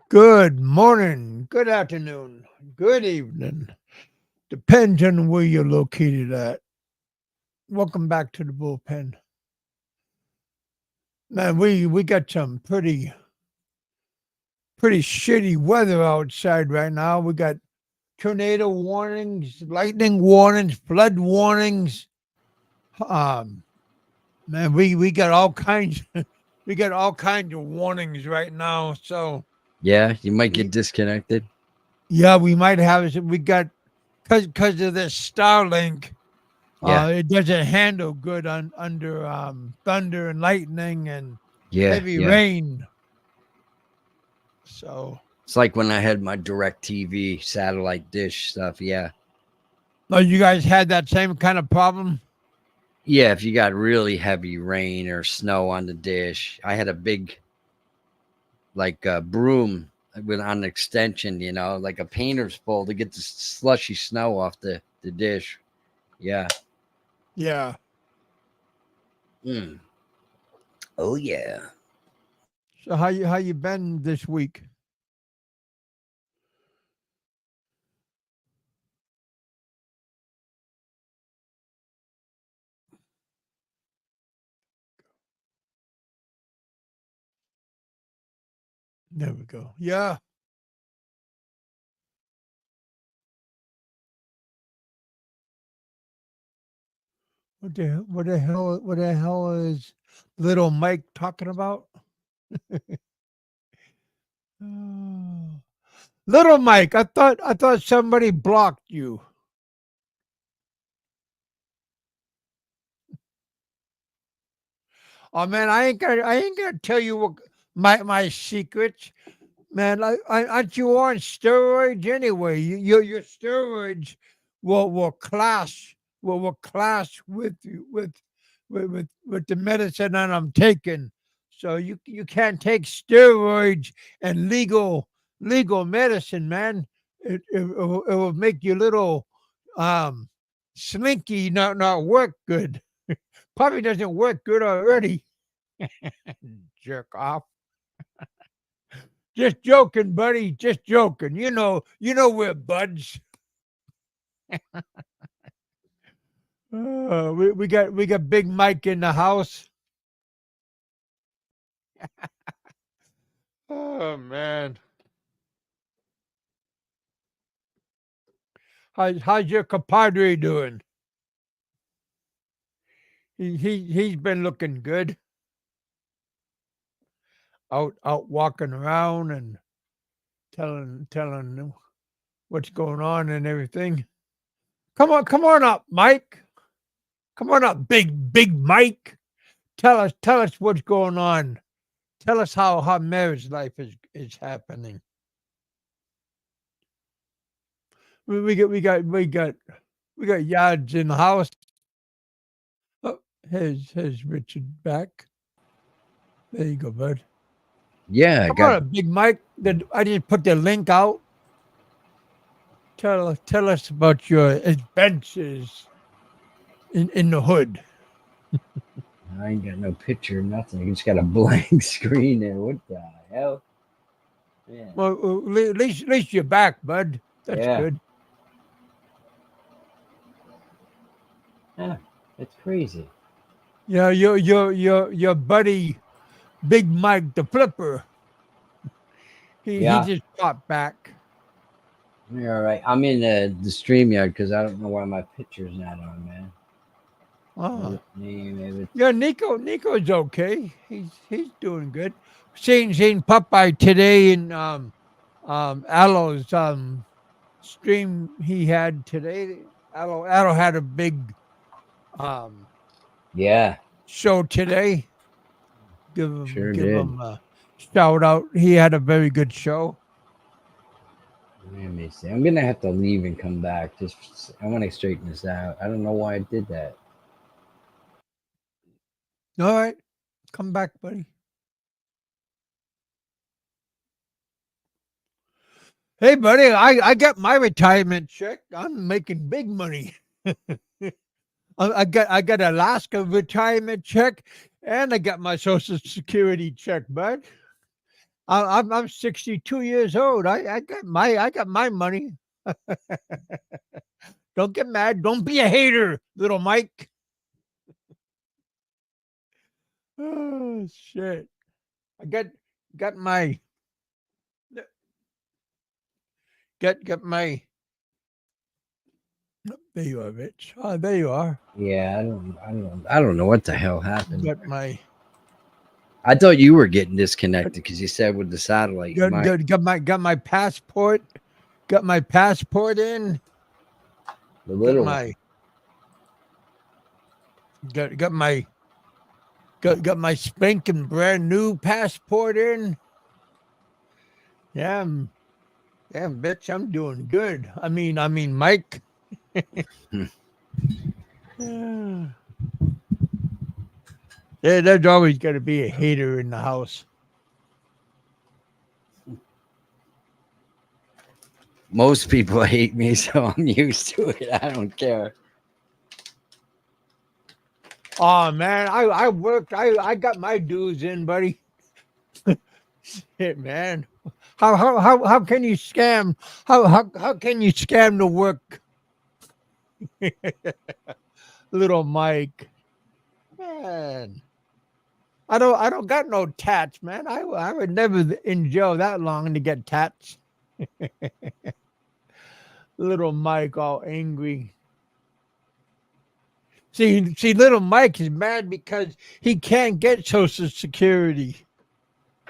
Good morning, good afternoon, good evening. Depends on where you're located at. Welcome back to the bullpen. Man, we got some pretty shitty weather outside right now. We got tornado warnings, lightning warnings, flood warnings. Um, man, we got all kinds we got all kinds of warnings right now. So Yeah, you might get y- disconnected. yeah, we might have we got because of this Starlink. Yeah, It doesn't handle good under thunder and lightning and yeah, heavy yeah. rain. So, It's like when I had my direct TV satellite dish stuff. Yeah. oh, you guys had that same kind of problem? Yeah, if you got really heavy rain or snow on the dish, I had a big broom with on an extension, like a painter's pole to get the slushy snow off the dish. Yeah. Yeah. Mm. Oh yeah. So how you been this week? There we go. Yeah. What the hell is little Mike talking about? Oh. Little Mike, I thought somebody blocked you. Oh man, I ain't gonna tell you what my secrets. Man, aren't you on steroids anyway? Your steroids will clash will clash with you with the medicine that I'm taking. So you can't take steroids and legal medicine, man. It will make your little um slinky not work good. Probably doesn't work good already. Jerk off. Just joking, buddy. Just joking. You know we're buds. We got Big Mike in the house. Oh man, how's your compadre doing? He's been looking good. Out walking around and telling what's going on and everything. Come on up, Mike. Come on up, big Mike. Tell us what's going on. Tell us how marriage life is happening. We got yards in the house. Oh, here's Richard back. There you go, bud. Yeah, I Come got on, Big Mike. I didn't put the link out. Tell us about your adventures in the hood. I ain't got no picture, nothing. I just got a blank screen there. What the hell? Yeah. Well, at least you're back, bud. That's Yeah. good. Yeah. That's crazy. Yeah, your buddy Big Mike the Flipper. He Yeah. just popped back. You're all right. I'm in the stream yard because I don't know why my picture's not on, man. Ah, Name yeah, Nico's okay. He's doing good. Seen Popeye today in Alo's stream he had today. Alo had a big um Yeah, show today. Give him sure give did. him a shout out. He had a very good show. Let me see. I'm gonna have to leave and come back. I want to straighten this out. I don't know why I did that. All right, come back, buddy. Hey, buddy, I got my retirement check. I'm making big money. I got Alaska retirement check, and I got my Social Security check, bud. I'm 62 years old. I got my money. Don't get mad. Don't be a hater, little Mike. Oh shit! I got my got my. There you are, Rich. Oh, there you are. Yeah, I don't know what the hell happened. Got my I thought you were getting disconnected because you said with the satellite. got my passport. Got my passport in. The Got little one. my got my got my spanking brand new passport in. Yeah, yeah, bitch, I'm doing good. I mean, Mike. Yeah, there's always got to be a hater in the house. Most people hate me, so I'm used to it. I don't care. Oh man, I worked. I got my dues in, buddy. Shit, man. How can you scam? How can you scam the work, little Mike? Man, I don't got no tats, man. I would never in jail that long to get tats. Little Mike all angry. See, little Mike is mad because he can't get Social Security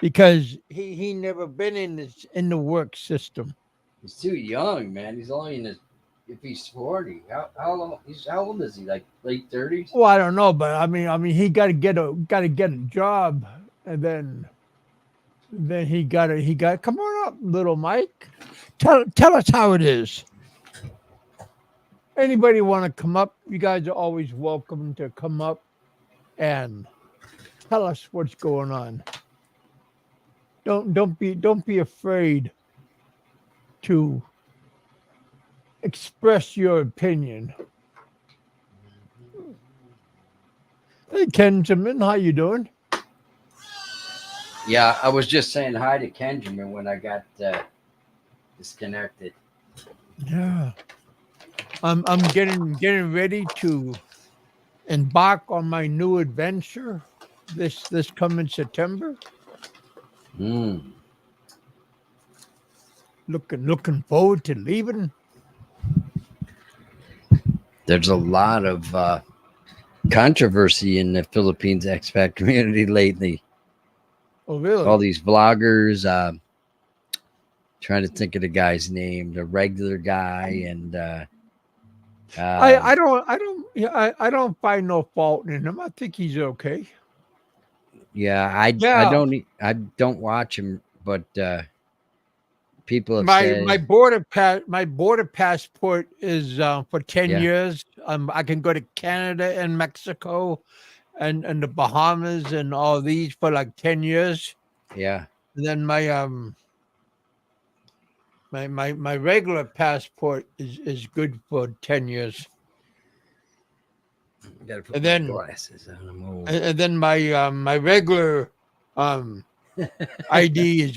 because he never been in the work system. He's too young, man. He's only in his. If he's 40, how long? How old is he? Like late 30s? Well, I don't know, but I mean, he got to get a job, and then he got. Come on up, little Mike. Tell us how it is. Anybody want to come up? You guys are always welcome to come up and tell us what's going on. Don't be afraid to express your opinion. Hey, Kenjamin, how you doing? Yeah, I was just saying hi to Kenjamin when I got disconnected. Yeah, I'm getting ready to embark on my new adventure this coming September. Mm. Looking forward to leaving. There's a lot of controversy in the Philippines expat community lately. Oh, All really? these vloggers, trying to think of the guy's name, the regular guy, and I don't find no fault in him. I think he's okay. yeah, Yeah, I don't watch him, but people have my said, border passport is for 10 yeah, years. I can go to Canada and Mexico and the Bahamas and all these for like 10 years. yeah, And then my regular passport is good for 10 years. I gotta put And my then glasses on. I'm old. and then my regular um ID is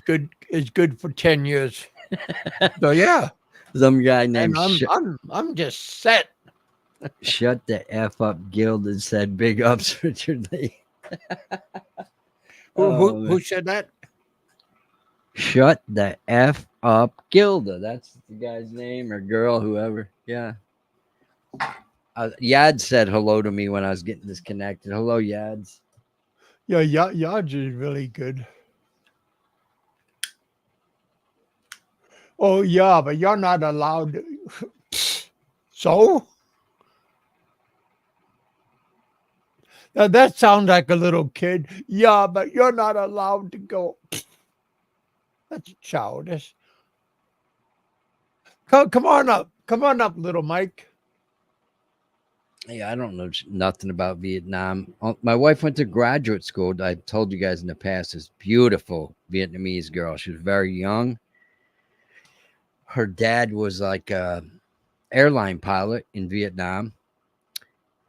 good for 10 years. So yeah, Some guy and named I'm just set. Shut the F up Gilded said big ups Richard Lee. Oh man. Who said that? Shut the F up Gilda. That's the guy's name or girl, whoever. Yeah. Yad said hello to me when I was getting disconnected. Hello, Yads. Yeah, Yaj is really good. Oh yeah, but you're not allowed. So that sounds like a little kid. Yeah, but you're not allowed to go. That's childish. Come on up, little Mike. Yeah, I don't know nothing about Vietnam. My wife went to graduate school. I told you guys in the past. This beautiful Vietnamese girl. She was very young. Her dad was like a airline pilot in Vietnam,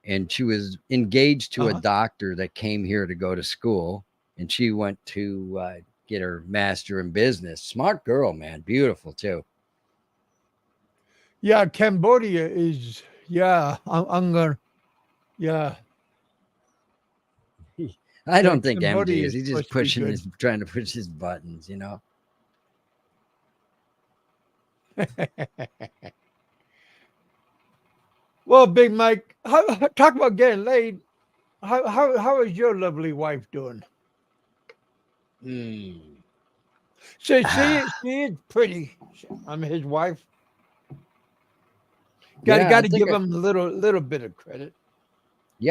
and she was engaged to a Uh-huh. doctor that came here to go to school. And she went to get her master in business. Smart girl, man. Beautiful too. Yeah, Cambodia is. Yeah, I'm gonna. Yeah, I yeah, don't think MJ Cambodia is. is He's supposed just to be pushing good. his, trying to push his buttons, you know. Well, Big Mike, talk about getting laid. How is your lovely wife doing? Mm. She is pretty. I'm his wife. Yeah, Got I to think give him a little bit of credit.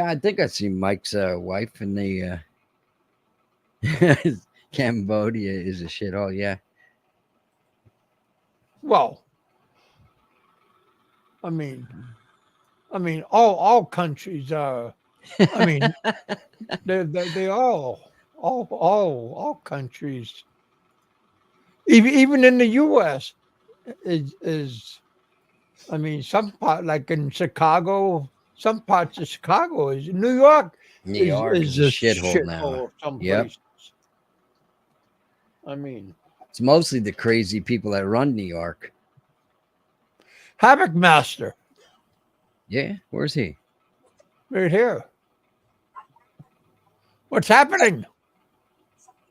I think I see Mike's wife in the Cambodia is a shithole. Yeah, Well, I mean, all countries are. I mean, they all countries, even in the U.S. is. I mean, some part like in Chicago, some parts of Chicago is New York New York is is a a shithole now. shithole. Some Yep, places. I mean, it's mostly the crazy people that run New York. HavocMaster Yeah, where's he? right here. What's happening?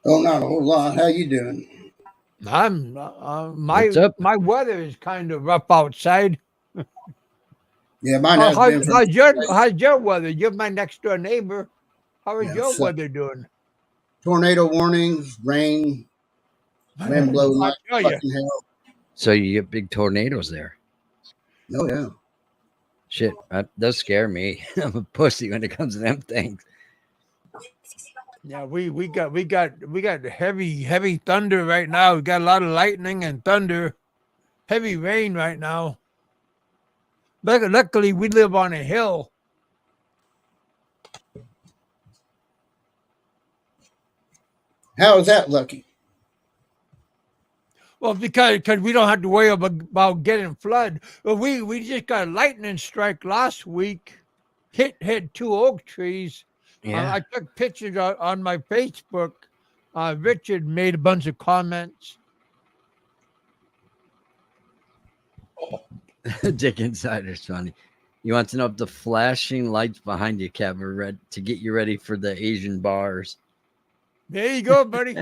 Oh, not a whole lot. How you doing? I'm What's up? my weather is kind of rough outside. Yeah, mine has been for How's your weather? You're my next door neighbor. How is yeah, your so weather doing? tornado warnings, rain, wind blowing I like tell you, fucking hell. So you get big tornadoes there. Oh yeah. Shit, that does scare me. I'm a pussy when it comes to them things. yeah, we got heavy thunder right now. We got a lot of lightning and thunder, heavy rain right now. Luckily, we live on a hill. How is that lucky? Well, because we don't have to worry about getting flood. Well, we just got a lightning strike last week. Hit two oak trees. Yeah. I took pictures on my Facebook. Richard made a bunch of comments. Dick Insider's funny. You want to know if the flashing lights behind you, Kev, are red to get you ready for the Asian bars. There you go, buddy.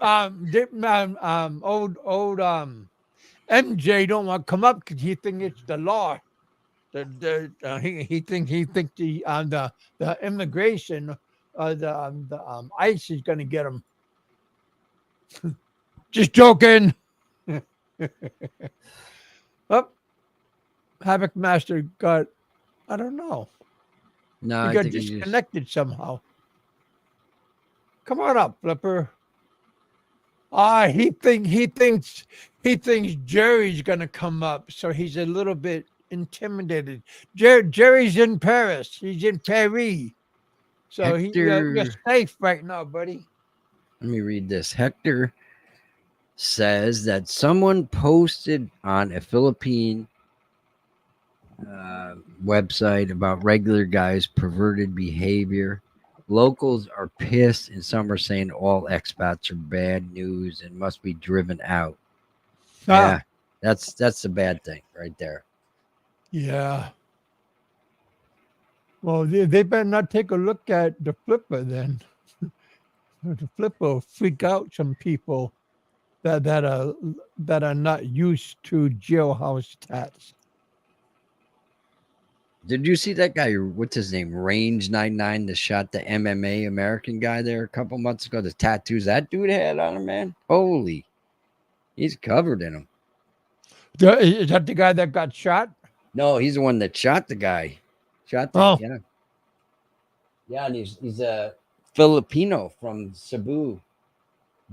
Old MJ don't want to come up because he think it's the law. He thinks the immigration the ICE is going to get him. Just joking. Oh, HavocMaster got, I don't know. No, He I got think he just disconnected somehow. Come on up, Flipper. He thinks Jerry's gonna come up, so he's a little bit intimidated. Jerry's in Paris. He's in Paris, so you're Hector. safe right now, buddy. Let me read this. Hector says that someone posted on a Philippine website about regular guys' perverted behavior. Locals are pissed, and some are saying all expats are bad news and must be driven out. Ah, Yeah, that's a bad thing right there. yeah. Well, they better not take a look at the Flipper then. The Flipper will freak out some people that that are that are not used to jailhouse tats. Did you see that guy? What's his name? Range 99 that shot the MMA American guy there a couple months ago. The tattoos that dude had on him, man. Holy, he's covered in them. Is that the guy that got shot? No, he's the one that shot the guy. Shot the Oh, yeah, and he's a Filipino from Cebu,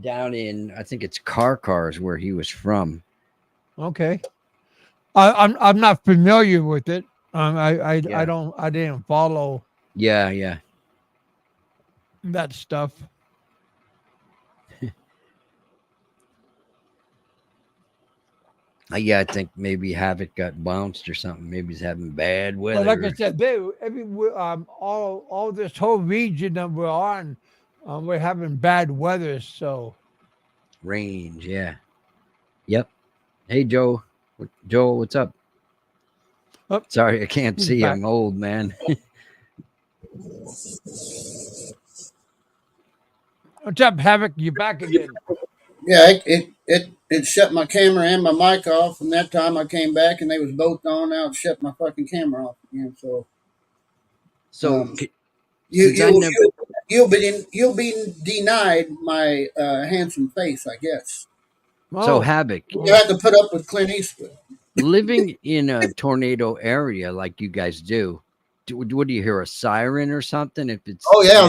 down in I think it's Cars where he was from. okay. I'm not familiar with it. I Yeah, don't I didn't follow yeah. that stuff. Yeah, I think maybe Havoc got bounced or something. Maybe he's having bad But like I weather. said, all this whole region that we're on, we're having bad weather. So Range, yeah. Yep. Hey, Joe. Joel, what's up? Oh, Sorry, I can't he's see. back. I'm old, man. What's up, Havoc? You back again? Yeah, it shut my camera and my mic off, and that time I came back and they was both on. Now it shut my fucking camera off again. So So, um, you since I you never, you'll be denied my handsome face, I guess. so Oh, Havoc, You have to put up with Clint Eastwood. living in a tornado area like you guys do, what do you hear, a siren or something? If it's Oh yeah,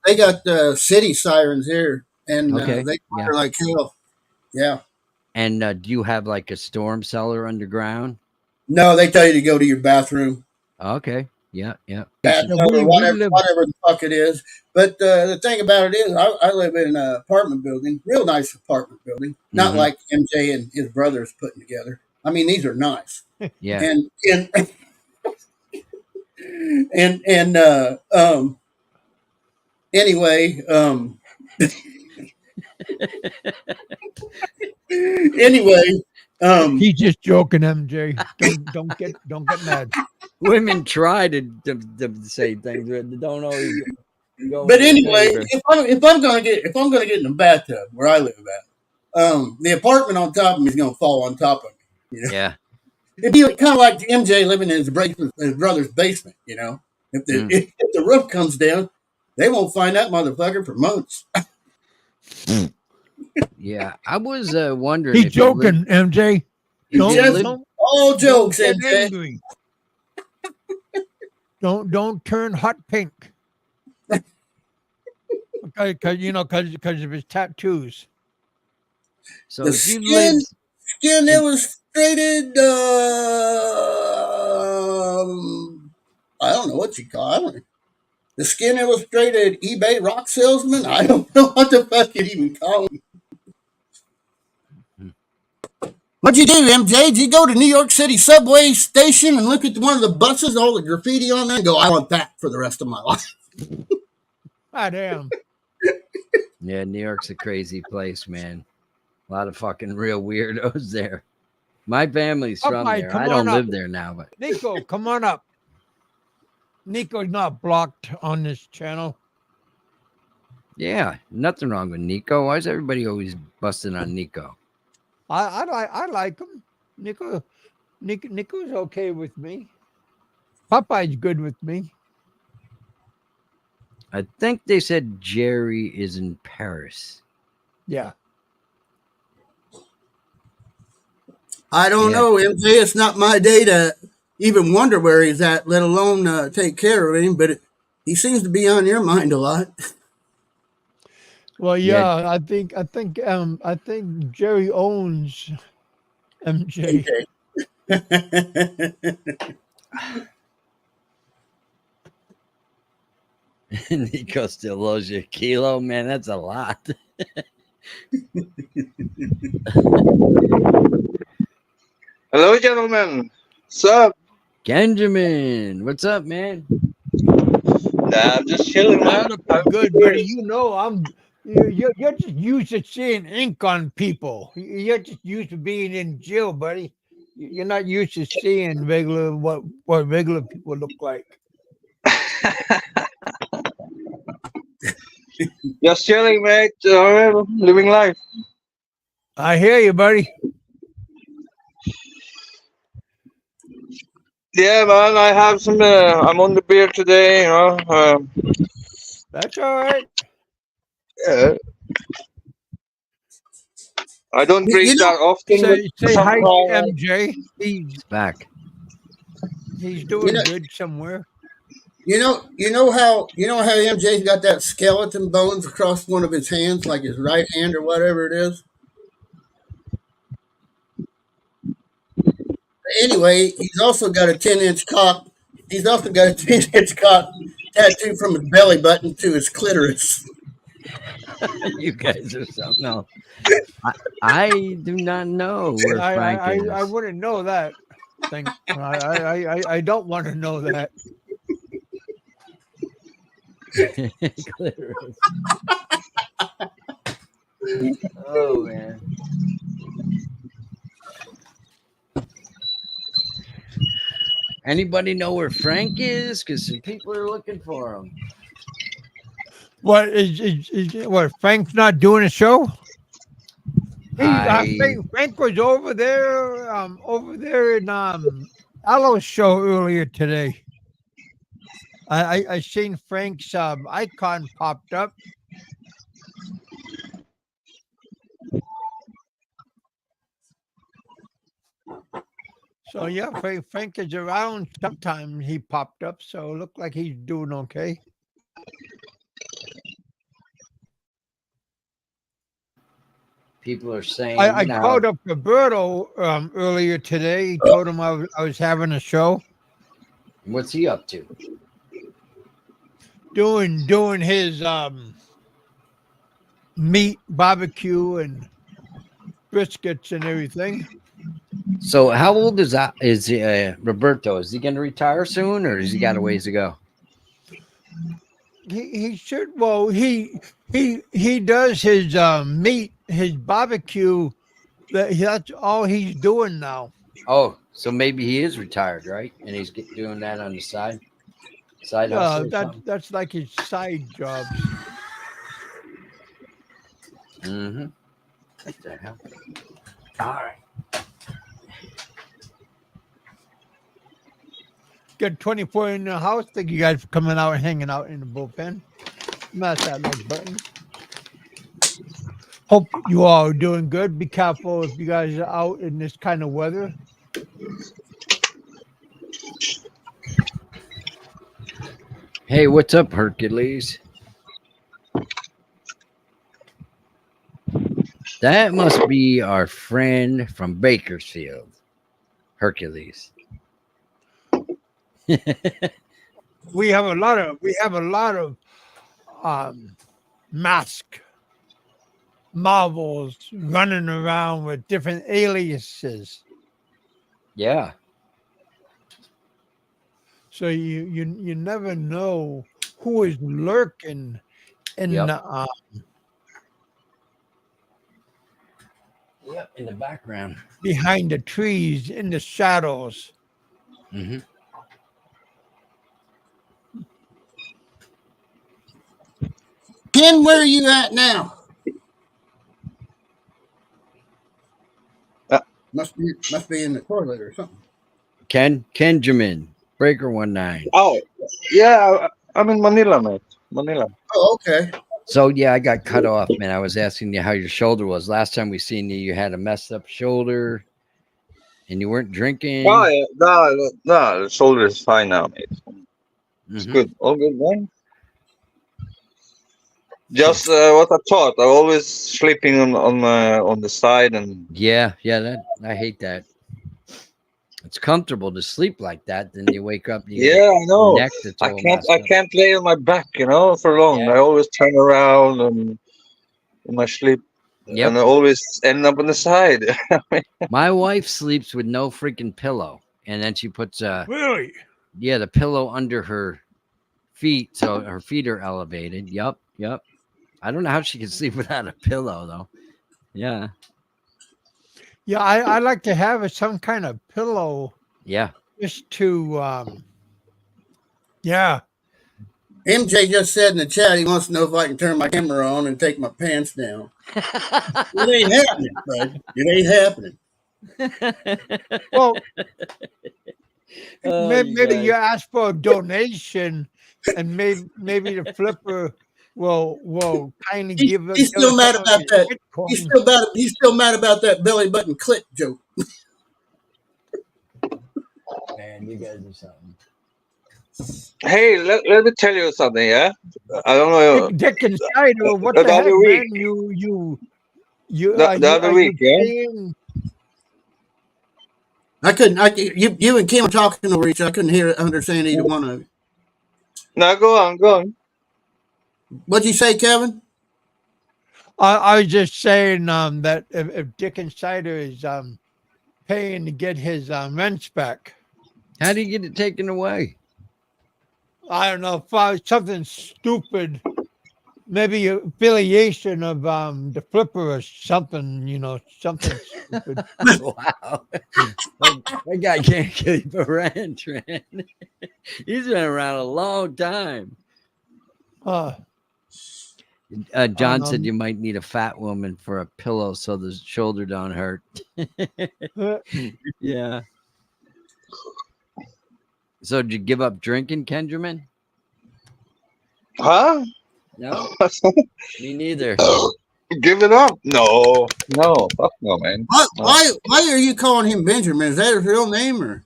they got city sirens here, and okay, they yeah. fire like hell. Yeah. And do you have like a storm cellar underground? No, they tell you to go to your bathroom, Okay, yeah, yeah. You should. bathtub, yeah, or we live. whatever the fuck it is. But the thing about it is, I live in an apartment building, real nice apartment building, not Hmm. like MJ and his brothers putting together. I mean, these are nice, Yeah. and and anyway, anyway, He's just joking, MJ. Don't get mad. Women try to say things that don't always go in but their anyway, favor. if I'm gonna get in the bathtub where I live at, the apartment on top of me is gonna fall on top of me. You know, Yeah. it'd be kind of like MJ living in his brother's basement. You know, Mm. if the roof comes down, they won't find that motherfucker for months. Yeah. I was wondering He's if you live. joking, MJ. If you Just live. all Don't jokes, get MJ. angry. Don't turn hot pink. Okay, because of his tattoos. So The if you live skin in. illustrated. I don't know what you call. I don't know. The skin illustrated eBay rock salesman. I don't know what the fuck you even call him. What'd you do, MJ? Did you go to New York City subway station and look at one of the buses, all the graffiti on there, and go, I want that for the rest of my life? Ah, damn. Yeah, New York's a crazy place, man. A lot of fucking real weirdos there. My family's from Popeye, there. come I on don't up. live there now, but Nico, come on up. Nico's not blocked on this channel. yeah, nothing wrong with Nico. Why is everybody always busting on Nico? I like him. Nico's okay with me. Popeye's good with me. I think they said Jerry is in Paris. Yeah. I don't Yeah. know, MJ. It's not my day to even wonder where he's at, let alone take care of him. But he seems to be on your mind a lot. Well, Yeah. yeah. I think Jerry owns MJ. Nico still owes you a kilo, man. That's a lot. Hello, gentlemen. What's up? Benjamin, what's up, man? Nah, I'm just chilling, man. I'm Good, here. buddy. You know, you're just used to seeing ink on people. You're just used to being in jail, buddy. You're not used to seeing what regular people look like. Just chilling, mate. Living life. I hear you, buddy. Yeah, man. I have some. I'm on the beer today. That's all right. Yeah. I don't You drink know, that often, but Say hi to somehow. MJ. He's back. He's you doing know, good somewhere. you know how MJ's got that skeleton bones across one of his hands, like his right hand or whatever it is. Anyway, he's also got a 10-inch cock. He's also got a 10-inch cock tattooed from his belly button to his clitoris. You guys are something else. I do not know where Frank is. I wouldn't know that thing. I don't want to know that. Clitoris. Oh man. Anybody know where Frank is? Because some people are looking for him. What is what? Frank's not doing a show. I Frank was over there in Ella's show earlier today. I seen Frank's icon popped up. So yeah, Frank is around. Sometimes he popped up, so it looked like he's doing okay. people are saying, I called up Roberto earlier today. He told him I was having a show. what's he up to? Doing his meat barbecue and briskets and everything. So how old is that? Is Roberto? Is he going to retire soon, or has he got a ways to go? He should. Well, he does his meat, his barbecue. That's all he's doing now. Oh, so maybe he is retired, right? And he's doing that on the side hustle or something? That's like his side jobs. Mm-hmm. What the hell? All right. Got 24 in the house. Thank you guys for coming out and hanging out in the bullpen. Smash that like button. Hope you all are doing good. Be careful if you guys are out in this kind of weather. Hey, what's up, Hercules? That must be our friend from Bakersfield, Hercules. We have a lot of mask marvels running around with different aliases. Yeah. So you never know who is lurking in Yep. In the background. Behind the trees, in the shadows. Mm-hmm. Ken, where are you at now? Must be in the toilet or something. Kenjamin, Breaker 19. Oh, yeah, I'm in Manila, mate. Manila. Oh, okay. So yeah, I got cut off, man. I was asking you how your shoulder was. Last time we seen you, you had a messed up shoulder, and you weren't drinking. Oh, yeah. No, the shoulder is fine now, mate. It's Mhm. good. All good, man. Just what I thought. I'm always sleeping on the side, and Yeah, I hate that. It's comfortable to sleep like that. Then you wake up, you yeah, I know. neck that's all messed I up. can't lay on my back, for long. Yeah. I always turn around and in my sleep, Yep. and I always end up on the side. My wife sleeps with no freaking pillow, and then she puts Really? the pillow under her feet, so her feet are elevated. Yep. I don't know how she can sleep without a pillow though. Yeah. Yeah, I like to have some kind of pillow Yeah. just to yeah. MJ just said in the chat he wants to know if I can turn my camera on and take my pants down. It ain't happening, bud. It ain't happening. Well, Oh, maybe you you ask for a donation, and maybe the flipper will kindly give He's still mad some of about his that. Bitcoin. He's still mad about that belly button click joke. Man, you guys are something. Hey, let me tell you something. Yeah, I don't know. Dick and Cider, what The the heck, other week. man? You The other week, yeah. paying? You and Kim were talking over each other. I couldn't understand either one of you. Now go on. What'd you say, Kevin? I was just saying that if Dick and Cider is paying to get his rents back, How do you get it taken away? I don't know, something stupid maybe affiliation of the flipper or something, something stupid. Wow. That guy can't keep a ranch, man. He's been around a long time. John said you might need a fat woman for a pillow so the shoulder don't hurt. Yeah. So did you give up drinking, Kenjamin? Huh? No, me neither. Give it up? No, fuck no, man. Why are you calling him Benjamin? Is that his real name or?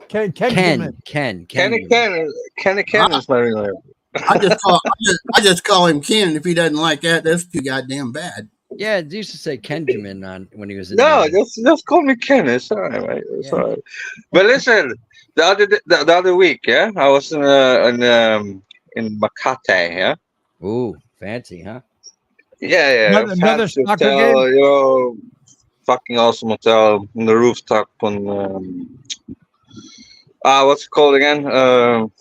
Ken Kenny Ken is my real name. I just call him Ken. If he doesn't like that, that's too goddamn bad. Yeah, it used to say Kenjamin on when he was in No, the just call me Ken. It's all right, mate. It's Yeah. all right. But listen, the other week, yeah, I was in Makate, yeah. Ooh, fancy, huh? Yeah. Another Fancy soccer hotel, game? fucking awesome hotel on the rooftop on what's it called again? Help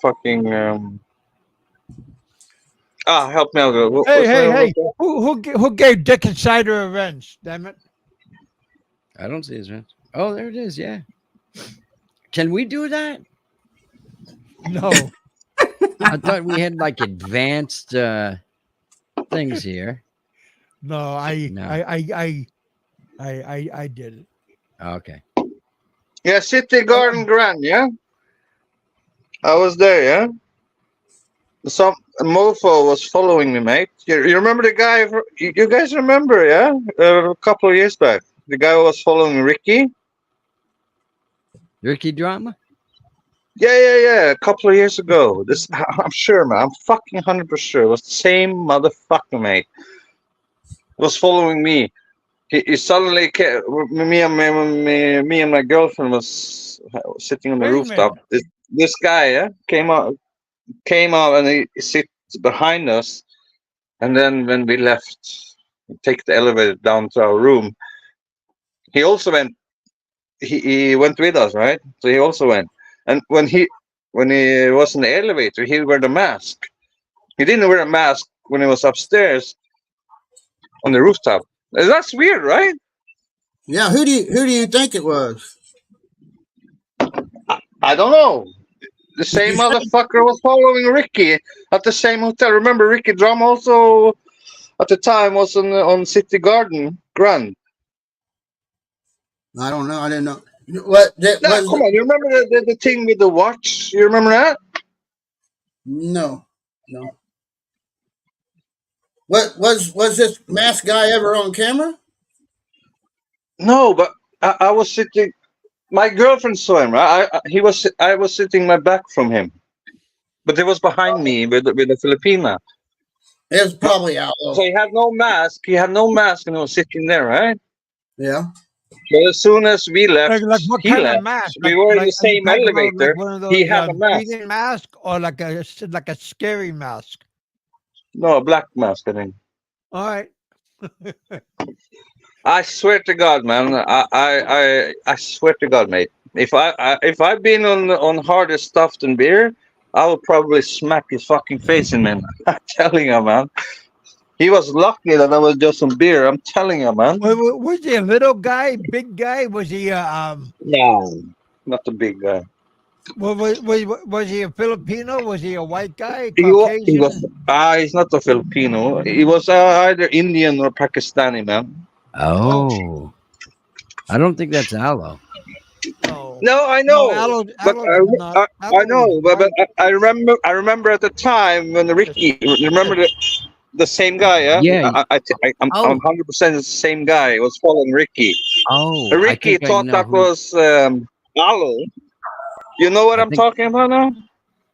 me out. Hey! Who gave Dick Insider a wrench? Damn it! I don't see his ranch. Oh, there it is. Yeah. Can we do that? No. I thought we had like advanced things here. No, I did it. Okay. Yeah, City Garden Grand, yeah. I was there, yeah. Some mofo was following me, mate. You remember the guy? You guys remember, yeah? A couple of years back, the guy who was following Ricky. Ricky Drama? Yeah. A couple of years ago. I'm sure, man. I'm fucking 100% sure. It was the same motherfucker, mate. Was following me. He suddenly came, me and my girlfriend was sitting on the Wait a rooftop. This guy, yeah, came out and he sits behind us. And then when we left, take the elevator down to our room, he also went. He went with us, right? So he also went. And when he was in the elevator, he wore the mask. He didn't wear a mask when he was upstairs on the rooftop. That's weird, right? Yeah, who do you think it was? I don't know. The same You said- motherfucker was following Ricky at the same hotel. Remember, Ricky Drum also at the time was on City Garden Grand. I don't know. I didn't know. What? Nah, come on. You remember the thing with the watch? You remember that? No. What was this masked guy ever on camera? No, but I was sitting. My girlfriend saw him. Right? I was sitting my back from him, but he was behind me with the Filipina. It was probably Outlaw. So he had no mask. And he was sitting there, right? Yeah. But as soon as we left, Like what he kind left. of mask? We were in the are you same talking about, elevator. Like one of those, He had a mask. breathing mask or like a scary mask. No, a black mask, I think. All right. I swear to God, man. I swear to God, mate. If I've been on harder stuff than beer, I will probably smack his fucking face in, man. I'm telling you, man. He was lucky that I was just on beer. I'm telling you, man. Was he a little guy, big guy? Was he No, not the big guy. was he a Filipino? Was he a white guy? He Caucasian? was. He's not a Filipino. He was either Indian or Pakistani, man. Oh. I don't think that's aloe. No. No, I know, but I know, but I remember at the time when Ricky, remember the same guy, yeah? Yeah. I'm 100% the same guy. He was following Ricky. Oh, Ricky thought that was aloe. You know what I'm talking about now?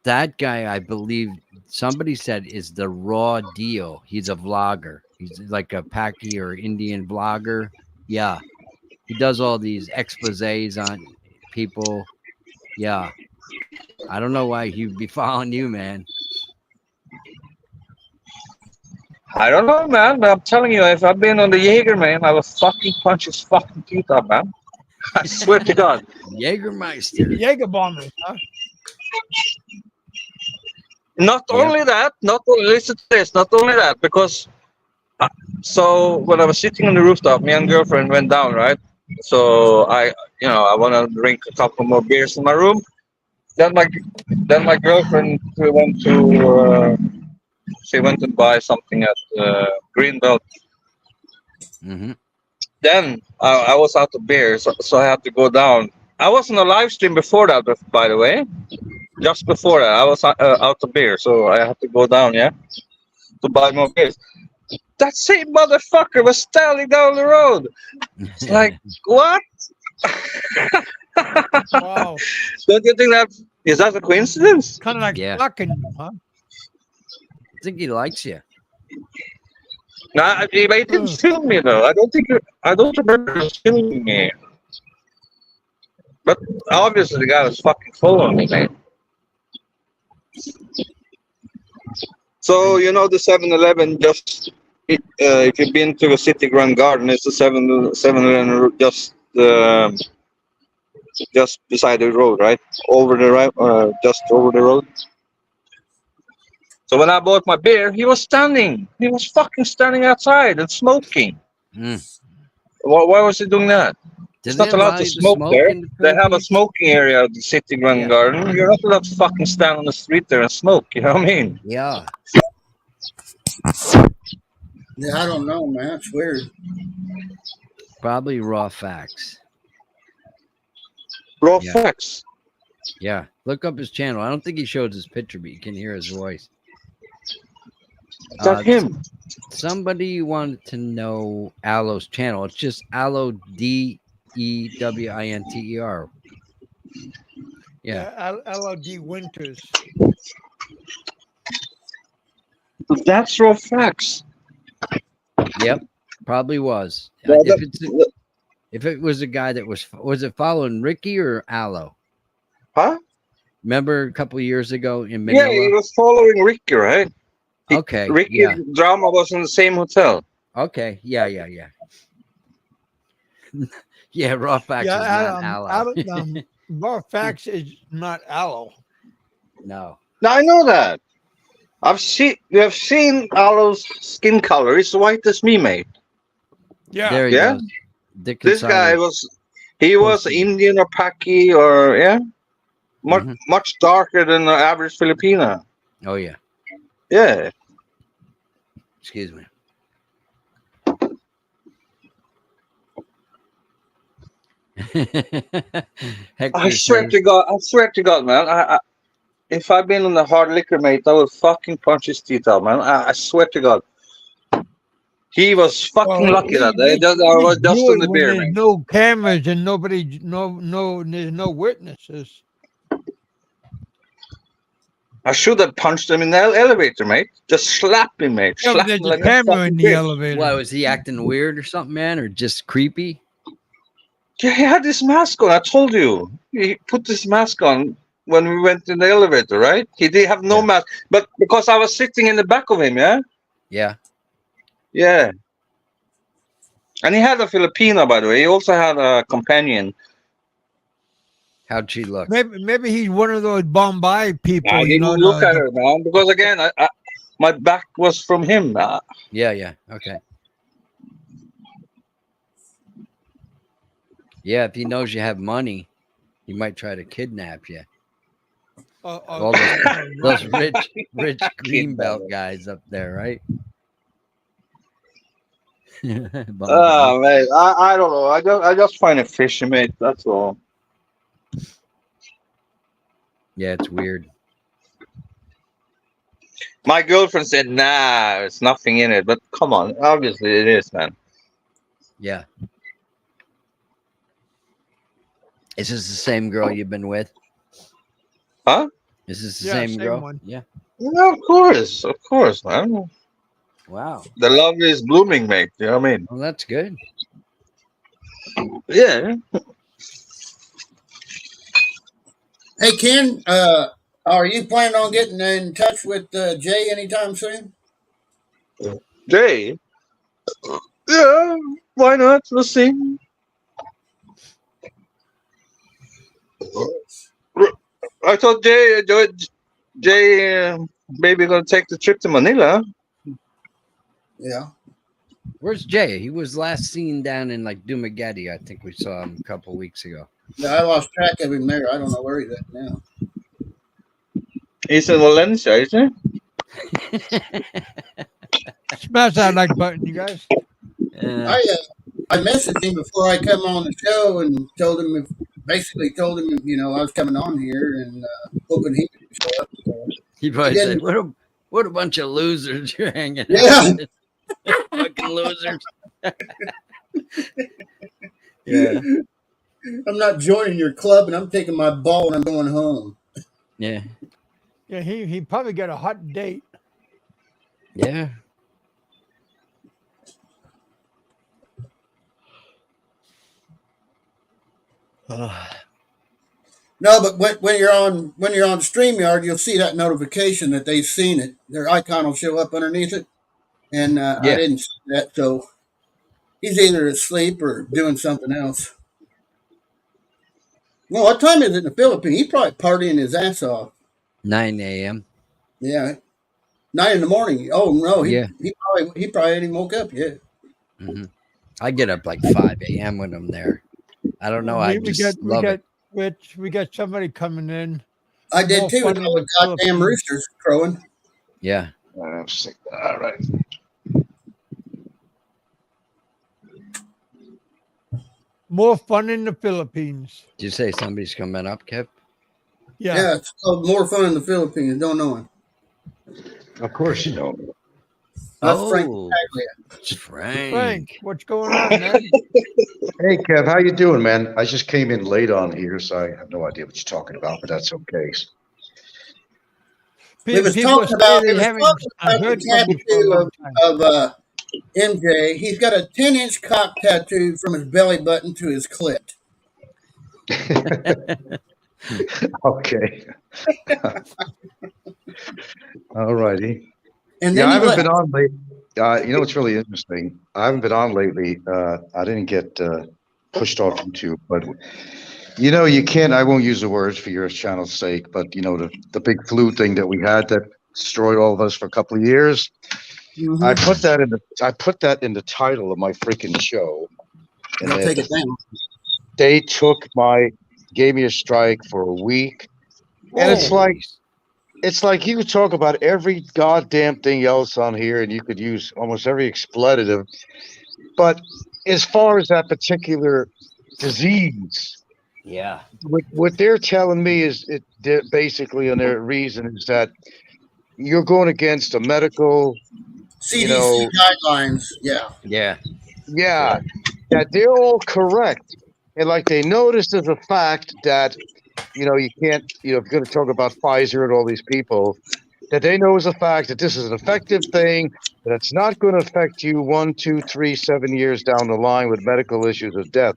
That guy, I believe, somebody said is the raw deal. He's a vlogger. He's like a Paki or Indian vlogger. Yeah. He does all these exposés on people. Yeah. I don't know why he'd be following you, man. I don't know, man, but I'm telling you, if I've been on the Jaeger, man, I will fucking punch his fucking teeth out, man. I swear to God. Jägermeister. Jaeger bombers, huh? Not Yep. only that, listen to this. Not only that, because so when I was sitting on the rooftop, me and girlfriend went down, right? So I want to drink a couple more beers in my room. Then my girlfriend she went to buy something at Greenbelt. Mm-hmm. Then I was out of beer, so I had to go down. I was on a live stream before that, by the way. Just before that, I was out of beer, so I had to go down, yeah, to buy more beers. That same motherfucker was standing down the road. It's like, what? Wow. Don't you think that a coincidence? Kind of like Yeah. fucking you, huh? I think he likes you. Nah, he didn't film me though. I don't remember him filming me. But obviously the guy was fucking following me, man. So you know the 7-Eleven if you've been to a City Grand Garden, it's a 7-Eleven just beside the road, right? Just over the road. So when I bought my beer, he was fucking standing outside and smoking. Mm. Why was he doing that? Do It's they not allowed allow to you smoke smoke there. in the They have a Philippines? smoking area at the City Grand Yeah. Garden. You're not allowed to fucking stand on the street there and smoke. You know what I mean? Yeah. Yeah, I don't know, man. It's weird. Probably raw facts. Raw Yeah. facts. Yeah. Look up his channel. I don't think he shows his picture, but you can hear his voice. Is that him? Somebody wanted to know Aloe's channel. It's just Aloe DEWINTER. Yeah. LOD Winters. That's raw facts. Yep. Probably was. Well, If it was a guy that was it following Ricky or Aloe? huh? Remember a couple of years ago in Yeah, Manila? he was following Ricky, right? Okay. Ricky Yeah. Drama was in the same hotel. Okay. Yeah. Yeah. Raw facts is not Aloe. Raw Facts is not aloe. No. Now I know that. You have seen Aloe's skin color. It's white as me, mate. Yeah. There he Yeah? goes. Dick This guy Insider. was Indian or Paki or Mhm. much darker than the average Filipina. Oh yeah. Yeah. Excuse me. Hector I swear says, to God, man. If I've been on the hard liquor, mate, I will fucking punch his teeth out, man. I swear to God. He was fucking lucky that day. I was just on the when beer, there's man. no cameras and there's no witnesses. I should have punched him in the elevator, mate. Just slap him, mate. Yeah, Slap but him there's a like a camera fucking in the bitch. elevator. "Why was he acting weird or something, man, or just creepy?" Yeah, he had his mask on. I told you. He put his mask on when we went in the elevator, right? He did have no Yeah. mask. But because I was sitting in the back of him, yeah? Yeah. Yeah. And he had a Filipino, by the way. He also had a companion. How'd she look? Maybe he's one of those Bombay people. I you didn't know, look at her, man. Because again, my back was from him. Yeah. Okay. Yeah, if he knows you have money, he might try to kidnap you. All those rich greenbelt guys up there, right? Oh, man. I don't know. I just find it fishy, mate. That's all. Yeah, it's weird. My girlfriend said, nah, there's nothing in it. But come on. Obviously, it is, man. Yeah. Is this the same girl you've been with? Huh? Is this the Yeah, same same girl? one. Yeah. Yeah, of course, man. Wow. The love is blooming, mate. You know what I mean? Well, that's good. Yeah. Hey, Ken, are you planning on getting in touch with Jay anytime soon? Jay. Yeah. Why not? We'll see. I thought Jay baby gonna take the trip to Manila. Yeah. Where's Jay? He was last seen down in like Dumaguete. I think we saw him a couple weeks ago. Yeah, I lost track of him there. I don't know where he's at now. He's in Valencia, isn't Smash that like button, you guys. Uh, I messaged him before I come on the show and told him basically told him I was coming on here and hoping he could show up. So he he probably didn't. said, "What a bunch of losers you're hanging Yeah. out with, fucking losers." Yeah, I'm not joining your club, and I'm taking my ball and I'm going home. yeah, Yeah, he probably got a hot date. yeah. No, but when you're on StreamYard, you'll see that notification that they've seen it. Their icon will show up underneath it, and I Yeah. didn't see that, so he's either asleep or doing something else. Well, what time is it in the Philippines? He's probably partying his ass off. 9 a.m. Yeah, 9 in the morning. Oh no, Yeah. he probably ain't even woke up yet. Hmm. I get up like 5 a.m. when I'm there. I don't know. I just love it. Rich, we got somebody coming in. I did More too with fun all in the the goddamn Philippines. roosters crowing. Yeah. All right. More fun in the Philippines. Did you say somebody's coming up, Kev? Yeah. Yeah, it's called More Fun in the Philippines. Don't know him. Of course you know. That's Frank Oh, Paglia. it's Frank. Frank, what's going on, man? Hey, Kev, how you doing, man? I just came in late on here, so I have no idea what you're talking about, but that's okay. We was People talking say about, they haven't heard the from you for a tattoo long time. of MJ. He's got a 10-inch cock tattoo from his belly button to his clit. Okay. All righty. And Yeah, then I he haven't left. been on late. You know what's really interesting? I haven't been on lately. I didn't get pushed off YouTube, but you can't. I won't use the words for your channel's sake, but the big flu thing that we had that destroyed all of us for a couple of years. Mhm. I put that in the title of my freaking show, and They'll take it down. they gave me a strike for a week, and it's like you could talk about every goddamn thing else on here, and you could use almost every expletive, but as far as that particular disease, Yeah. what they're telling me is basically on their reason is that you're going against a medical, CDC guidelines. Yeah. Yeah. yeah, that they're all correct. And like they noticed as a fact that, you can't, if you're going to talk about Pfizer and all these people, that they know as a fact that this is an effective thing, that it's not going to affect you 1, 2, 3, 7 years down the line with medical issues of death.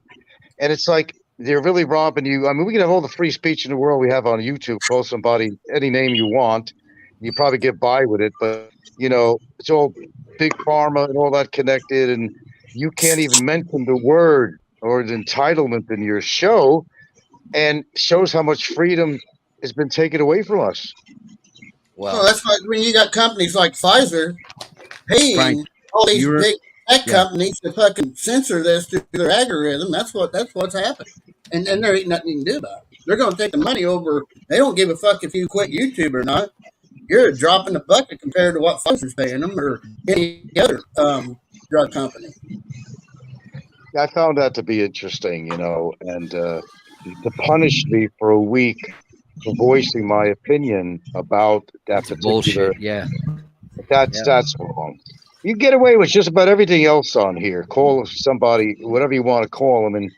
And it's like they're really robbing you. I mean, we can have all the free speech in the world we have on YouTube, call somebody any name you want. You probably get by with it, but it's all big pharma and all that connected, and you can't even mention the word or the entitlement in your show, and shows how much freedom has been taken away from us. Well, that's like when you got companies like Pfizer paying Frank, all these you're- big tech yeah. companies to fucking censor this through their algorithm. That's what's happened, and there ain't nothing you can do about it. They're going to take the money over. They don't give a fuck if you quit YouTube or not. You're a drop in the bucket compared to what Pfizer's paying them or any other drug company. I found that to be interesting, and to punish me for a week for voicing my opinion about that It's particular. bullshit. Yeah. That's wrong. You get away with just about everything else on here. Call somebody whatever you want to call them, and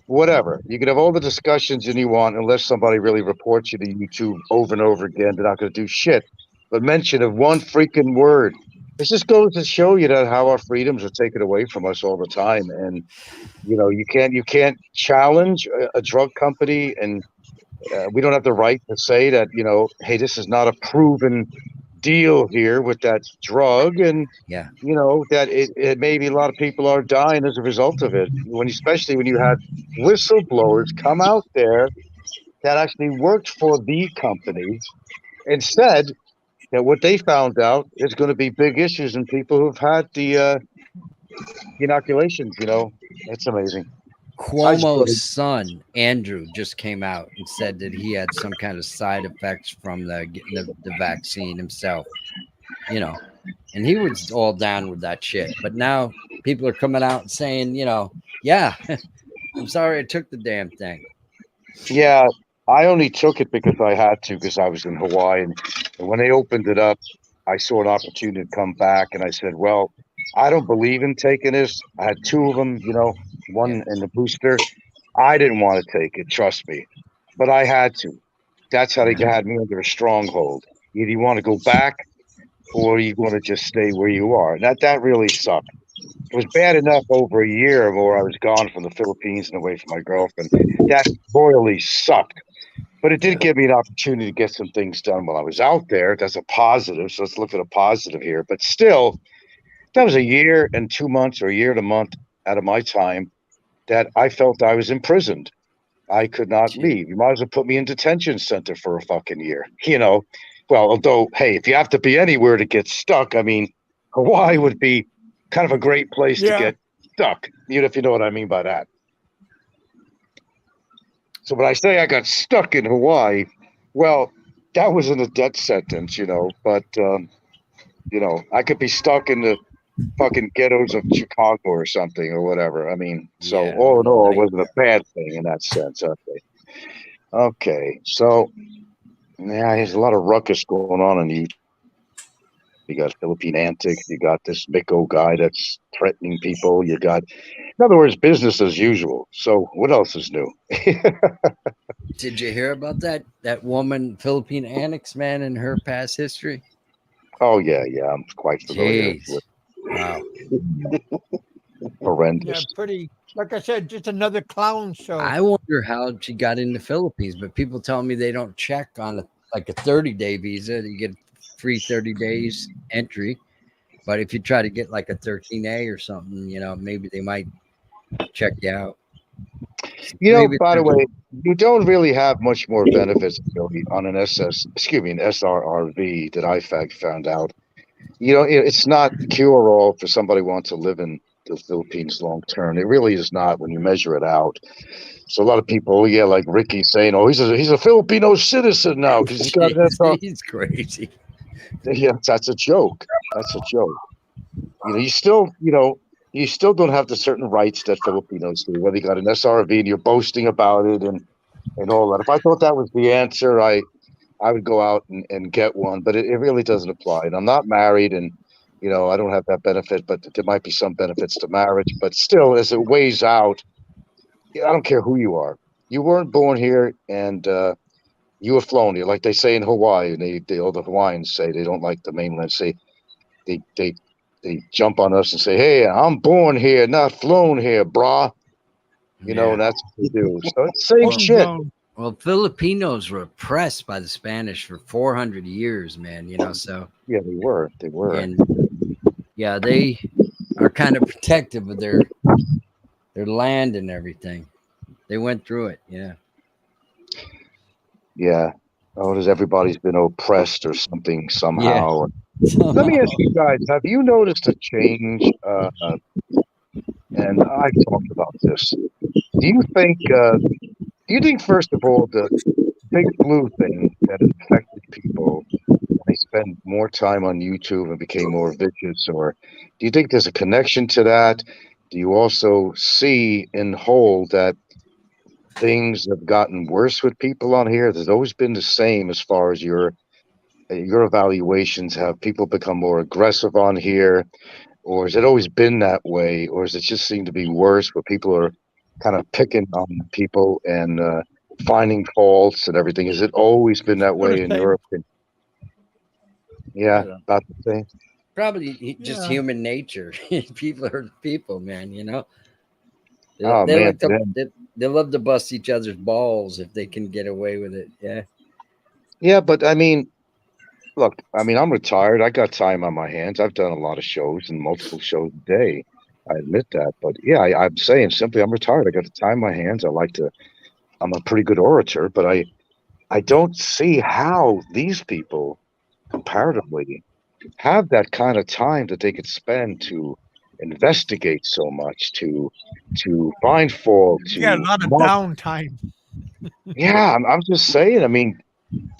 whatever. You can have all the discussions you want, unless somebody really reports you to YouTube over and over again. They're not going to do shit. But mention of one freaking word. It just goes to show you that how our freedoms are taken away from us all the time, and you can't challenge a drug company, and we don't have the right to say that hey, this is not a proven deal here with that drug, and Yeah. that it maybe a lot of people are dying as a result of it, especially when you had whistleblowers come out there that actually worked for the company and said that what they found out is going to be big issues in people who've had the inoculations. You know, it's amazing. I just thought, Cuomo's son Andrew just came out and said that he had some kind of side effects from getting the vaccine himself. You know, and he was all down with that shit. But now people are coming out and saying, yeah, I'm sorry I took the damn thing. yeah, I only took it because I had to because I was in Hawaii, and when they opened it up, I saw an opportunity to come back, and I said, well, I don't believe in taking this. I had two of them, you know, Yeah. one in the booster. I didn't want to take it, trust me, but I had to. That's how they Yeah. had me under a stronghold. Either you want to go back or you want to just stay where you are. That really sucked. It was bad enough over a year where I was gone from the Philippines and away from my girlfriend. That royally sucked. But it Yeah. did give me an opportunity to get some things done while I was out there. That's a positive. So let's look at a positive here. But still, that was a year and 2 months or a year and a month out of my time that I felt I was imprisoned. I could not leave. You might as well put me in detention center for a fucking year. You know, well, although, hey, if you have to be anywhere to get stuck, I mean, Hawaii would be kind of a great place to Yeah. get stuck, even if you know what I mean by that. So when I say I got stuck in Hawaii, well, that wasn't a death sentence, you know, but, I could be stuck in the fucking ghettos of Chicago or something or whatever. I mean, so Yeah. all in all, it Like, wasn't a bad thing in that sense. Okay. Okay. So, yeah, there's a lot of ruckus going on in the You got Philippine antics. You got this Miko guy that's threatening people. You got, in other words, business as usual. So what else is new? did you hear about that woman, Philippine annex man, and her past history? Oh yeah, I'm quite familiar Jeez. with Wow. Yeah, horrendous. pretty. Like I said, just another clown show. I wonder how she got in the Philippines, but people tell me they don't check on like a 30-day visa. You get free 30 days entry. But if you try to get like a 13A or something, maybe they might check you out. So You know, maybe by the there's way, you don't really have much more benefits really, on an an SRRV that I found out. You know, it's not cure all for somebody who wants to live in the Philippines long term. It really is not when you measure it out. So a lot of people, yeah, like Ricky saying, "Oh, he's a Filipino citizen now because he's got an SR." he's crazy. Yeah, that's a joke. That's a joke. You still don't have the certain rights that Filipinos do. Whether you got an SRV and you're boasting about it and all that. If I thought that was the answer, I would go out and get one, but it really doesn't apply. And I'm not married, and I don't have that benefit, but there might be some benefits to marriage. But still, as it weighs out, I don't care who you are. You weren't born here, and you were flown here, like they say in Hawaii. And all the Hawaiians say they don't like the mainland. Say they they they jump on us and say, "Hey, I'm born here, not flown here, brah." Yeah. And that's what they do. So it's the same Well, shit. Homegrown. well, Filipinos were oppressed by the Spanish for 400 years, man. So Yeah, they were. They were. and yeah, they are kind of protective of their land and everything. They went through it. Yeah. Yeah. Oh, does everybody's been oppressed or something Yeah. somehow? Let me Somehow. ask you guys: have you noticed a change? And I've talked about this. Do you think? Do you think, first of all, the big flu thing that affected people? They spend more time on YouTube and became more vicious, or do you think there's a connection to that? Do you also see in whole that things have gotten worse with people on here? There's always been the same as far as your evaluations. Have people become more aggressive on here, or has it always been that way, or does it just seem to be worse where people are kind of picking on people and finding faults and everything? Has it always been that Still the way in your same. opinion? Yeah, Yeah. about the same. Probably just Yeah. human nature. People are people, man. They, Oh they man, like to they love to bust each other's balls if they can get away with it. Yeah. yeah, but I mean, look, I mean, I'm retired. I got time on my hands. I've done a lot of shows and multiple shows a day. I admit that, but yeah, I'm saying simply, I'm retired. I got the time on my hands. I'm a pretty good orator, but I don't see how these people comparatively have that kind of time that they could spend to investigate so much, to find fault, Yeah, a to lot of mark. downtime. Yeah, I'm just saying. I mean,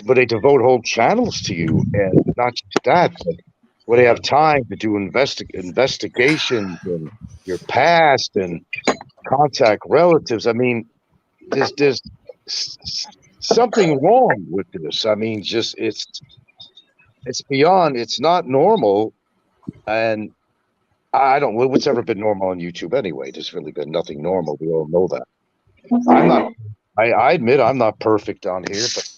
but they devote whole channels to you, and not just that, but where they have time to do investigations and your past and contact relatives. I mean, there's something wrong with this. I mean, just it's beyond. It's not normal, and I don't. What's ever been normal on YouTube anyway? There's really been nothing normal. We all know that. I'm not. I admit I'm not perfect on here, but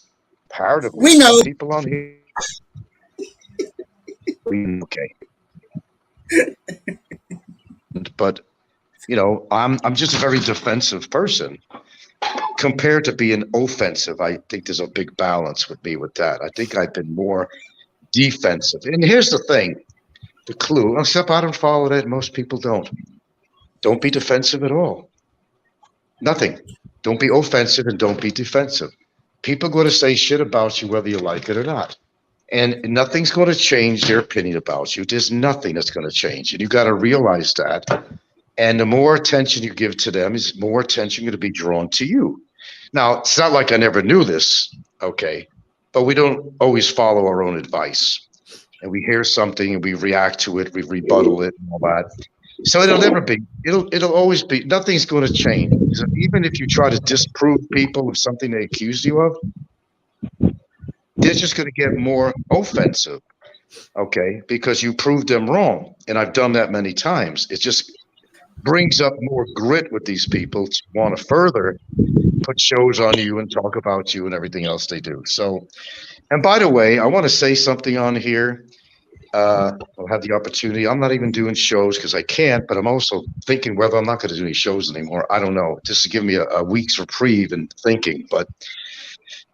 comparatively, We some know. people on here, okay. But I'm just a very defensive person compared to being offensive. I think there's a big balance with me with that. I think I've been more defensive. And here's the thing, the clue, except I don't follow that. Most people don't. Don't be defensive at all. Nothing. Don't be offensive and don't be defensive. People are going to say shit about you whether you like it or not. And nothing's going to change their opinion about you. There's nothing that's going to change. And you got to realize that. And the more attention you give to them is more attention going to be drawn to you. Now, it's not like I never knew this, okay? But we don't always follow our own advice. And we hear something and we react to it, we rebuttal it and all that. So it'll never be, it'll always be, nothing's going to change. So even if you try to disprove people of something they accused you of, they're just going to get more offensive, okay? Because you proved them wrong. And I've done that many times. It just brings up more grit with these people to want to further put shows on you and talk about you and everything else they do. So, and by the way, I want to say something on here. I'll have the opportunity. I'm not even doing shows because I can't, but I'm also thinking whether I'm not going to do any shows anymore. I don't know. Just to give me a week's reprieve in thinking. But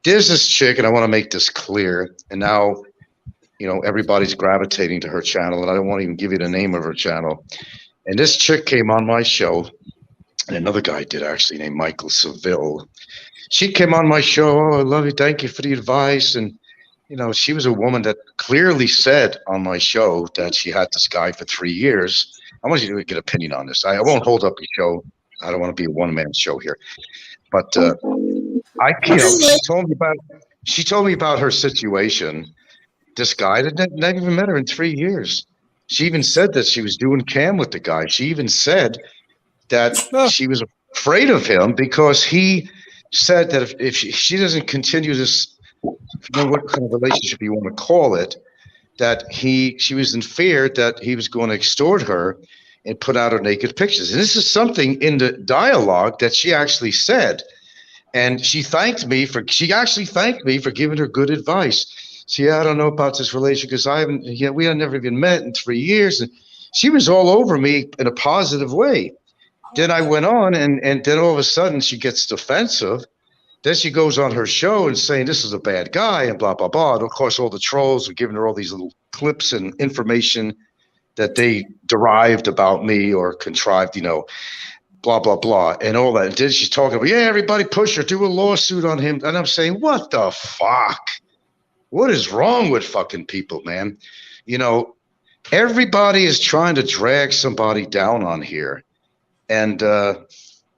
there's this chick, and I want to make this clear. And now, everybody's gravitating to her channel, and I don't want to even give you the name of her channel. And this chick came on my show, and another guy did actually, named Michael Seville. She came on my show. Oh, I love you. Thank you for the advice. And she was a woman that clearly said on my show that she had this guy for 3 years. I want you to get an opinion on this. I won't hold up the show. I don't want to be a one-man show here. But she told me about her situation. This guy that never even met her in 3 years. She even said that she was doing cam with the guy. She even said that she was afraid of him because he said that if she doesn't continue this, what kind of relationship you want to call it, that she was in fear that he was going to extort her and put out her naked pictures. And this is something in the dialogue that she actually said. And she actually thanked me for giving her good advice. See, I don't know about this relationship because we had never even met in 3 years. And she was all over me in a positive way. Then I went on and then all of a sudden she gets defensive. Then she goes on her show and saying this is a bad guy and blah, blah, blah. And of course, all the trolls are giving her all these little clips and information that they derived about me or contrived, blah, blah, blah, and all that. And then she's talking about, everybody push her, do a lawsuit on him. And I'm saying, what the fuck? What is wrong with fucking people, man? Everybody is trying to drag somebody down on here. And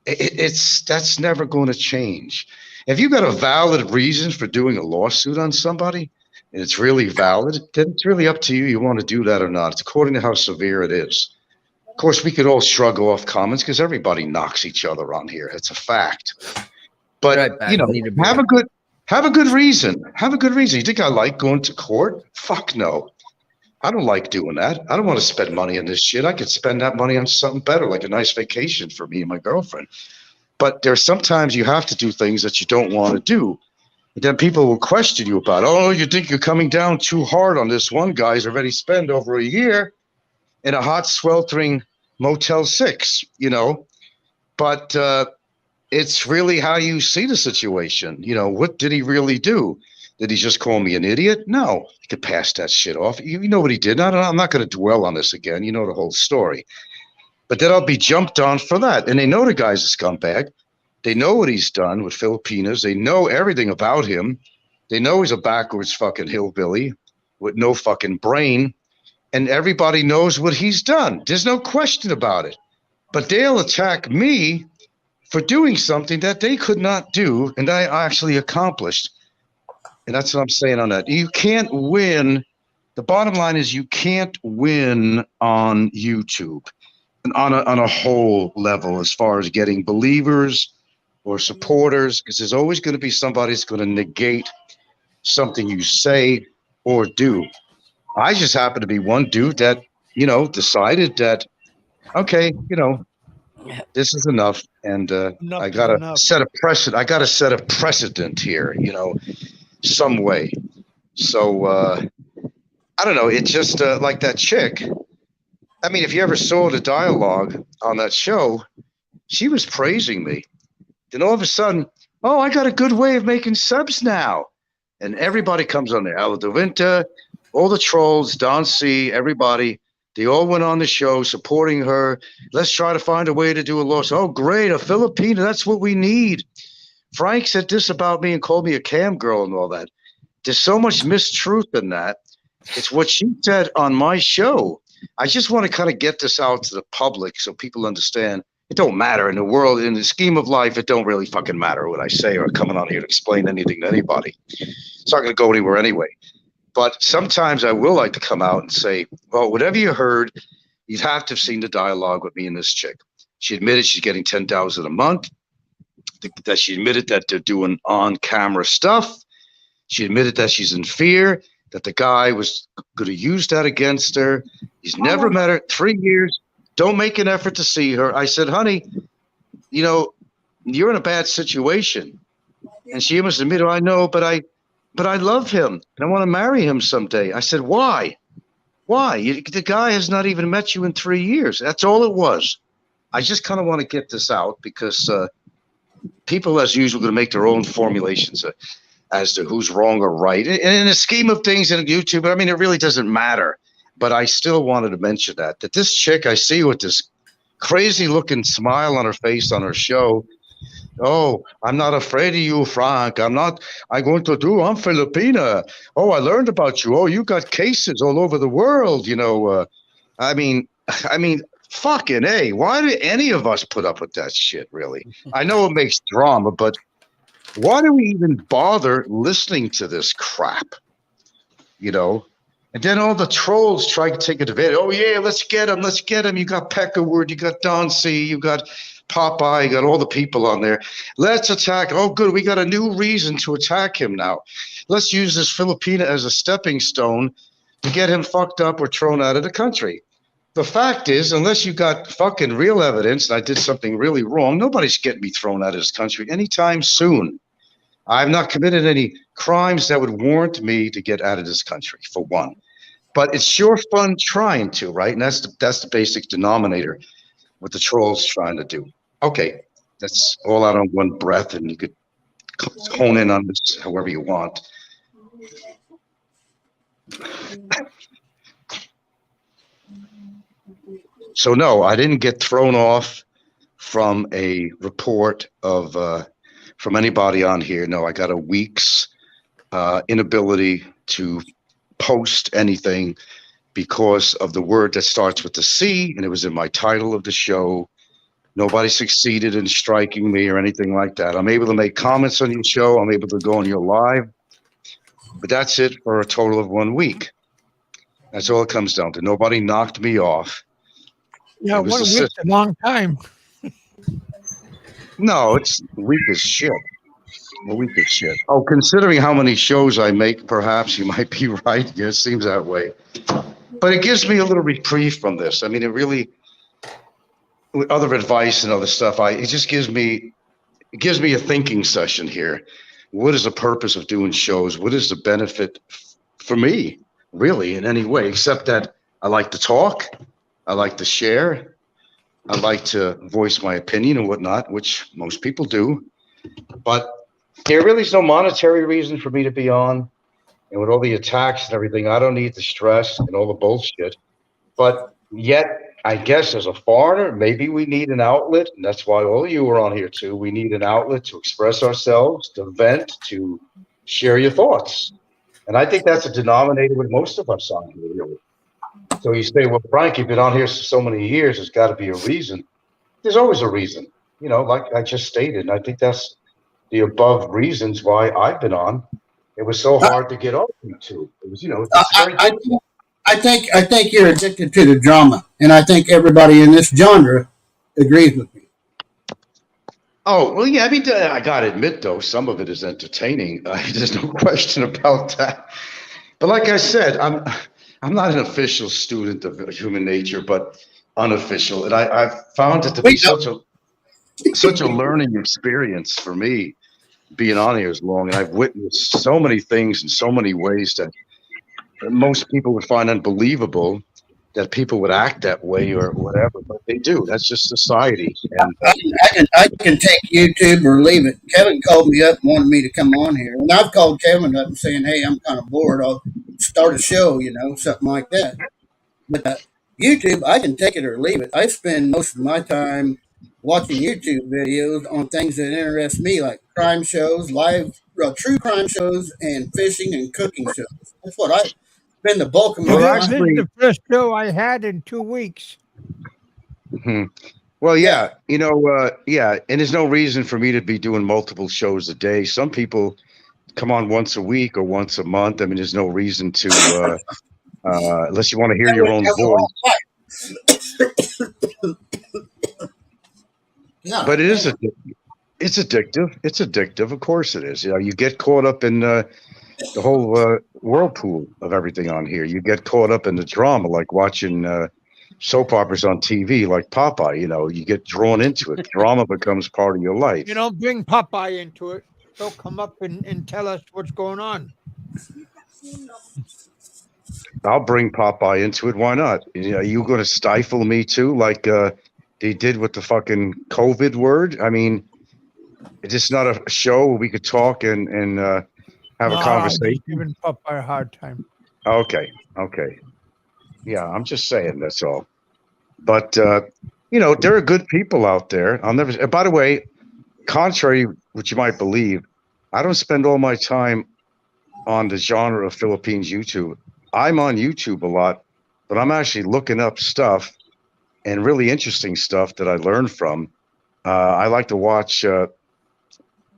that's never going to change. If you got a valid reason for doing a lawsuit on somebody and it's really valid, then it's really up to you. You want to do that or not. It's according to how severe it is. Of course, we could all shrug off comments because everybody knocks each other on here. It's a fact. But have a good reason. Have a good reason. You think I like going to court? Fuck no. I don't like doing that. I don't want to spend money on this shit. I could spend that money on something better, like a nice vacation for me and my girlfriend. But there's sometimes you have to do things that you don't want to do. And then people will question you about, you think you're coming down too hard on this one guy who's already spent over a year in a hot, sweltering Motel 6, But it's really how you see the situation. What did he really do? Did he just call me an idiot? No, he could pass that shit off. You know what he did. I'm not going to dwell on this again. You know the whole story. But then I'll be jumped on for that. And they know the guy's a scumbag. They know what he's done with Filipinas. They know everything about him. They know he's a backwards fucking hillbilly. with no fucking brain, and everybody knows what he's done. There's no question about it. But they'll attack me for doing something that they could not do, and I actually accomplished. And that's what I'm saying on that. You can't win. The bottom line is you can't win on YouTube and on a whole level as far as getting believers or supporters, because there's always going to be somebody that's going to negate something you say or do. I just happen to be one dude that, decided that, okay, this is enough, and Enough I is gotta enough. set a precedent. I gotta set a precedent here, some way. So I don't know. It's just like that chick. I mean, if you ever saw the dialogue on that show, she was praising me. Then all of a sudden, oh, I got a good way of making subs now, and everybody comes on there. Ala de Winter, all the trolls, Don C, everybody. They all went on the show supporting her. Let's try to find a way to do a loss. Oh, great, a Filipina. That's what we need. Frank said this about me and called me a cam girl and all that. There's so much mistruth in that. It's what she said on my show. I just want to kind of get this out to the public so people understand it don't matter in the world, in the scheme of life, it don't really fucking matter what I say or coming on here to explain anything to anybody. It's not going to go anywhere anyway. But sometimes I will like to come out and say, well, whatever you heard, you'd have to have seen the dialogue with me and this chick. She admitted she's getting $10,000 a month, that she admitted that they're doing on-camera stuff. She admitted that she's in fear, that the guy was going to use that against her. He's never met her, 3 years. Don't make an effort to see her. I said, honey, you're in a bad situation. And she must admit, I know, but I love him and I want to marry him someday. I said, why? Why? The guy has not even met you in 3 years. That's all it was. I just kind of want to get this out because people, as usual, going to make their own formulations as to who's wrong or right. And in the scheme of things in YouTube, I mean, it really doesn't matter. But I still wanted to mention that this chick I see with this crazy looking smile on her face on her show. Oh, I'm not afraid of you, Frank. I'm going to do. I'm Filipina. Oh, I learned about you. Oh, you got cases all over the world. I mean, fucking A. Why do any of us put up with that shit, really? I know it makes drama, but why do we even bother listening to this crap? And then all the trolls try to take advantage. Oh, yeah, let's get him. Let's get him. You got Peckerwood. You got Don C. You got Popeye. You got all the people on there. Let's attack. Oh, good. We got a new reason to attack him now. Let's use this Filipina as a stepping stone to get him fucked up or thrown out of the country. The fact is, unless you got fucking real evidence and I did something really wrong, nobody's getting me thrown out of this country anytime soon. I've not committed any crimes that would warrant me to get out of this country, for one. But it's sure fun trying to, right? And that's the basic denominator what the trolls trying to do. Okay, that's all out on one breath, and you could hone in on this however you want. So no, I didn't get thrown off from a report of from anybody on here. No, I got a week's inability to post anything because of the word that starts with the C, and it was in my title of the show. Nobody succeeded in striking me or anything like that. I'm able to make comments on your show. I'm able to go on your live, but that's it for a total of 1 week. That's all it comes down to. Nobody knocked me off. Yeah, 1 week's a long time. No, it's a week is shit. A week is shit. Oh, considering how many shows I make, perhaps you might be right. Yeah, it seems that way. But it gives me a little reprieve from this. I mean, it really, with other advice and other stuff, it just gives me a thinking session here. What is the purpose of doing shows? What is the benefit for me, really, in any way, except that I like to talk, I like to share, I like to voice my opinion and whatnot, which most people do. But there really is no monetary reason for me to be on. And with all the attacks and everything, I don't need the stress and all the bullshit. But yet, I guess as a foreigner, maybe we need an outlet. And that's why all of you are on here too. We need an outlet to express ourselves, to vent, to share your thoughts. And I think that's a denominator with most of us on here, really. So you say, well, Frank, you've been on here for so many years. There's got to be a reason. There's always a reason, like I just stated. And I think that's the above reasons why I've been on. It was so hard to get off YouTube. It was, it's very I, difficult. I think you're addicted to the drama, and I think everybody in this genre agrees with me. Oh, well, yeah. I mean, I got to admit, though, some of it is entertaining. There's no question about that. But like I said, I'm not an official student of human nature, but unofficial, and I've found it to be We know. such a learning experience for me being on here as long, and I've witnessed so many things in so many ways that most people would find unbelievable that people would act that way or whatever, but they do. That's just society. And I can take YouTube or leave it. Kevin called me up and wanted me to come on here, and I've called Kevin up and saying, "Hey, I'm kind of bored. I'll start a show, something like that." But YouTube, I can take it or leave it. I spend most of my time watching YouTube videos on things that interest me, like crime shows, true crime shows, and fishing and cooking shows. That's what I spend the bulk of Well, my well, time. this is actually, the first show I had in 2 weeks. well, Yeah, yeah, and there's no reason for me to be doing multiple shows a day. Some people come on once a week or once a month. I mean, there's no reason to, unless you want to hear your own that was voice. all right. Yeah, But it's addictive. It's addictive. Of course it is. You get caught up in the whole whirlpool of everything on here. You get caught up in the drama, like watching soap operas on TV, like Popeye. You get drawn into it. Drama becomes part of your life. You don't bring Popeye into it. He'll come up and tell us what's going on. I'll bring Popeye into it. Why not? You going to stifle me too, like they did with the fucking COVID word? I mean, it's just not a show where we could talk and have a Just conversation. giving Popeye a hard time. Okay. Yeah, I'm just saying that's all. But there are good people out there. I'll never. By the way, contrary to what you might believe, I don't spend all my time on the genre of Philippines YouTube. I'm on YouTube a lot, but I'm actually looking up stuff and really interesting stuff that I learned from. I like to watch a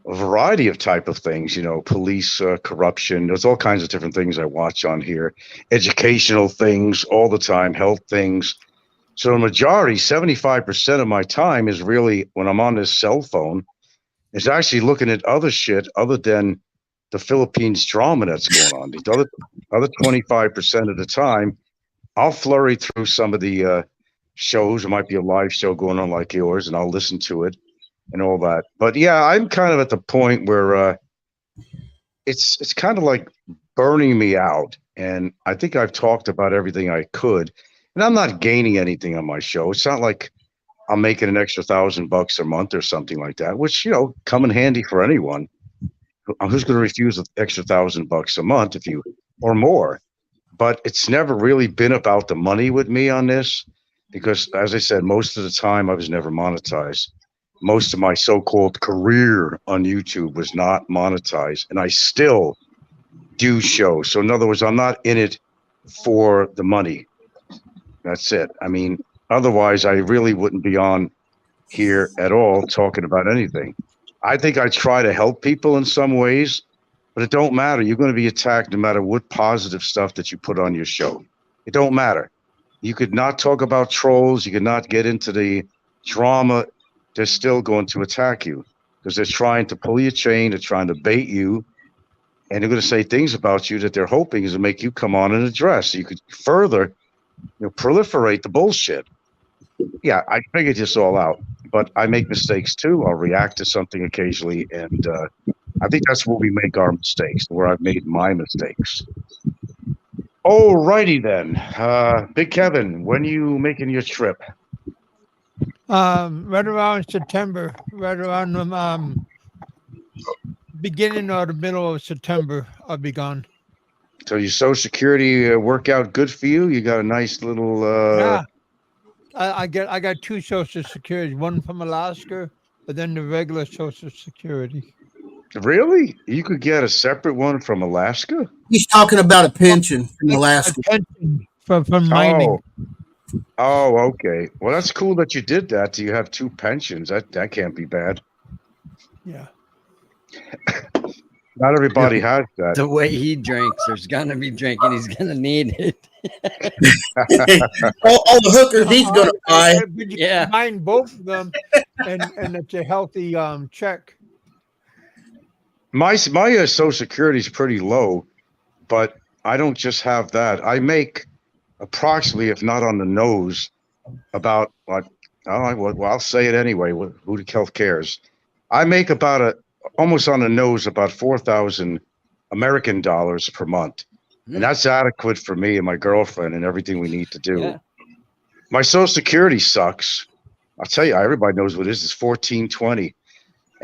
variety of type of things, police corruption. There's all kinds of different things I watch on here, educational things all the time, health things. So the majority, 75% of my time is really when I'm on this cell phone, is actually looking at other shit other than the Philippines drama that's going on. The other 25% of the time, I'll flurry through some of the shows. There might be a live show going on like yours, and I'll listen to it and all that. But yeah, I'm kind of at the point where it's kind of like burning me out. And I think I've talked about everything I could. And I'm not gaining anything on my show. It's not like I'm making an extra $1,000 a month or something like that, which, come in handy for anyone. Who's going to refuse an extra $1,000 a month or more? But it's never really been about the money with me on this, because as I said, most of the time I was never monetized. Most of my so-called career on YouTube was not monetized, and I still do shows. So in other words, I'm not in it for the money. That's it. I mean, otherwise I really wouldn't be on here at all talking about anything. I think I try to help people in some ways, but it don't matter. You're going to be attacked no matter what positive stuff that you put on your show. It don't matter. You could not talk about trolls. You could not get into the drama. They're still going to attack you because they're trying to pull your chain. They're trying to bait you. And they're going to say things about you that they're hoping is to make you come on and address. So you could further proliferate the bullshit. Yeah, I figured this all out. But I make mistakes too. I'll react to something occasionally. And I think that's where we make our mistakes, where I've made my mistakes. All righty then. Big Kevin, when are you making your trip? Right around September, right around beginning or the middle of September, I'll be gone. So your Social Security work out good for you? You got a nice little Yeah, I got 2 Social Securities, one from Alaska, but then the regular Social Security. Really? You could get a separate one from Alaska? He's talking about a pension from Alaska. Attention from mining. Oh, okay. Well, that's cool that you did that. You have 2 pensions. That can't be bad. Yeah. Not everybody has that. The way he drinks, there's gonna be drinking. He's gonna need it. all the hookers he's going to buy. But you Yeah. combine both of them, and it's a healthy check. My Social Security is pretty low, but I don't just have that. I make approximately, if not on the nose, about what? Well, I'll say it anyway. Who the hell cares? I make about almost on the nose about 4,000 American dollars per month, and that's adequate for me and my girlfriend and everything we need to do. Yeah. My Social Security sucks. I'll tell you, everybody knows what it is. It's 1420.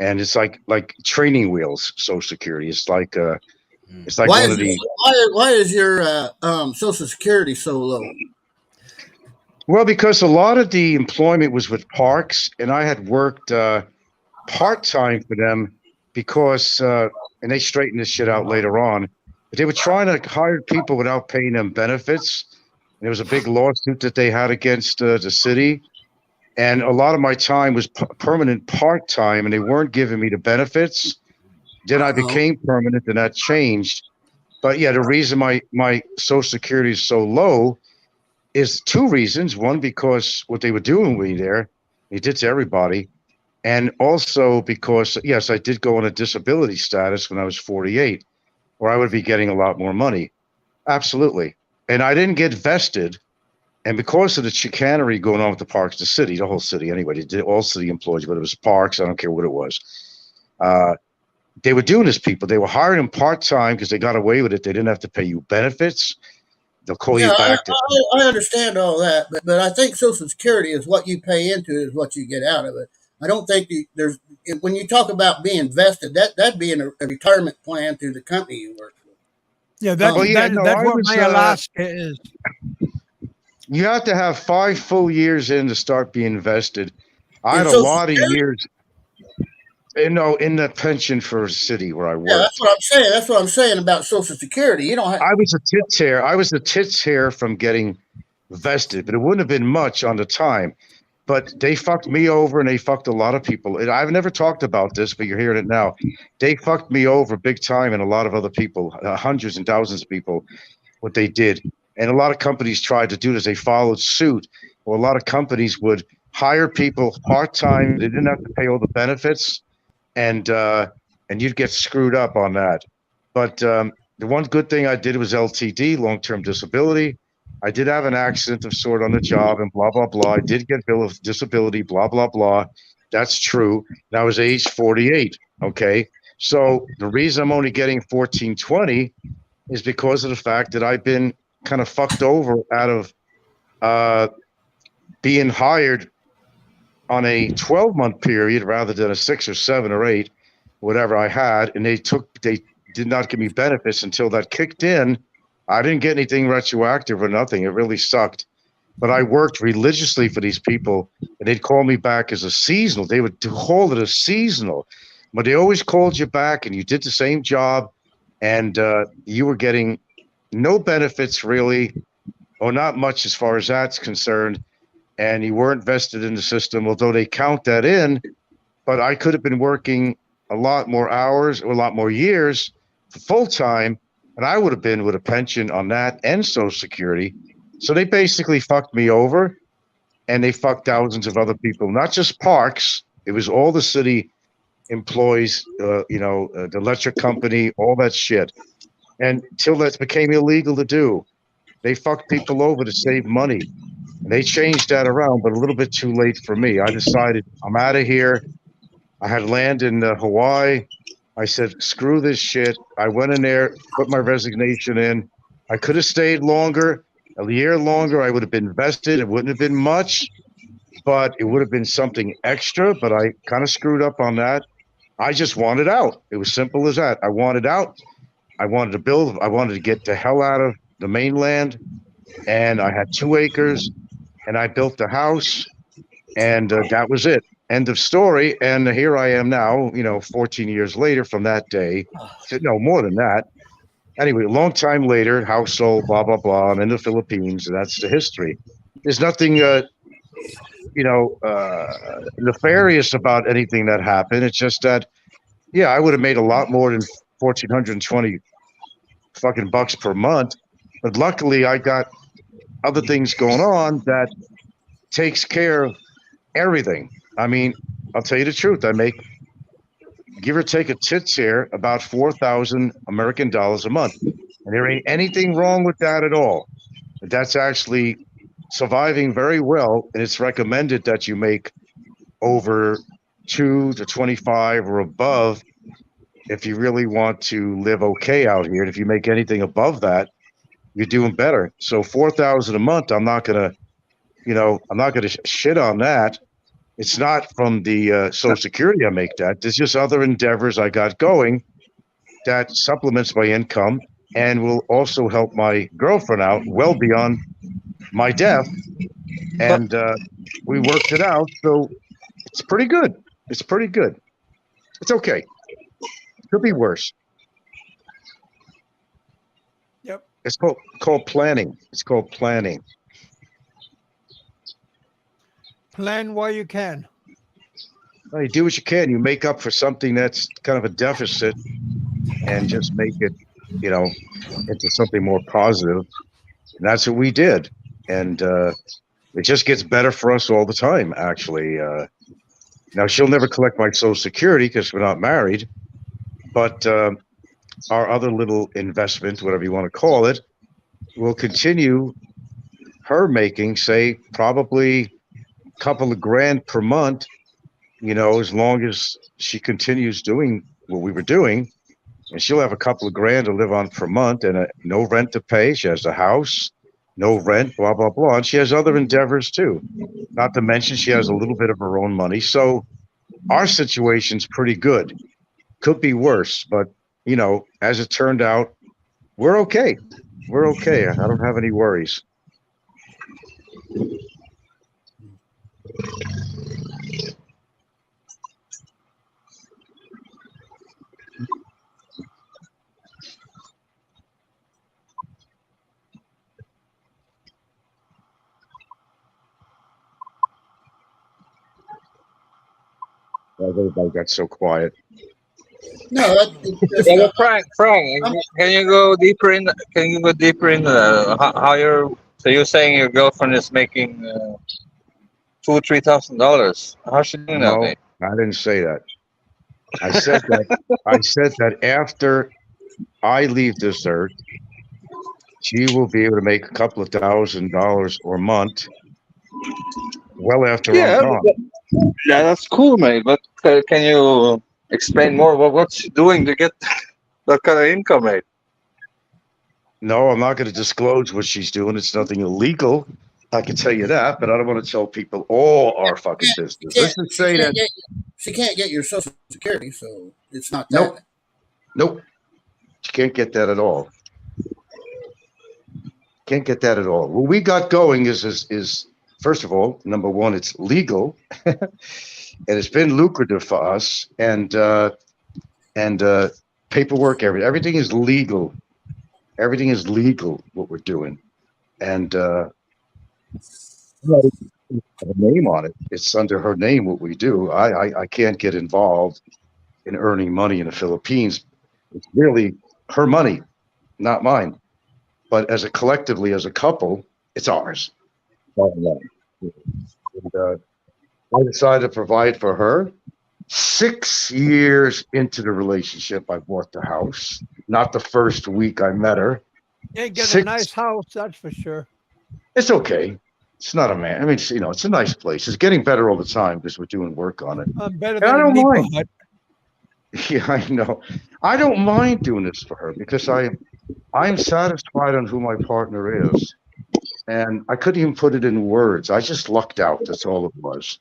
And it's like training wheels, Social Security. It's like Why one is, of the why is your Social Security so low? well, because a lot of the employment was with parks, and I had worked part-time for them because and they straightened this shit out later on. But they were trying to hire people without paying them benefits. And there was a big lawsuit that they had against the city. And a lot of my time was permanent part-time, and they weren't giving me the benefits. Then I became permanent, and that changed. But yeah, the reason my Social Security is so low is 2 reasons. One, because what they were doing with me there, they did to everybody. And also because, yes, I did go on a disability status when I was 48, where I would be getting a lot more money. Absolutely. And I didn't get vested. And because of the chicanery going on with the parks, the city, the whole city anyway, they did all city employees, whether it was parks, I don't care what it was. They were doing this, people. They were hiring them part-time because they got away with it. They didn't have to pay you benefits. They'll call you back. I understand all that, but I think Social Security is what you pay into is what you get out of it. I don't think there's when you talk about being vested, that'd be in a retirement plan through the company you work for. Yeah, that's I what was, my Alaska is. You have to have 5 full years in to start being vested. I had a Social lot of Security? years in the pension for a city where I worked. Yeah, that's what I'm saying. That's what I'm saying about Social Security. You don't have. I was a tits hair. I was a tits hair from getting vested, but it wouldn't have been much on the time. But they fucked me over, and they fucked a lot of people. And I've never talked about this, but you're hearing it now. They fucked me over big time, and a lot of other people, hundreds and thousands of people, what they did. And a lot of companies tried to do this. They followed suit. Well, a lot of companies would hire people part-time. They didn't have to pay all the benefits, and you'd get screwed up on that. But the one good thing I did was LTD, long-term disability. I did have an accident of sort on the job and blah, blah, blah. I did get bill of disability, blah, blah, blah. That's true. And I was age 48, okay? So the reason I'm only getting 1420 is because of the fact that I've been kind of fucked over out of being hired on a 12-month period rather than a 6 or 7 or 8, whatever I had. And they did not give me benefits until that kicked in. I didn't get anything retroactive or nothing. It really sucked. But I worked religiously for these people, and they'd call me back as a seasonal. They would call it a seasonal, but they always called you back, and you did the same job, and you were getting no benefits really, or not much as far as that's concerned, and you weren't vested in the system, although they count that in. But I could have been working a lot more hours or a lot more years full time, and I would have been with a pension on that and Social Security. So they basically fucked me over, and they fucked thousands of other people, not just parks. It was all the city employees, the electric company, all that shit. And until that became illegal to do, they fucked people over to save money. And they changed that around, but a little bit too late for me. I decided I'm out of here. I had land in Hawaii. I said, screw this shit. I went in there, put my resignation in. I could have stayed longer, a year longer. I would have been invested. It wouldn't have been much, but it would have been something extra. But I kind of screwed up on that. I just wanted out. It was simple as that. I wanted out. I wanted to build. I wanted to get the hell out of the mainland. And I had 2 acres, and I built the house, and that was it. End of story. And here I am now, 14 years later from that day. No, more than that. Anyway, a long time later, house sold, blah, blah, blah. I'm in the Philippines, and that's the history. There's nothing, nefarious about anything that happened. It's just that, yeah, I would have made a lot more than 1,420 fucking bucks per month. But luckily, I got other things going on that takes care of everything. I mean, I'll tell you the truth. I make, give or take a tits here, about 4,000 American dollars a month. And there ain't anything wrong with that at all. That's actually surviving very well. And it's recommended that you make over 2 to 25 or above if you really want to live okay out here. And if you make anything above that, you're doing better. So 4,000 a month, I'm not gonna shit on that. It's not from the Social Security I make that. There's just other endeavors I got going that supplements my income and will also help my girlfriend out well beyond my death. And we worked it out, so it's pretty good. It's pretty good. It's okay. Could be worse. Yep. It's called planning. It's called planning. Plan while you can. Well, you do what you can. You make up for something that's kind of a deficit and just make it, into something more positive. And that's what we did. And it just gets better for us all the time, actually. Now, she'll never collect my Social Security because we're not married. But our other little investment, whatever you want to call it, will continue her making, say, probably a couple of grand per month, as long as she continues doing what we were doing. And she'll have a couple of grand to live on per month and no rent to pay. She has a house, no rent, blah, blah, blah. And she has other endeavors too. Not to mention she has a little bit of her own money. So our situation's pretty good. Could be worse, but, as it turned out, we're okay. We're okay. I don't have any worries. Everybody got so quiet. No, Yeah, but Frank, can you go deeper in? Can you go deeper in how you're? So you're saying your girlfriend is making $2,000-3,000? How's she doing that, No, mate? I didn't say that. I said that. I said that after I leave this earth, she will be able to make a couple of $1,000 a month. Well, after I'm gone. Yeah, that's cool, mate. But can you explain more? What's she doing to get that kind of income, mate? No, I'm not going to disclose what she's doing. It's nothing illegal. I can tell you that, but I don't want to tell people all our fucking business. Let's just say that she can't get your Social Security, so it's not nope, that. nope, she can't get that at all. Can't get that at all. What we got going is first of all, number one, it's legal, and it's been lucrative for us, and paperwork, everything is legal. Everything is legal. What we're doing, and her name on it. It's under her name. What we do. I can't get involved in earning money in the Philippines. It's really her money, not mine. But as a couple, it's ours. And, I decided to provide for her. 6 years into the relationship, I bought the house. Not the first week I met her. You get a nice house, that's for sure. It's okay. It's not a man. I mean, it's a nice place. It's getting better all the time because we're doing work on it. Better than a Nipa hut. Yeah, I know. I don't mind doing this for her because I'm satisfied on who my partner is. And I couldn't even put it in words. I just lucked out. That's all it was.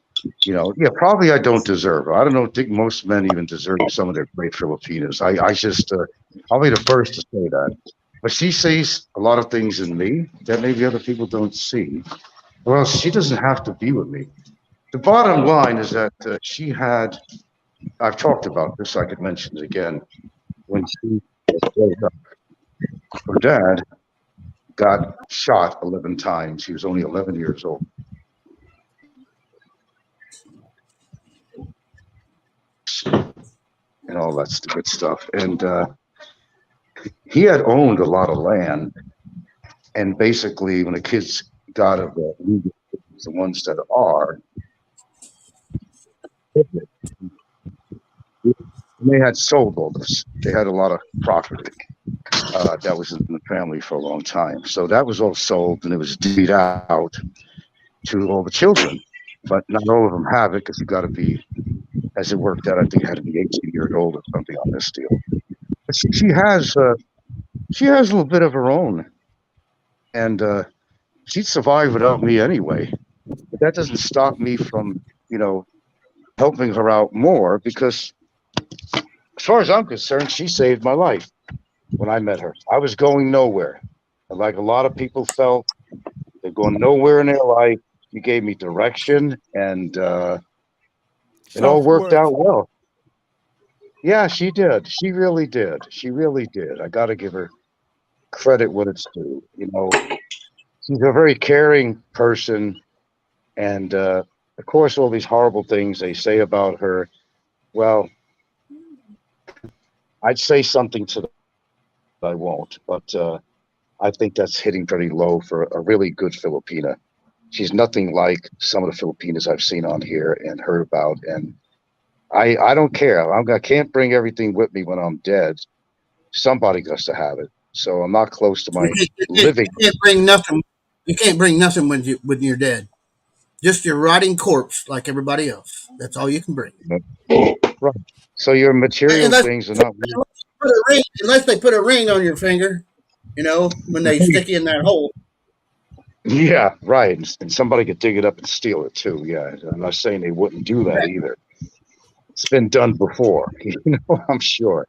Probably I don't deserve her. I don't think most men even deserve some of their great Filipinas. I'll be the first to say that. But she sees a lot of things in me that maybe other people don't see. Well, she doesn't have to be with me. The bottom line is that she had, I've talked about this, I could mention it again. When she was up, her dad got shot 11 times. He was only 11 years old. And all that good stuff. And he had owned a lot of land. And basically, when the kids got of the ones that are, they had sold all this. They had a lot of property that was in the family for a long time. So that was all sold, and it was deed out to all the children. But not all of them have it because you got to be, as it worked out, I think you had to be 18 years old or something on this deal. But she has a little bit of her own, and she'd survive without me anyway. But that doesn't stop me from, helping her out more, because as far as I'm concerned, she saved my life when I met her. I was going nowhere. Like a lot of people felt, they're going nowhere in their life. She gave me direction, and it all worked out well. Yeah, she did. She really did. She really did. I got to give her credit when it's due. She's a very caring person, and of course, all these horrible things they say about her. Well, I'd say something to them, but I won't. But I think that's hitting pretty low for a really good Filipina. She's nothing like some of the Filipinas I've seen on here and heard about. And I don't care. I can't bring everything with me when I'm dead. Somebody has to have it. So I'm not close to my living. You can't bring nothing. You can't bring nothing when you're dead. Just your rotting corpse, like everybody else. That's all you can bring. Right. So your material Unless, things are not. unless they put a ring on your finger, when they stick you in that hole. Yeah, right. And somebody could dig it up and steal it too. Yeah, I'm not saying they wouldn't do that either. It's been done before, I'm sure.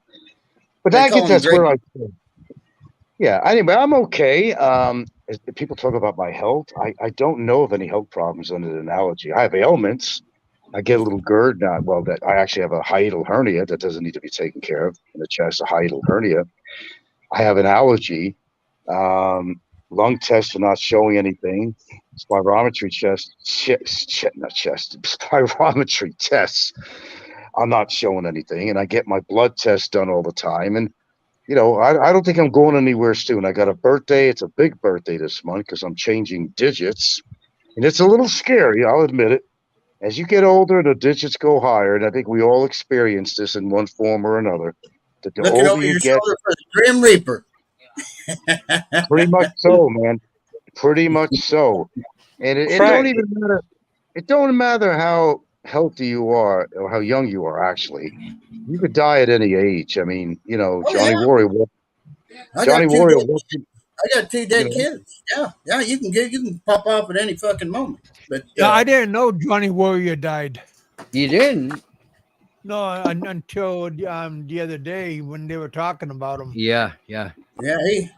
But I guess that's where I. Yeah. Anyway, I'm okay. If people talk about my health, I don't know of any health problems under the analogy. I have ailments. I get a little GERD now. Well, that I actually have a hiatal hernia that doesn't need to be taken care of in the chest. A hiatal hernia. I have an allergy. Lung tests are not showing anything. Spirometry spirometry tests are not showing anything. And I get my blood tests done all the time. And, I don't think I'm going anywhere soon. I got a birthday. It's a big birthday this month because I'm changing digits. And it's a little scary, I'll admit it. As you get older, the digits go higher. And I think we all experience this in one form or another. That the Looking older over you your get, shoulder for the Grim Reaper. pretty much so, man. Pretty much so. And it don't even matter. It don't matter how healthy you are or how young you are. Actually, you could die at any age. I mean, Johnny Warrior. I Johnny got two Warrior. I got two dead kids. Yeah, you can pop off at any fucking moment. But I didn't know Johnny Warrior died. You didn't? No, until the other day when they were talking about him. Yeah. he It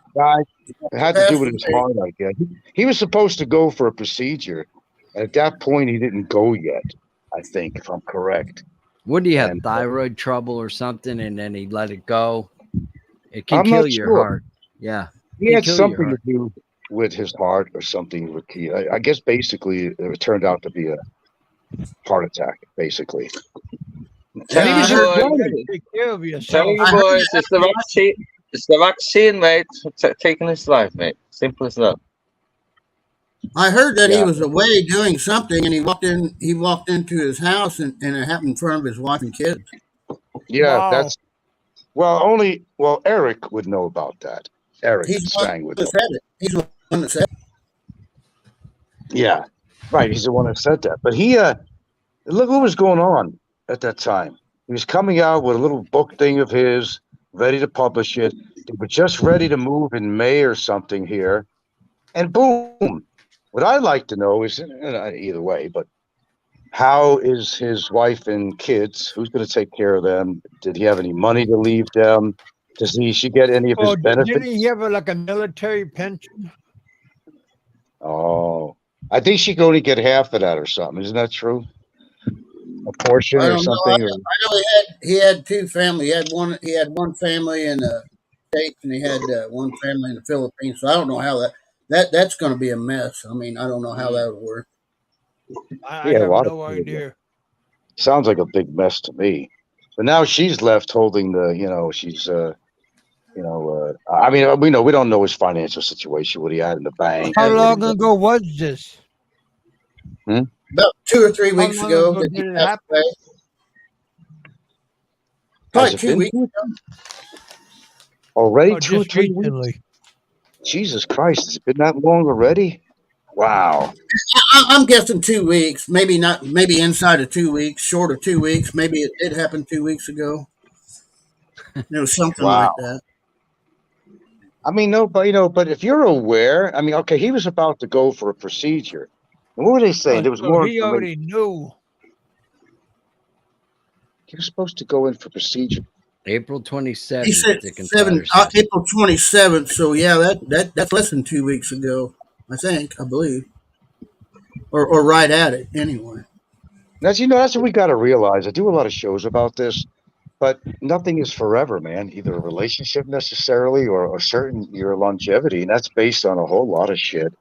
had to do with his heart, I guess. He was supposed to go for a procedure. At that point, he didn't go yet. I think, if I'm correct. What do you have? Thyroid trouble or something, and then he let it go? It can I'm kill not your sure. heart. Yeah. He had something to do with his heart or something with I guess basically it turned out to be a heart attack, basically. Tell you boys, Take care of yourself. tell you boys, it's the vaccine. It's the vaccine, mate. Taking his life, mate. Simple as that. I heard that he was away doing something, and he walked into his house, and it happened in front of his wife and kids. Yeah, that's Eric would know about that. Eric Spang would know. He's the one that said it. Yeah, right. He's the one that said that. But he look what was going on at that time. He was coming out with a little book thing of his, ready to publish it. They were just ready to move in May or something here, and boom. What I'd like to know is, either way, but how is his wife and kids? Who's going to take care of them? Did he have any money to leave them? Does she get any of his benefits? Didn't he have a military pension? Oh, I think she could only get half of that or something. Isn't that true? A portion I or don't know. I something? Or, know he had two family. He had one family in the States, and he had one family in the Philippines. So I don't know how that's going to be a mess. I mean, I don't know how that would work. I yeah, a have lot of no people. idea. Sounds like a big mess to me. But now she's left holding the, she's, I mean, we don't know his financial situation, what he had in the bank. How Yeah, What he, long ago was this? about 2 or 3 How weeks long ago ago that he did it passed happen? away. has Probably it 2 been weeks. already Oh, 2 or just 3 weeks? recently. Jesus Christ, has it been that long already? Wow. I'm guessing 2 weeks. Maybe not. Maybe inside of 2 weeks. Short of 2 weeks. Maybe it did happen 2 weeks ago. It was something Wow. like that. I mean, no, but but if you're aware, I mean, okay, he was about to go for a procedure. And what were they saying? Oh, There was so more he information. already knew. He was supposed to go in for procedure. April He 27th, said Dick and Potter says. April 27th. So yeah, that's less than 2 weeks ago. I believe, or right at it anyway. That's that's what we got to realize. I do a lot of shows about this, but nothing is forever, man. Either a relationship necessarily or a certain your longevity, and that's based on a whole lot of shit.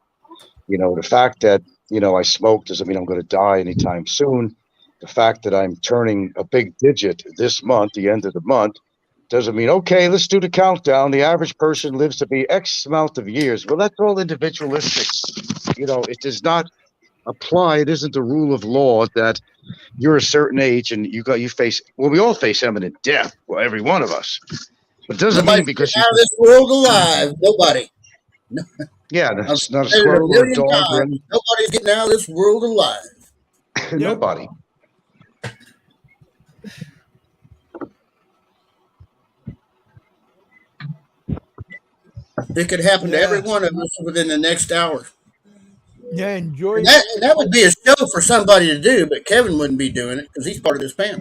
The fact that I smoke doesn't mean I'm going to die anytime soon. The fact that I'm turning a big digit this month, the end of the month, doesn't mean okay. Let's do the countdown. The average person lives to be X amount of years. Well, that's all individualistic. It does not apply. It isn't the rule of law that you're a certain age and you face we all face imminent death. Well, every one of us. But it doesn't mean Nobody's because getting you out of this world alive. Nobody. yeah, I've that's not a said it a squirrel or a million dog or times. any Nobody's getting out of this world alive. Yep. nobody. It could happen to every Yeah. one of us within the next hour. Yeah, enjoy And it. that would be a show for somebody to do, but Kevin wouldn't be doing it because he's part of this panel.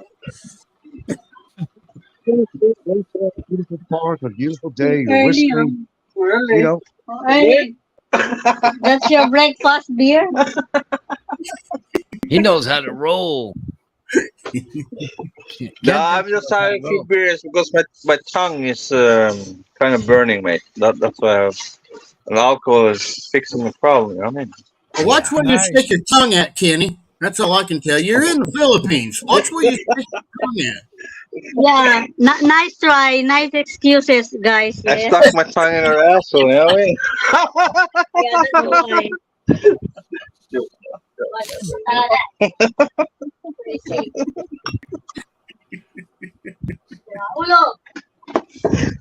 Beautiful park, a beautiful day. You're Early, whistling. You really. know, Early. That's your breakfast beer? He knows how to roll. No, I'm just having a few beers because my tongue is kind of burning, mate. That's why and alcohol is fixing the problem. You know what I mean? Well, watch where you Nice. stick your tongue at, Kenny. That's all I can tell you. You're in the Philippines. Watch where you stick your tongue at. Yeah. Nice try. Nice excuses, guys. I Yes. stuck my tongue in her asshole. You know what I mean? Yeah, that's why. Ulo.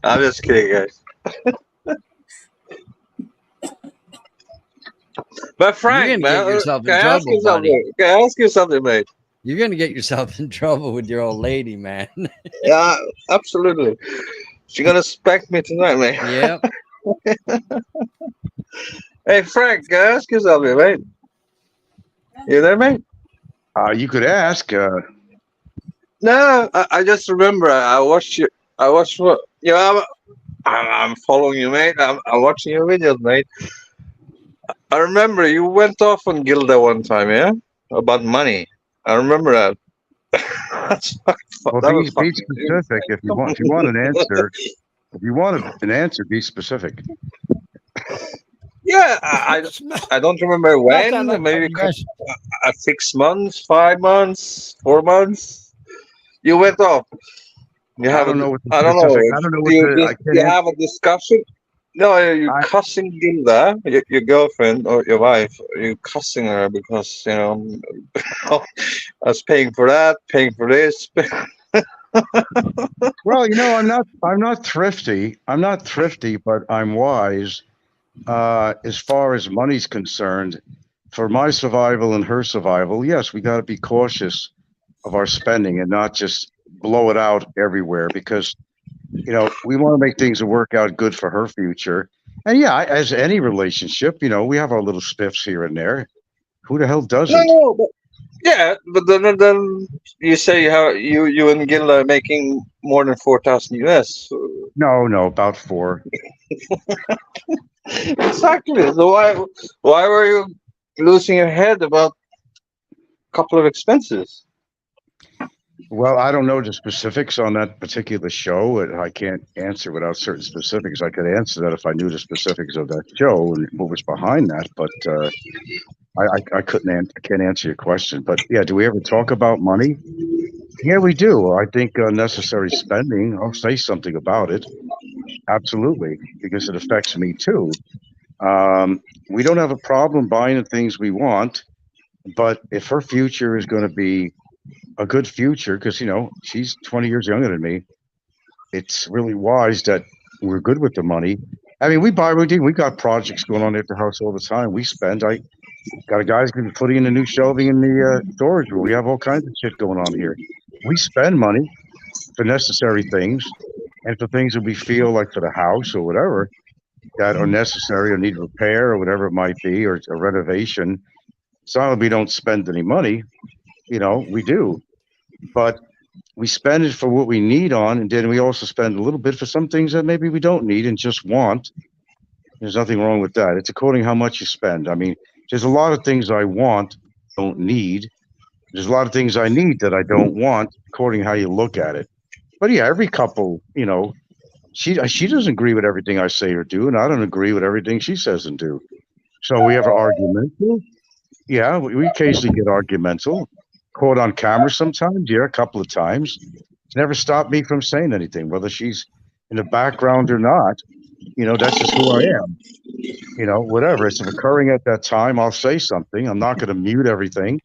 I'm just kidding, guys. But Frank, You're gonna get man, yourself in can I ask trouble, you something? buddy. Can I ask you something, mate? You're gonna get yourself in trouble with your old lady, man. Yeah, absolutely. She's gonna spank me tonight, mate. Yep. Hey, Frank, can I ask you something, mate? You there, mate? you could ask. No, I just remember I watched you. I watched what you know. I'm following you, mate. I'm watching your videos, mate. I remember you went off on Gilda one time, yeah, about money. I remember that. Well, That was be fucking. specific if you want. If you want an answer, if you want an answer, be specific. Yeah, I don't remember Not that when. like Maybe you guys. 6 months, 5 months, 4 months. You went off. You I have don't know what the I don't know. specific. I don't know Do what the. I you can't answer. have a discussion? No, you I, cussing Gilda, your girlfriend or your wife. You cussing her because I was paying for that, paying for this. well, I'm not thrifty. I'm not thrifty, but I'm wise. As far as money's concerned, for my survival and her survival, yes, we got to be cautious of our spending and not just blow it out everywhere because we want to make things that work out good for her future. And yeah, as any relationship, we have our little spiffs here and there. Who the hell doesn't? No, but yeah, but then you say how you and Gilda are making more than 4,000 US. No, about 4. Exactly. So why were you losing your head about a couple of expenses. Well, I don't know the specifics on that particular show. I can't answer without certain specifics. I could answer that if I knew the specifics of that show and what was behind that, but I couldn't. I can't answer your question. But yeah, do we ever talk about money? Yeah, we do. I think unnecessary spending. I'll say something about it. Absolutely, because it affects me too. We don't have a problem buying the things we want, but if her future is going to be a good future, because she's 20 years younger than me, it's really wise that we're good with the money. I mean, we got projects going on at the house all the time. We spend. I got a guy's going to be putting in a new shelving in the storage room. We have all kinds of shit going on here. We spend money for necessary things and for things that we feel like for the house or whatever that are necessary or need repair or whatever it might be, or a renovation. It's not that we don't spend any money, we do, but we spend it for what we need on, and then we also spend a little bit for some things that maybe we don't need and just want. There's nothing wrong with that. It's according how much you spend. I mean, there's a lot of things I want, don't need. There's a lot of things I need that I don't want, according how you look at it. But yeah, every couple, she doesn't agree with everything I say or do, and I don't agree with everything she says and do. So we have an argument. Yeah, we occasionally get argumental. Caught on camera sometimes, yeah, a couple of times. It's never stopped me from saying anything, whether she's in the background or not. That's just who I am. Whatever. It's occurring at that time, I'll say something. I'm not going to mute everything.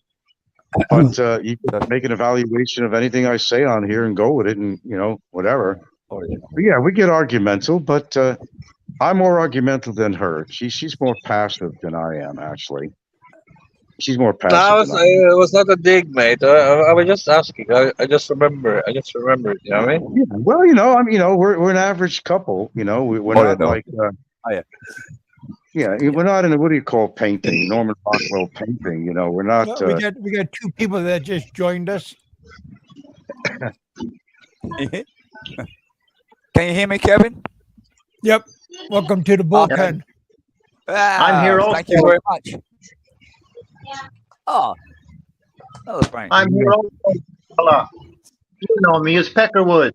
But you can make an evaluation of anything I say on here and go with it and, whatever. But yeah, we get argumental, but I'm more argumental than her. She's more passive than I am, actually. She's more passive. It was not a dig, mate. I was just asking. I just remember. You know what I mean? Yeah. Well, we're an average couple. We're not like. Yeah, we're not in a, what do you call painting? Norman Rockwell painting. We're not. We got two people that just joined us. Can you hear me, Kevin? Yep. Welcome to the bullpen. I'm here also. Thank you very much. Oh, hello, Frank. I'm here also. Hello. You know me as Peckerwood.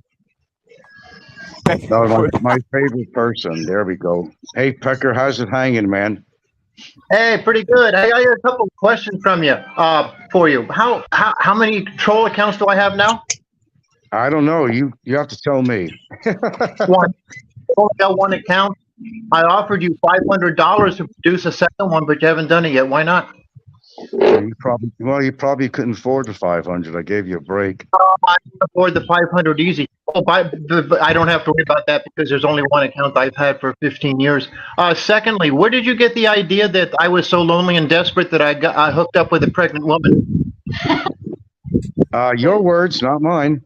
No, my favorite person. There we go. Hey, Pecker, how's it hanging, man? Hey, pretty good. I got a couple of questions from you. For you. How many troll accounts do I have now? I don't know. You have to tell me. One. I only got one account. I offered you $500 to produce a second one, but you haven't done it yet. Why not? You probably couldn't afford the 500. I gave you a break. I can afford the 500 easy. Oh, but I don't have to worry about that because there's only one account I've had for 15 years. Secondly, where did you get the idea that I was so lonely and desperate that I hooked up with a pregnant woman? Your words, not mine.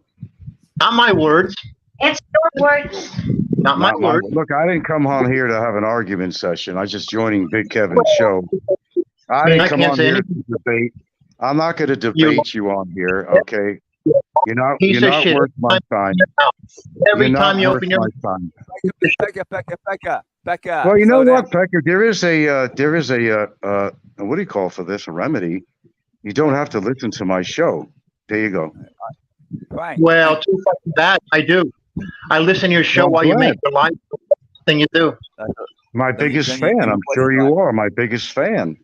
Not my words. It's your words. Not my words. Look, I didn't come on here to have an argument session. I was just joining Big Kevin's show. I didn't come on here to debate. I'm not going to debate you on here, okay? You're not worth my time. Every time you open your Becca. Well, you know what, Pecker? There is a what do you call for this? A remedy. You don't have to listen to my show. There you go. Right. Well, too fucking bad. I do. I listen to your show while you make your life. Thing you do. My biggest fan. I'm sure you are my biggest fan.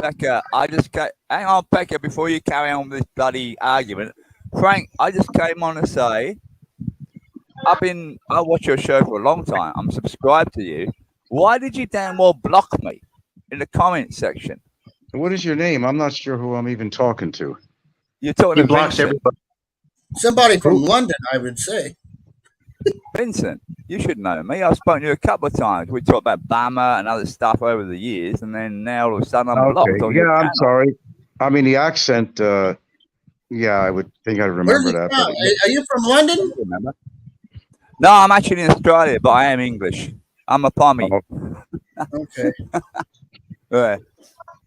Becca, hang on, Becca, before you carry on with this bloody argument. Frank, I just came on to say, I watch your show for a long time. I'm subscribed to you. Why did you damn well block me in the comment section? What is your name? I'm not sure who I'm even talking to. You're talking to blocks Vincent. everybody. Somebody from London, I would say. Vincent, you should know me. I've spoken to you a couple of times. We talked about Bama and other stuff over the years, and then now all of a sudden I'm blocked. Yeah, I'm sorry. I mean, the accent, yeah, I would think I'd remember that. But, are you from London? No, I'm actually in Australia, but I am English. I'm a pommy. Oh. Okay. Yeah.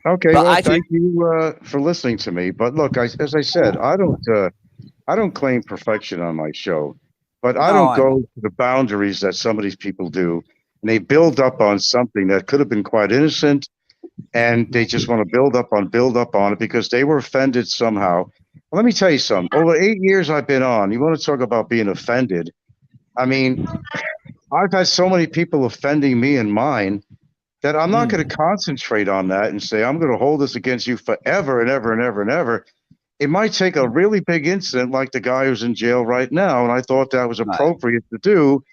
Okay, But well, thank you for listening to me. But look, as I said, I don't claim perfection on my show, but I don't go to the boundaries that some of these people do, and they build up on something that could have been quite innocent and they just want to build up on it because they were offended somehow. Well, let me tell you something. Over 8 years I've been on, you want to talk about being offended? I mean, I've had so many people offending me and mine that I'm not going to concentrate on that and say, I'm going to hold this against you forever and ever and ever and ever. It might take a really big incident like the guy who's in jail right now, and I thought that was appropriate to do.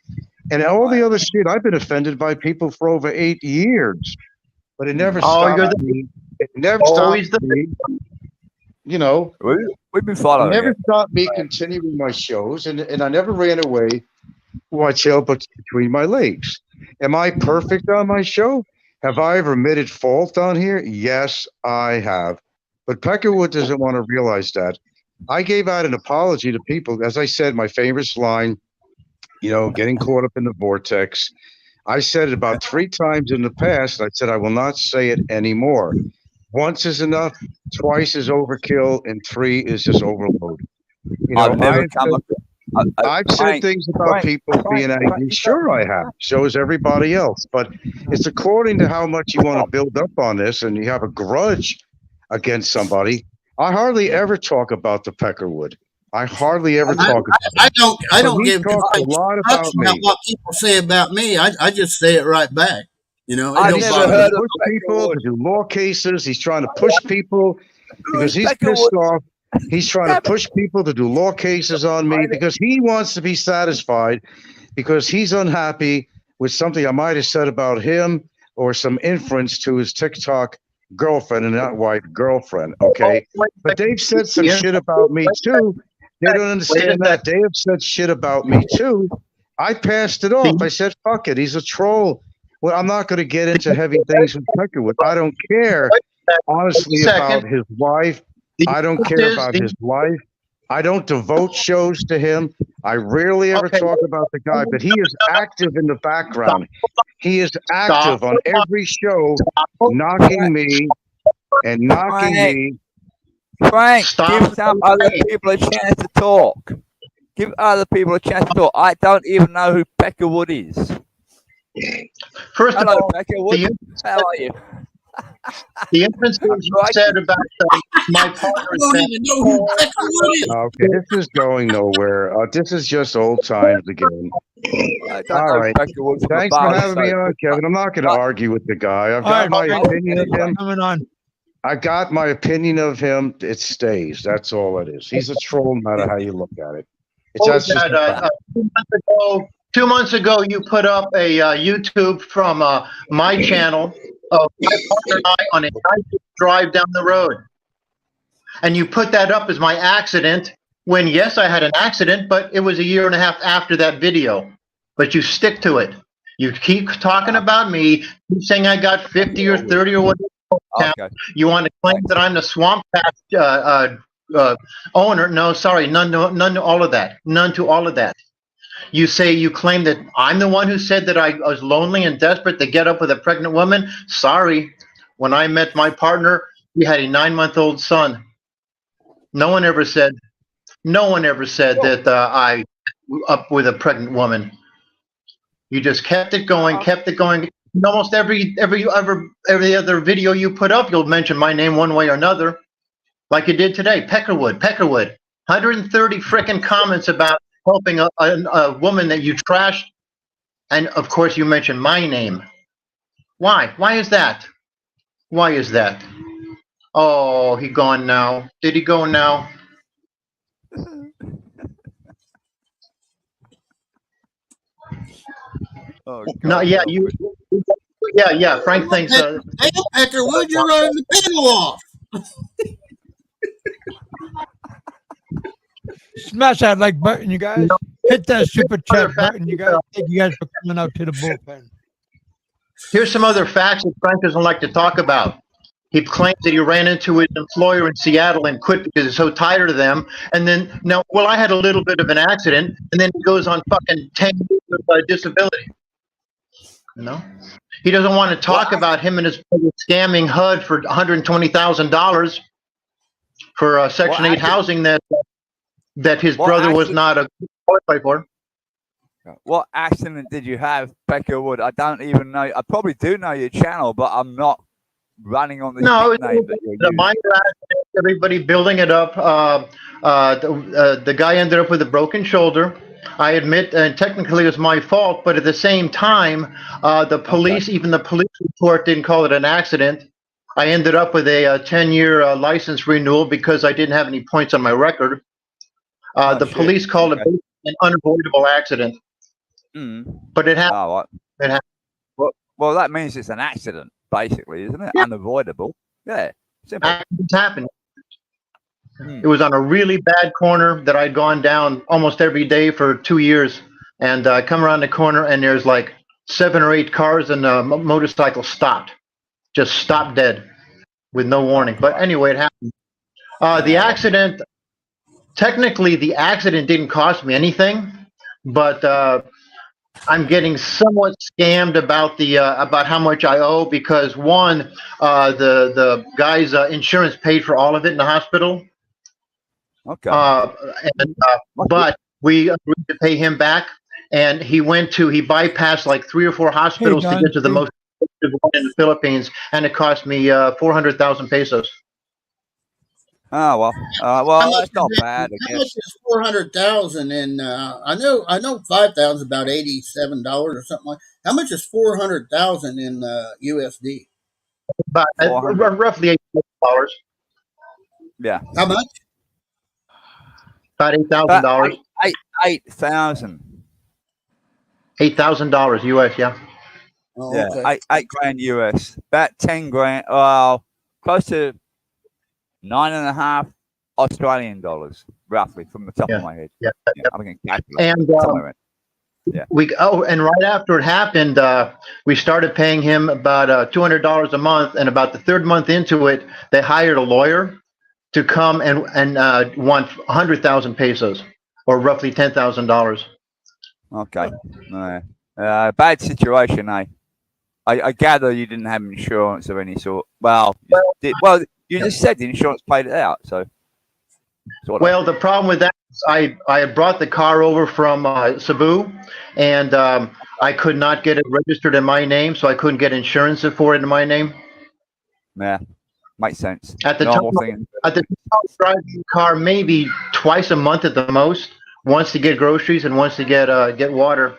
And all the other shit, I've been offended by people for over 8 years, but it never stopped me. It never stopped me. You know, we've been following. It never stopped me continuing my shows, and I never ran away with my tail between my legs. Am I perfect on my show? Have I ever admitted fault on here? Yes, I have. But Peckerwood doesn't want to realize that. I gave out an apology to people. As I said, my famous line, you know, getting caught up in the vortex. I said it about 3 times in the past. I said I will not say it anymore. Once is enough, twice is overkill, and 3 is just overload. You know, I've said things about people being angry. Sure, I have. So has everybody else. But it's according to how much you want to build up on this, and you have a grudge against somebody. I hardly ever talk about the Peckerwood. I hardly ever talk about it. I don't give a lot about me. what people say about me. I just say it right back. You know, He's trying to push people to do law cases. He's trying to push people because he's pissed off. He's trying to push people to do law cases on me because he wants to be satisfied because he's unhappy with something I might have said about him or some inference to his TikTok girlfriend and not wife, girlfriend. Okay. But they've said some shit about me too. They don't understand that. They have said shit about me too. I passed it off. I said, fuck it. He's a troll. Well, I'm not going to get into heavy things with Peckerwood. I don't care, honestly, about his wife. I don't care about his life. I don't devote shows to him. I rarely ever talk about the guy, but he is active in the background. He is active on every show, knocking me and knocking me. Frank, give some other people a chance to talk. Give other people a chance to talk. I don't even know who Peckerwood is. First of all, Peckerwood, how are you? The inferences you said about my partner. I don't even know who Peckerwood is. Okay, this is going nowhere. This is just old times again. All right. Thanks for having me on, Kevin. I'm not going to argue with the guy. I've got my opinion of him. Coming on. I got my opinion of him. It stays. That's all it is. He's a troll no matter how you look at it. It's just 2 months ago, you put up a YouTube from my channel of my partner and I on a nice drive down the road. And you put that up as my accident when, yes, I had an accident, but it was 1.5 years after that video. But you stick to it. You keep talking about me, keep saying I got 50 or 30 or whatever. Okay. You want to claim that I'm the Swamp Patch owner. No, sorry, none to all of that. None to all of that. You say you claim that I'm the one who said that I was lonely and desperate to get up with a pregnant woman. Sorry. When I met my partner, we had a 9-month-old son. No one ever said that I up with a pregnant woman. You just kept it going. Almost every other video you put up, you'll mention my name one way or another, like you did today. Peckerwood. 130 frickin' comments about helping a woman that you trashed, and of course you mentioned my name. Why? Why is that? Why is that? Oh, he gone now. Did he go now? Oh, no, yeah, you. Yeah. Frank thinks. Hey, Peckerwood, you're running the panel off. Smash that like button, you guys. Hit that super chat button, you guys. Thank you guys for coming out to the bullpen. Here's some other facts that Frank doesn't like to talk about. He claims that he ran into his employer in Seattle and quit because he's so tired of them. And then, I had a little bit of an accident, and then he goes on fucking 10 years of disability. You know? He doesn't want to talk about him and his brother scamming HUD for $120,000 for Section 8 housing that his brother was not a qualified for. What accident did you have, Peckerwood? I don't even know. I probably do know your channel, but I'm not running on this No, it nickname was that you're the using? minor accident, everybody building it up. The guy ended up with a broken shoulder. I admit, and technically it was my fault, but at the same time, even the police report didn't call it an accident. I ended up with a 10-year license renewal because I didn't have any points on my record. The police called it an unavoidable accident, but it happened. Oh, right. It happened. Well, that means it's an accident, basically, isn't it? Yeah. Unavoidable. Yeah, simple. Accidents happen. It was on a really bad corner that I'd gone down almost every day for 2 years, and I come around the corner and there's like 7 or 8 cars and a motorcycle just stopped dead with no warning. But anyway, it happened. The accident, technically, the accident didn't cost me anything, but I'm getting somewhat scammed about how much I owe because one, the guy's insurance paid for all of it in the hospital. Okay. But we agreed to pay him back, and he bypassed like 3 or 4 hospitals to get to the most expensive one in the Philippines, and it cost me 400,000 pesos. Oh well, that's not bad. I How much guess. is 400,000? And I know 5,000 is about $87 or something like. How much is 400,000 in USD? About roughly $8,000. Yeah. How much? About $8,000. 8,000. $8,000 US. Yeah. Oh, Yeah. okay. 8 grand US. About 10 grand. Well, close to 9.5 Australian dollars, roughly, from the top of my head. Yeah. I'm going to calculate. And somewhere in. Yeah. And right after it happened, we started paying him about $200 a month, and about the 3rd month into it, they hired a lawyer to come and want 100,000 pesos, or roughly $10,000. Okay. Bad situation, eh? I gather you didn't have insurance of any sort. Well, you just said the insurance paid it out, so. Well, the problem with that is I had brought the car over from Cebu, and I could not get it registered in my name, so I couldn't get insurance for it in my name. Yeah, makes sense. At the time, I was driving the car maybe twice a month at the most, once to get groceries and once to get water.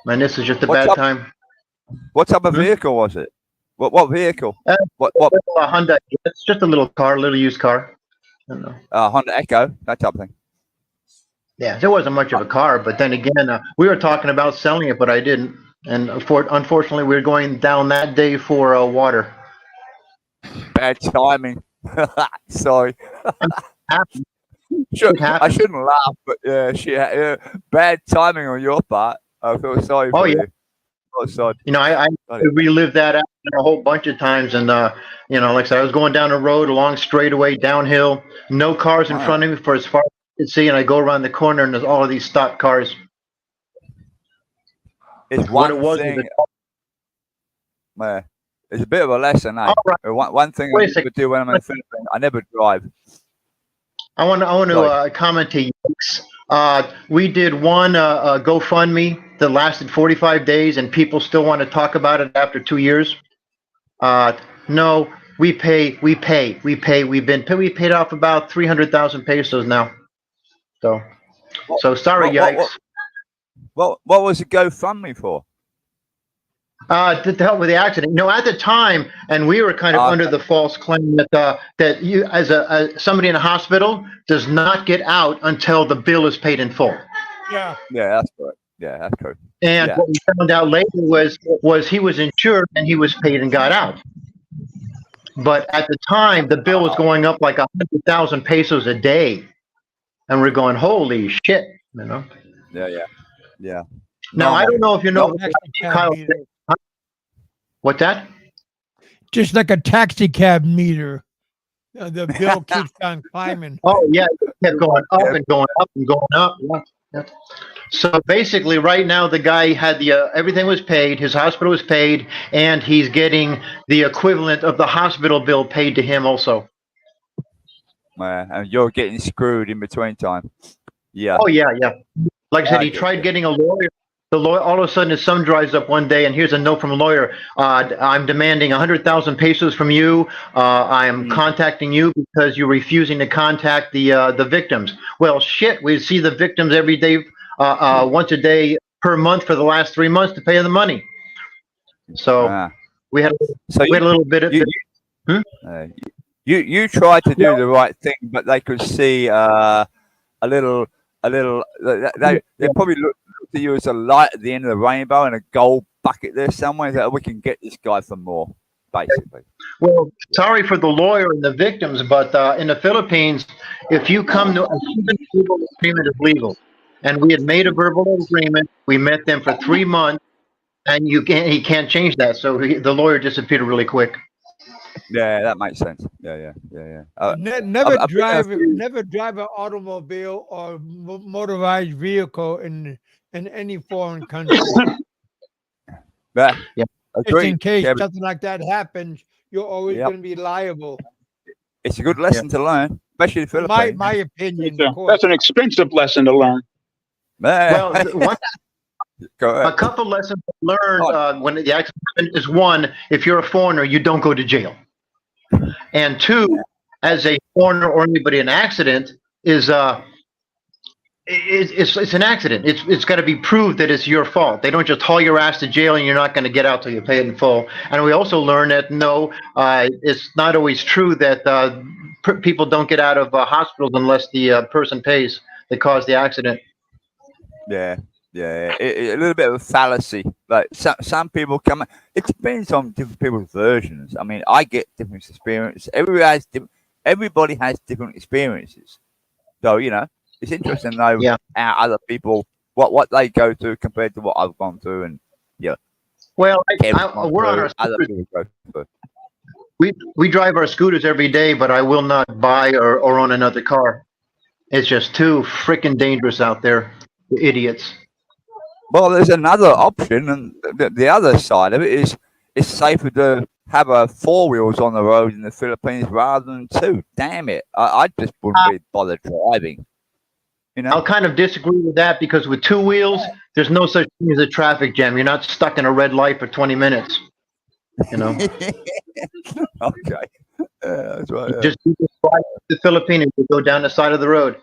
Man, this is just a bad time. What type of vehicle was it? What vehicle? What? A Honda. It's just a little car, a little used car. I don't know. Honda Echo, that type of thing. Yeah, there wasn't much of a car, but then again, we were talking about selling it, but I didn't. And unfortunately, we were going down that day for water. Bad timing. Sorry. I shouldn't laugh, but yeah, bad timing on your part. I feel sorry for you. You know, I relived that out a whole bunch of times, and you know, like I said, I was going down the road, along straightaway, downhill, no cars in front of me for as far as I could see, and I go around the corner, and there's all of these stopped cars. It's one thing. It's a bit of a lesson, eh? Right. One thing I could do when I'm in the Philippines, I never drive. I want to comment to Yanks. We did one GoFundMe that lasted 45 days, and people still want to talk about it after 2 years. No, we pay. We paid off about 300,000 pesos now. So sorry, Yikes. What was the GoFundMe for? To help with the accident. You know, at the time, and we were kind of under the false claim that you, as somebody in a hospital, does not get out until the bill is paid in full. Yeah. Yeah, that's correct. Yeah, that's correct. And what we found out later was he was insured and he was paid and got out. But at the time, the bill was going up like 100,000 pesos a day, and we're going, holy shit, you know? Yeah. Now I don't know if you know. What's that? Just like a taxi cab meter. The bill keeps on climbing. Oh, yeah. It kept going up and going up and going up. Yeah. So basically, right now, the guy had everything was paid. His hospital was paid, and he's getting the equivalent of the hospital bill paid to him also. And you're getting screwed in between time. Yeah. Oh, yeah. Like I said, he tried getting a lawyer. The lawyer, all of a sudden, his son drives up one day, and here's a note from a lawyer. I'm demanding 100,000 pesos from you. I am contacting you because you're refusing to contact the victims. Well, shit, we see the victims every day, once a day per month for the last 3 months to pay the money. So we had So we had a little bit of. you tried to do the right thing, but they could see a little. They probably looked at you as a light at the end of the rainbow and a gold bucket there somewhere that we can get this guy for more, basically. Well, sorry for the lawyer and the victims, but in the Philippines, if you come to a verbal agreement is legal, and we had made a verbal agreement, we met them for 3 months, and he can't change that. So the lawyer disappeared really quick. Yeah, that makes sense. Yeah. Never drive an automobile or motorized vehicle in any foreign country. Yeah. Just in case something like that happens, you're always going to be liable. It's a good lesson to learn, especially in the Philippines. My opinion. That's an expensive lesson to learn. Well, a couple lessons learned when the accident is: one, if you're a foreigner, you don't go to jail. And two, as a foreigner or anybody in an accident is it's an accident. It's got to be proved that it's your fault. They don't just haul your ass to jail and you're not going to get out till you pay it in full. And we also learn that it's not always true that people don't get out of hospitals unless the person pays that caused the accident. Yeah. A little bit of a fallacy. Like some people come. It depends on different people's versions. I mean, I get different experiences. Everybody has different experiences. So it's interesting to know how other people what they go through compared to what I've gone through, and Well, we're on our other people go through. We drive our scooters every day, but I will not buy or own another car. It's just too freaking dangerous out there. The idiots. Well, there's another option, and the other side of it is it's safer to have 4 wheels on the road in the Philippines rather than 2. Damn it. I just wouldn't be bothered driving. I'll kind of disagree with that because with 2 wheels, there's no such thing as a traffic jam. You're not stuck in a red light for 20 minutes. Okay. That's right. Just fly to the Philippines and go down the side of the road.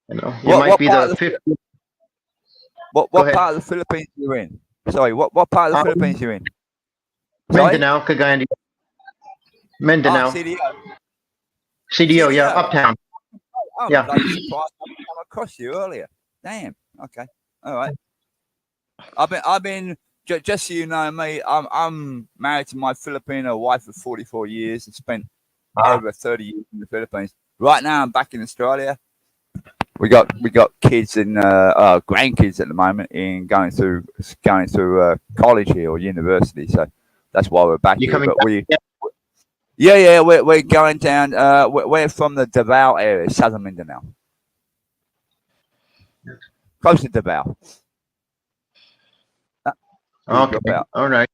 You might be the 50th. What part of the Philippines are you in? Sorry, what part of the Philippines are you in? Mindanao, Cagayan. Mindanao. CDO, yeah, uptown. Oh, yeah. I'm surprised I came across you earlier. Damn. Okay. All right. I've been just so you know me. I'm married to my Filipino wife for 44 years and spent over 30 years in the Philippines. Right now, I'm back in Australia. We got kids and grandkids at the moment in going through college here or university, so that's why we're back here. But we're going down. We're from the Davao area, southern Mindanao, close to Davao. Okay, all right.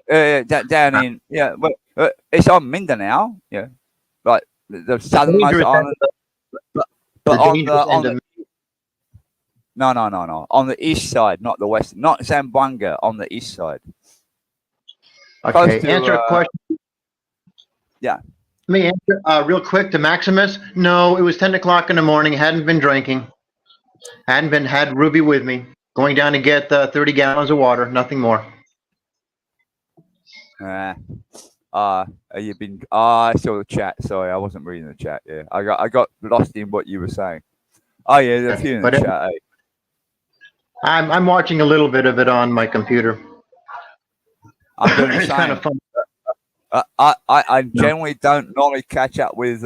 Down in it's on Mindanao, like the southernmost island. But on the east side, not the west, not Zamboanga, on the east side. Okay, answer a question. Yeah. Let me answer real quick to Maximus. No, it was 10 o'clock in the morning. Hadn't been drinking. Had Ruby with me. Going down to get 30 gallons of water. Nothing more. You've been. I saw the chat. Sorry, I wasn't reading the chat. Yeah, I got lost in what you were saying. Oh yeah, there's a few in the chat. I'm watching a little bit of it on my computer. I'm doing the same. It's kind of fun. I generally don't normally catch up with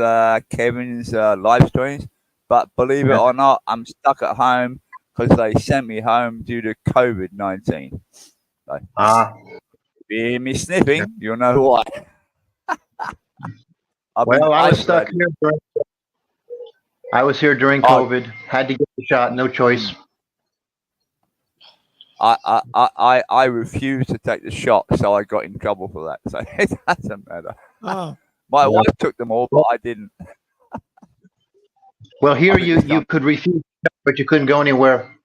Kevin's live streams, but believe it or not, I'm stuck at home because they sent me home due to COVID-19. So, hear me sniffing, you'll know why. I was stuck here. I was here during COVID. Had to get the shot. No choice. I refused to take the shot, so I got in trouble for that. So it doesn't matter. My wife took them all, but I didn't. Well, here you could refuse, but you couldn't go anywhere.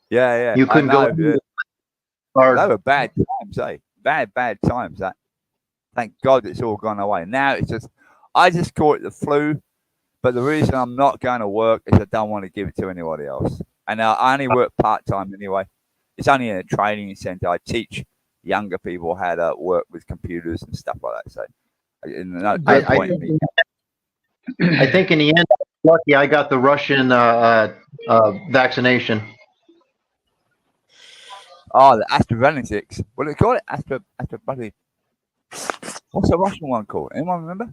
Yeah. You couldn't go. Yeah. hard. They were bad times, eh? Bad times. That. Thank God it's all gone away. Now it's just, I just call it the flu. But the reason I'm not going to work is I don't want to give it to anybody else. And I only work part time anyway. It's only in a training center. I teach younger people how to work with computers and stuff like that. So, no point in me. I think in the end, I was lucky I got the Russian vaccination. Oh, the AstraZeneca. What do they call it? Astra. What's the Russian one called? Anyone remember?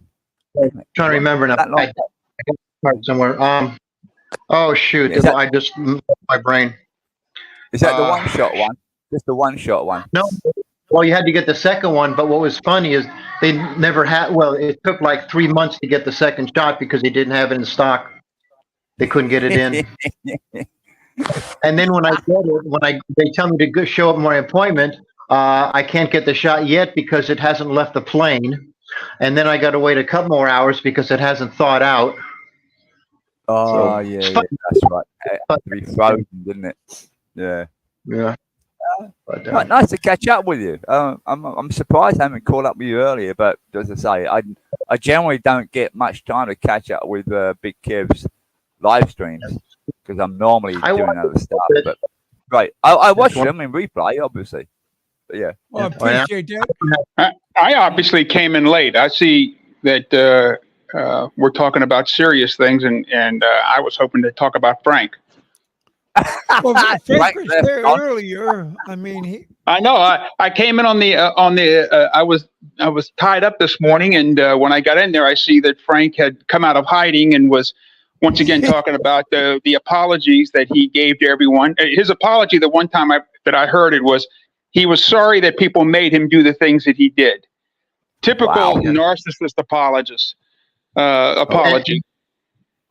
I'm trying to remember now. I somewhere. Oh shoot! Is that, I just my brain. Is that the one-shot one? Just the one-shot one? No. Well, you had to get the second one, but what was funny is they never had. Well, it took like 3 months to get the second shot because they didn't have it in stock. They couldn't get it in. And then when I get it, they tell me to go show up my appointment, I can't get the shot yet because it hasn't left the plane, and then I got to wait a couple more hours because it hasn't thawed out. Oh, so, yeah, that's right. It had to be frozen, didn't it? Yeah. Yeah. But nice to catch up with you. I'm surprised I haven't caught up with you earlier, but as I say, I generally don't get much time to catch up with Big Kev's live streams because I'm normally doing other stuff. But right, I watch them in replay, obviously. But yeah. Well, I appreciate that. I obviously came in late. I see that we're talking about serious things, and I was hoping to talk about Frank. Well, Frank was there earlier. I mean, I know. I came in on the I was tied up this morning, and when I got in there, I see that Frank had come out of hiding and was once again talking about the apologies that he gave to everyone. His apology, the one time that I heard it, was he was sorry that people made him do the things that he did. Typical narcissist apology.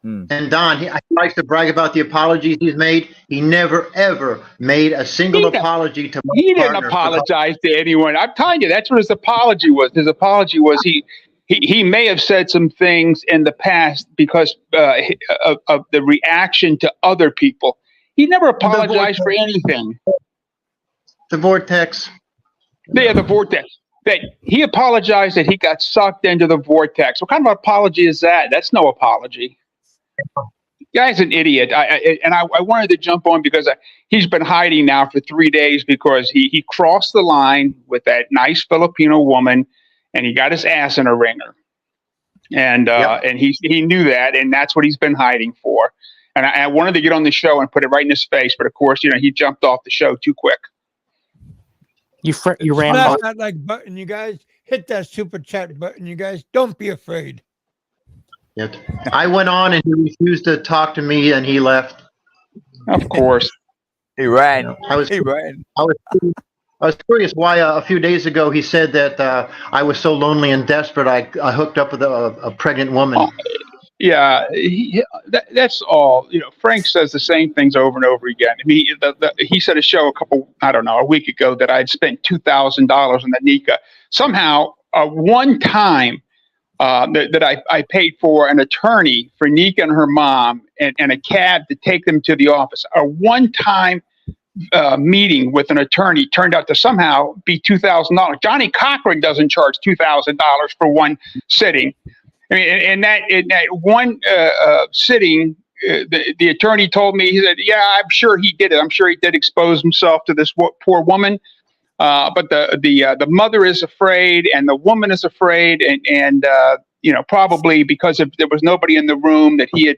And Don, he likes to brag about the apologies he's made. He never, ever made a single apology to my He didn't apologize to anyone. I'm telling you, that's what his apology was. His apology was he may have said some things in the past because of the reaction to other people. He never apologized for anything. The vortex. Yeah, the vortex. That he apologized that he got sucked into the vortex. What kind of apology is that? That's no apology. Guy's an idiot. I wanted to jump on because he's been hiding now for 3 days because he crossed the line with that nice Filipino woman and he got his ass in a ringer. And and he knew that, and that's what he's been hiding for. And I wanted to get on the show and put it right in his face, but of course, he jumped off the show too quick. You ran smash that like button, you guys. Hit that super chat button, you guys. Don't be afraid. Yep. I went on and he refused to talk to me, and he left. Of course, he ran. I was curious why a few days ago he said that I was so lonely and desperate I hooked up with a pregnant woman. Oh, yeah, that's all. Frank says the same things over and over again. I mean, he said a show a week ago that I'd spent $2,000 on the Nika. Somehow, one time. That I paid for an attorney for Nika and her mom and a cab to take them to the office. A one-time meeting with an attorney turned out to somehow be $2,000. Johnny Cochran doesn't charge $2,000 for one sitting. I mean, in that one sitting, the attorney told me, he said, "Yeah, I'm sure he did it. I'm sure he did expose himself to this poor woman." But the mother is afraid and the woman is afraid and probably because there was nobody in the room, that he had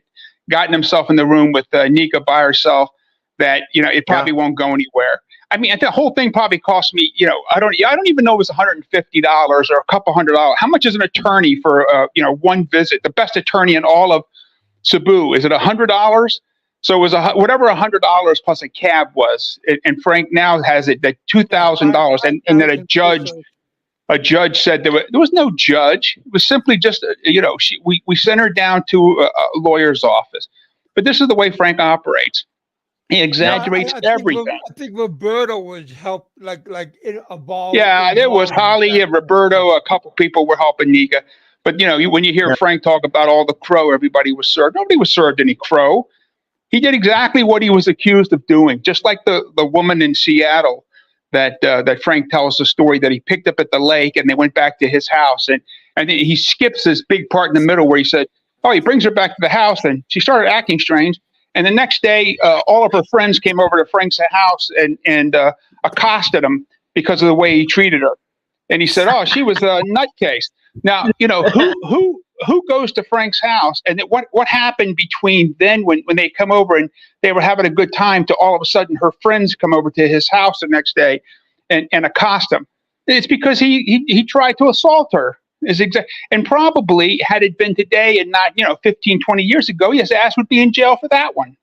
gotten himself in the room with Nika by herself, that it probably won't go anywhere. I mean, the whole thing probably cost me I don't even know if it was $150 or a couple $100. How much is an attorney for one visit? The best attorney in all of Cebu, is it $100? So it was whatever $100 plus a cab was, and Frank now has it that $2,000, and then a judge said there was no judge. It was simply just we sent her down to a lawyer's office. But this is the way Frank operates. He exaggerates everything. I think Roberto was helped, like involved. Yeah, there was Holly and Roberto. A couple people were helping Nika. But when you hear Frank talk about all the crow everybody was served, nobody was served any crow. He did exactly what he was accused of doing, just like the woman in Seattle that Frank tells the story that he picked up at the lake and they went back to his house, and he skips this big part in the middle where he said, "Oh, he brings her back to the house, and she started acting strange." And the next day, all of her friends came over to Frank's house and accosted him because of the way he treated her. And he said, "Oh, she was a nutcase." Now, who goes to Frank's house, and what happened between then when they come over and they were having a good time to all of a sudden her friends come over to his house the next day and accost him? It's because he tried to assault her. And probably had it been today and not 15, 20 years ago, his ass would be in jail for that one.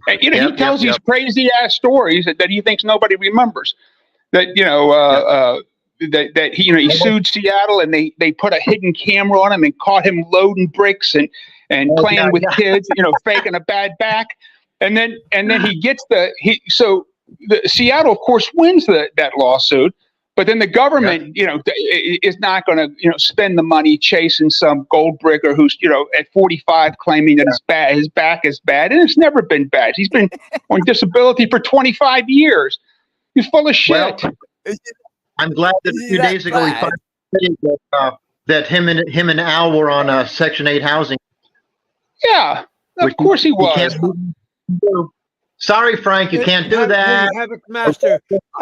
And, he tells these crazy ass stories that he thinks nobody remembers. That that he sued Seattle and they put a hidden camera on him and caught him loading bricks and playing with kids, faking a bad back, and then he gets so the Seattle of course wins that lawsuit, but then the government is not going to spend the money chasing some gold brigger who's at 45 claiming that his back is bad, and it's never been bad. He's been on disability for 25 years. He's full of shit. Well, I'm glad that a few days ago he found that him and Al were on Section 8 housing. Yeah, of course he was. Sorry, Frank, you can't do that. HavocMaster,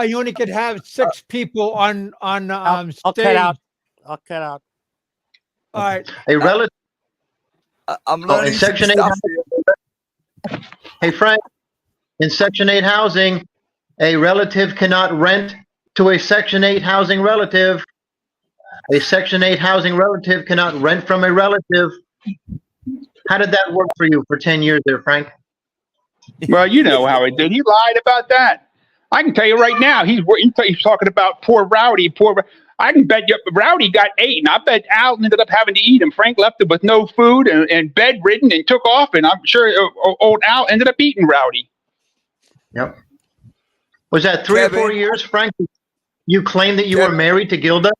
you only could have 6 people on I'll stage. cut out. I'll cut out. All right. A relative. I'm learning in Section 8 housing. Hey, Frank, in Section 8 housing, a relative cannot rent to a Section 8 housing relative. A Section 8 housing relative cannot rent from a relative. How did that work for you for 10 years there, Frank? Well, you know how it did. He lied about that. I can tell you right now, he's talking about poor Rowdy. I can bet you Rowdy got eaten. I bet Al ended up having to eat him. Frank left him with no food and bedridden and took off, and I'm sure old Al ended up eating Rowdy. Yep. Was that 3 or 4 years, Frank? You claim that you were married to Gilda?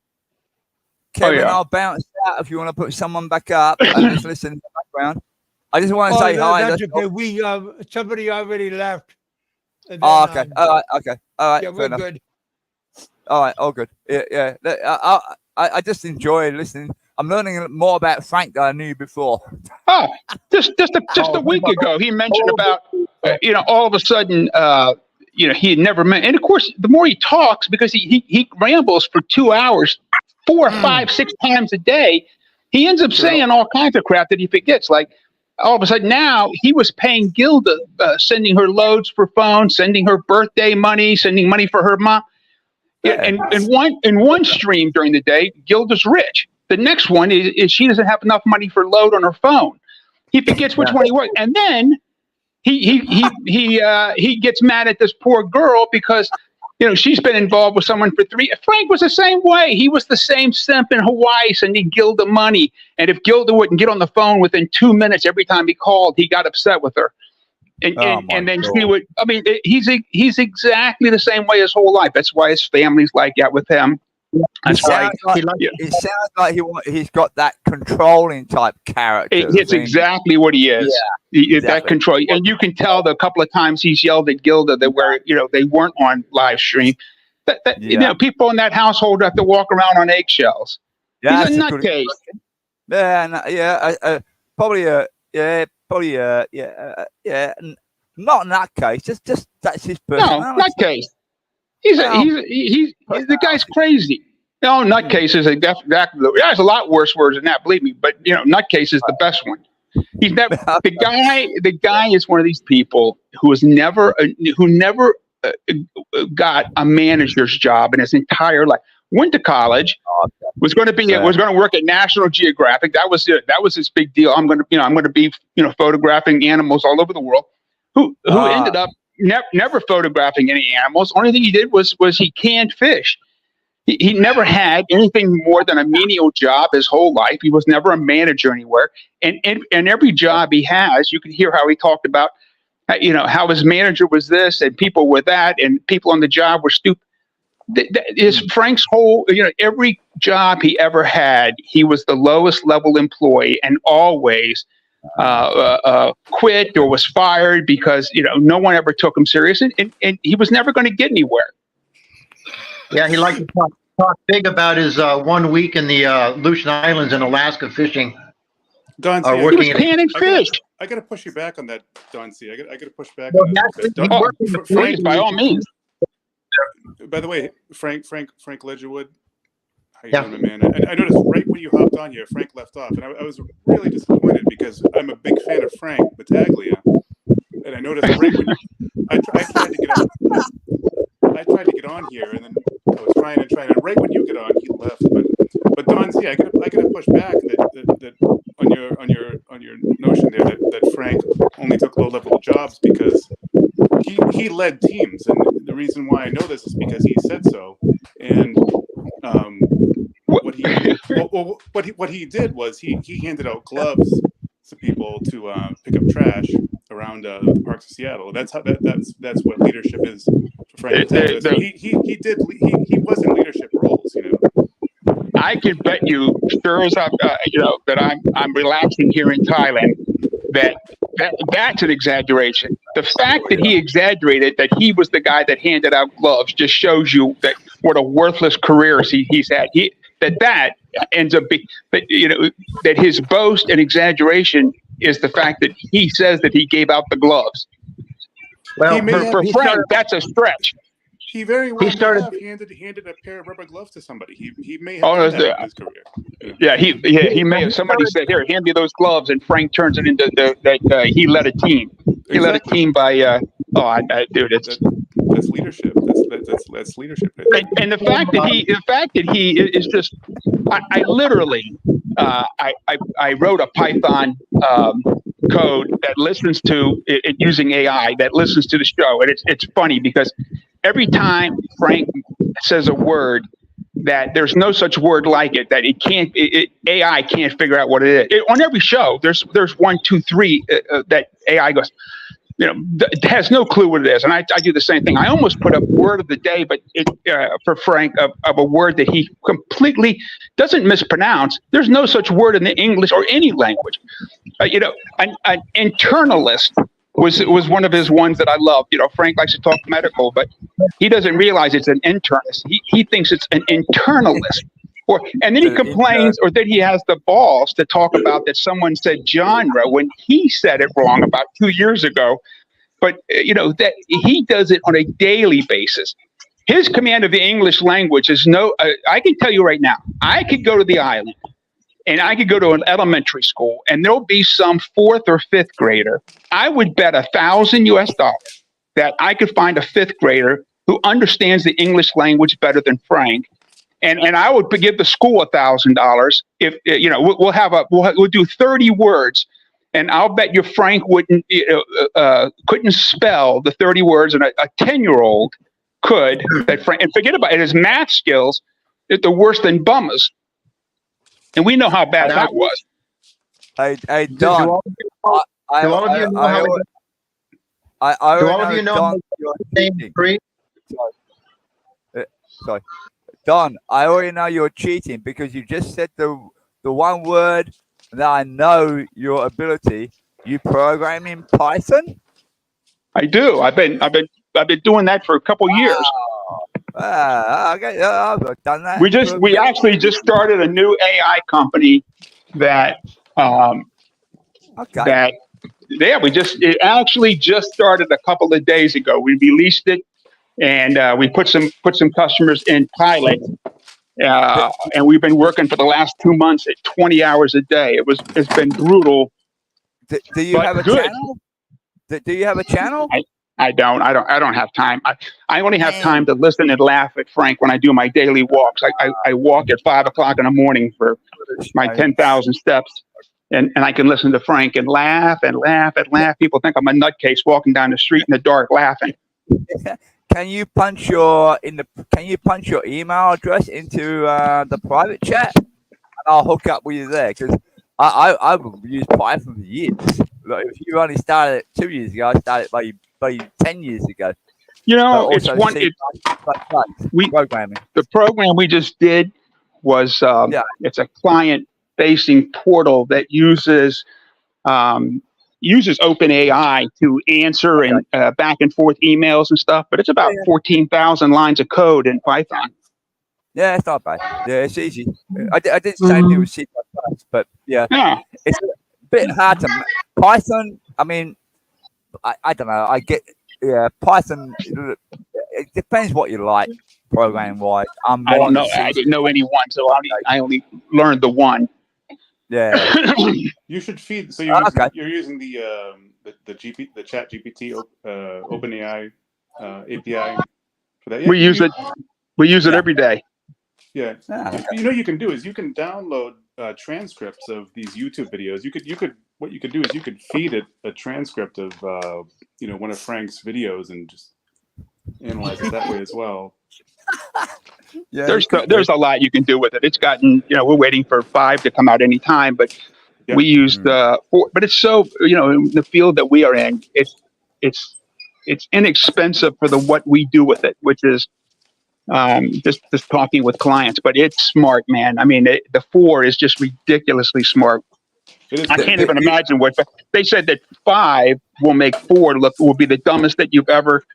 Kevin, I'll bounce out if you want to put someone back up and just listen in the background. I just want to say hi. That's okay. We somebody already left. Then, oh, okay. All right. Okay. All right. Yeah, we're good. All right. All good. Yeah. I just enjoy listening. I'm learning more about Frank than I knew before. Oh, just a week ago, he mentioned about all of a sudden he had never met. And of course, the more he talks, because he rambles for 2 hours, 4, 5, 6 times a day, he ends up saying all kinds of crap that he forgets. Like all of a sudden now he was paying Gilda, sending her loads for phone, sending her birthday money, sending money for her mom. And in one stream during the day, Gilda's rich. The next one is she doesn't have enough money for load on her phone. He forgets which one he was, and then he gets mad at this poor girl because she's been involved with someone for 3. Frank was the same way. He was the same simp in Hawaii sending Gilda money, and if Gilda wouldn't get on the phone within 2 minutes every time he called, he got upset with her. And then she would. I mean, he's exactly the same way his whole life. That's why his family's like that with him. It sounds like he's got that controlling type character. It's exactly what he is. Yeah, exactly. That control, and you can tell the couple of times he's yelled at Gilda that they weren't on live stream. That people in that household have to walk around on eggshells. Yeah, he's a nutcase. Probably not nutcase. Just that's his person. No, nutcase. He's the guy's crazy. No, nutcase is definitely. There's a lot worse words than that, believe me. But nutcase is the best one. He's never the guy is one of these people who never got a manager's job in his entire life. Went to college, was going to work at National Geographic. That was it. That was his big deal. I'm going to be photographing animals all over the world. Who ended up never photographing any animals. Only thing he did was he canned fish. He never had anything more than a menial job his whole life. He was never a manager anywhere. And every job he has, you can hear how he talked about, how his manager was this and people were that and people on the job were stupid. Is Frank's whole, every job he ever had, he was the lowest level employee and always quit or was fired because no one ever took him serious, and he was never going to get anywhere. Yeah, he liked to talk big about his 1 week in the Aleutian Islands in Alaska fishing. Don C, He was panning fish. I got to push you back on that, Don C. I got to push back Well, on that a bit. Please, by all means. By the way, Frank Ledgerwood, how you doing, man? I noticed right when you hopped on here, Frank left off, and I was really disappointed because I'm a big fan of Frank Battaglia, and I noticed right when I tried to get on here, and then I was trying, and right when you get on, he left. But Don C, I gotta push back that on your notion there that Frank only took low level jobs because he led teams, and the reason why I know this is because he said so. And what he did was he handed out gloves to people to pick up trash around the parks of Seattle. That's what leadership is for Frank. He was in leadership roles, I can bet you, sure as that I'm relaxing here in Thailand, that's an exaggeration. The fact that he exaggerated that he was the guy that handed out gloves just shows you that what a worthless career he's had. That ends up being that his boast and exaggeration is the fact that he says that he gave out the gloves. Well, for Frank, that's a stretch. He very well handed a pair of rubber gloves to somebody. He may have done that in his career. Yeah, he may have. Somebody said, "Here, hand me those gloves," and Frank turns it into that he led a team. He led a team by. Dude, that's leadership. That's leadership. And the fact that he is just. I literally, I wrote a Python code that listens to it using AI that listens to the show, and it's funny because every time Frank says a word that there's no such word like it, that AI can't figure out what it is. On every show, there's 1, 2, 3 that AI goes, has no clue what it is. And I do the same thing. I almost put up word of the day, but for Frank of a word that he completely doesn't mispronounce. There's no such word in the English or any language. An internalist was one of his ones that I love. Frank likes to talk medical, but he doesn't realize it's an internist. He thinks it's an internalist. And then he complains, or that he has the balls to talk about that someone said genre when he said it wrong about 2 years ago. But that he does it on a daily basis. His command of the English language is I can tell you right now, I could go to the island and I could go to an elementary school and there'll be some 4th or 5th grader. I would bet $1,000 that I could find a 5th grader who understands the English language better than Frank. And I would give the school $1,000 if we'll do 30 words, and I'll bet you Frank couldn't spell the 30 words, and a 10-year-old could. And forget about it. His math skills, they're worse than bummers, and we know how bad that was. Hey, Don. Do all of you know how Sorry. Don, I already know you're cheating because you just said the one word that I know your ability. You program in Python? I do. I've been doing that for a couple years. Okay, I've done that. We actually just started a new AI company that it actually just started a couple of days ago. We released it. And we put some customers in pilot, and we've been working for the last 2 months at 20 hours a day. It's been brutal. Do you have a channel? Do you have a channel? I don't have time. I only have time to listen and laugh at Frank when I do my daily walks. I walk at 5 o'clock in the morning for my 10,000 steps, and I can listen to Frank and laugh and laugh and laugh. People think I'm a nutcase walking down the street in the dark laughing. Can you punch your email address into the private chat, and I'll hook up with you there? Because I've used Python for years. Like, if you only started it 2 years ago, I started by 10 years ago. Programming. The program we just did was it's a client-facing portal that uses uses OpenAI to answer and back and forth emails and stuff, but it's about 14,000 lines of code in Python. Yeah, it's not bad. Yeah, it's easy. I did the same thing with C++, but yeah, it's a bit hard to Python. I mean, I don't know. I get Python. It depends what you like programming wise. I don't know. I didn't know any one, so I only learned the one. Yeah. You should feed. So you're using the Chat GPT OpenAI API for that. Yeah, we use it. We use it every day. Yeah. You know, you can do is you can download transcripts of these YouTube videos. What you could do is you could feed it a transcript of one of Frank's videos and just analyze it that way as well. Yeah, there's a lot you can do with it. It's gotten, we're waiting for 5 to come out any time, but we used 4. But it's so, in the field that we are in, it's inexpensive for what we do with it, which is just talking with clients. But it's smart, man. I mean, the 4 is just ridiculously smart. I can't even imagine what. But they said that 5 will make 4 will be the dumbest that you've ever.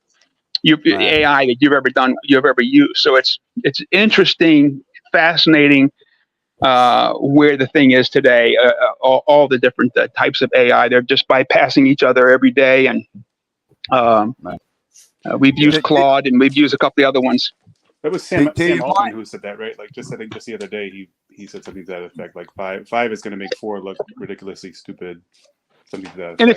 AI that you've ever used. So it's interesting, fascinating where the thing is today. All the different types of AI, they're just bypassing each other every day. And we've used Claude, and we've used a couple of the other ones. That was Sam Altman who said that, right? Like I think just the other day he said something to that effect. Like 5 is going to make 4 look ridiculously stupid. Something to that effect. And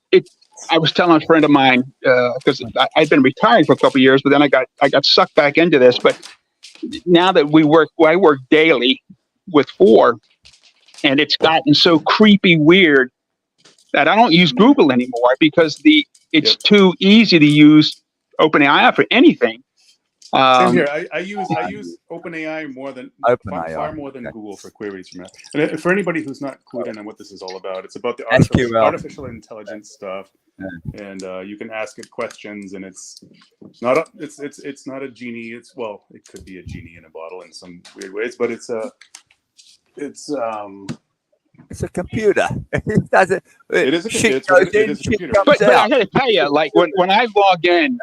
it's I was telling a friend of mine because I'd been retired for a couple of years, but then I got sucked back into this. But now that I work daily with 4, and it's gotten so creepy weird that I don't use Google anymore because it's too easy to use OpenAI for anything. Same here. I use OpenAI far more than Google for queries from it. And for anybody who's not clued in on what this is all about, it's about the artificial intelligence stuff. And you can ask it questions, and it's not a genie. It could be a genie in a bottle in some weird ways, but it's a computer. It is a computer. But I got to tell you, like when I log in,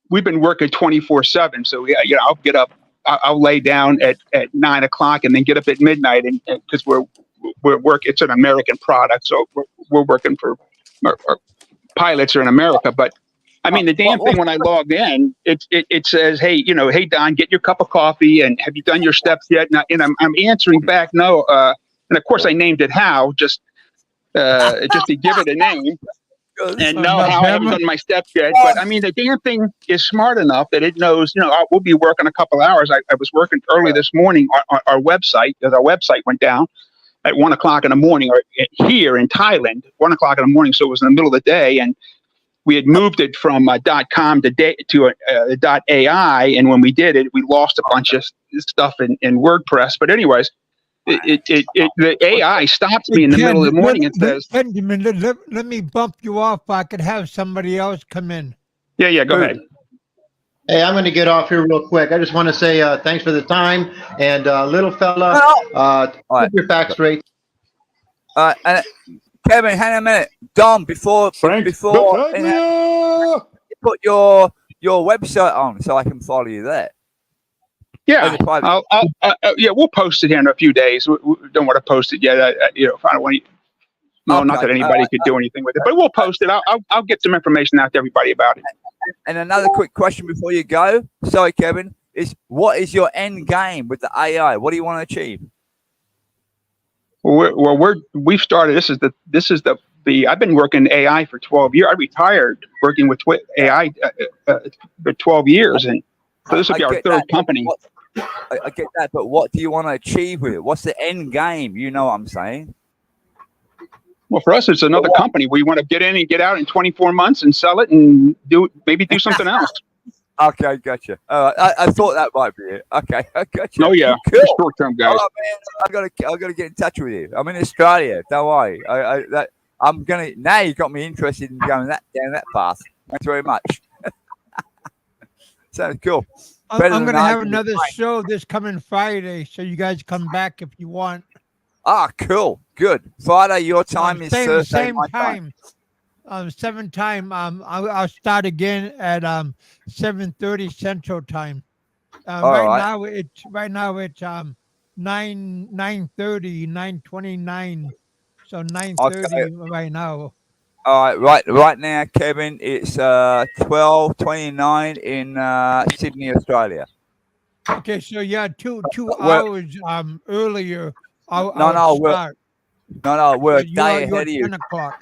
we've been working 24/7. So I'll get up, I'll lay down at 9 o'clock, and then get up at midnight, and because we're working. It's an American product, so we're working for our pilots are in America. But I mean, the damn thing when I log in, it says, hey, hey Don, get your cup of coffee, and have you done your steps yet? And I'm answering back no. And of course, I named it How just to give it a name. And no, How I haven't done my steps yet. But I mean, the damn thing is smart enough that it knows, we'll be working a couple hours. I was working early this morning on our website, because our website went down at 1 o'clock in the morning, or here in Thailand, 1 o'clock in the morning. So it was in the middle of the day. And we had moved it from .com to .ai. And when we did it, we lost a bunch of stuff in WordPress. But anyways, the AI stops me in the middle of the morning and says, Benjamin, let me bump you off. I could have somebody else come in. Yeah, go ahead. Hey, I'm going to get off here real quick. I just want to say thanks for the time. And little fella, keep your facts straight. And Kevin, hang a minute. Don, before Frank, you put your website on so I can follow you there. Yeah, we'll post it here in a few days. We don't want to post it yet. If I don't want to. No, not that anybody could do anything with it, but we'll post it. I'll get some information out to everybody about it. And another quick question before you go. Sorry, Kevin. What is your end game with the AI? What do you want to achieve? We've started. This is the I've been working AI for 12 years. I retired working with AI for 12 years, and so this will be our third company. I get that, but what do you want to achieve with it? What's the end game? You know what I'm saying? Well, for us, it's another company. We want to get in and get out in 24 months and sell it and maybe do something else. Okay, gotcha. I thought that might be it. Okay, I gotcha. Oh yeah, cool. Short-term guys. Oh man, I gotta get in touch with you. I'm in Australia. Don't worry. I'm gonna. Now you got me interested in going down that path. Thanks very much. Sounds cool. better I'm than gonna have arguing with another Frank. show this coming Friday, so you guys come back if you want. Ah, cool. Good. Friday, your time is Thursday, Same my time. time. 7 time. I'll start again at 7:30 Central Time. All Right right. now it's 9:30, 9:29. So 9:30 Okay. right now. All right. Right now, Kevin, it's 12:29 in Sydney, Australia. Okay, so yeah, two Well, hours earlier I no, would start. we're a You're day ahead of you. 10 o'clock.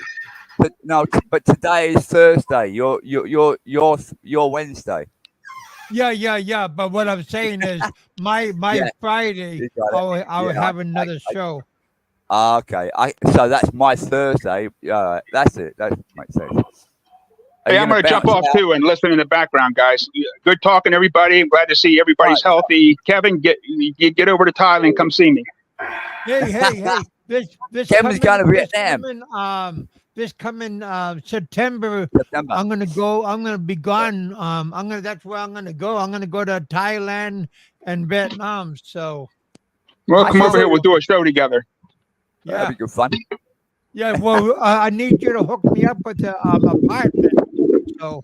But no, but today is Thursday. You're Wednesday. Yeah. But what I'm saying is my Yeah, Friday you got it. I will Yeah, have another show. okay. So that's my Thursday. That's it. That makes sense. Are Hey, you I'm gonna going to jump bounce off out? too and listen in the background, guys. Good talking, everybody. I'm glad to see everybody's healthy. Kevin, get over to Thailand. Come see me. Hey. This Kevin's going to Vietnam. This coming September, September. I'm gonna be gone. That's where I'm gonna go. I'm gonna go to Thailand and Vietnam. So Well, I come over should- here. We'll do a show together. yeah. That'd be good fun. Yeah, well, I need you to hook me up with the apartment. So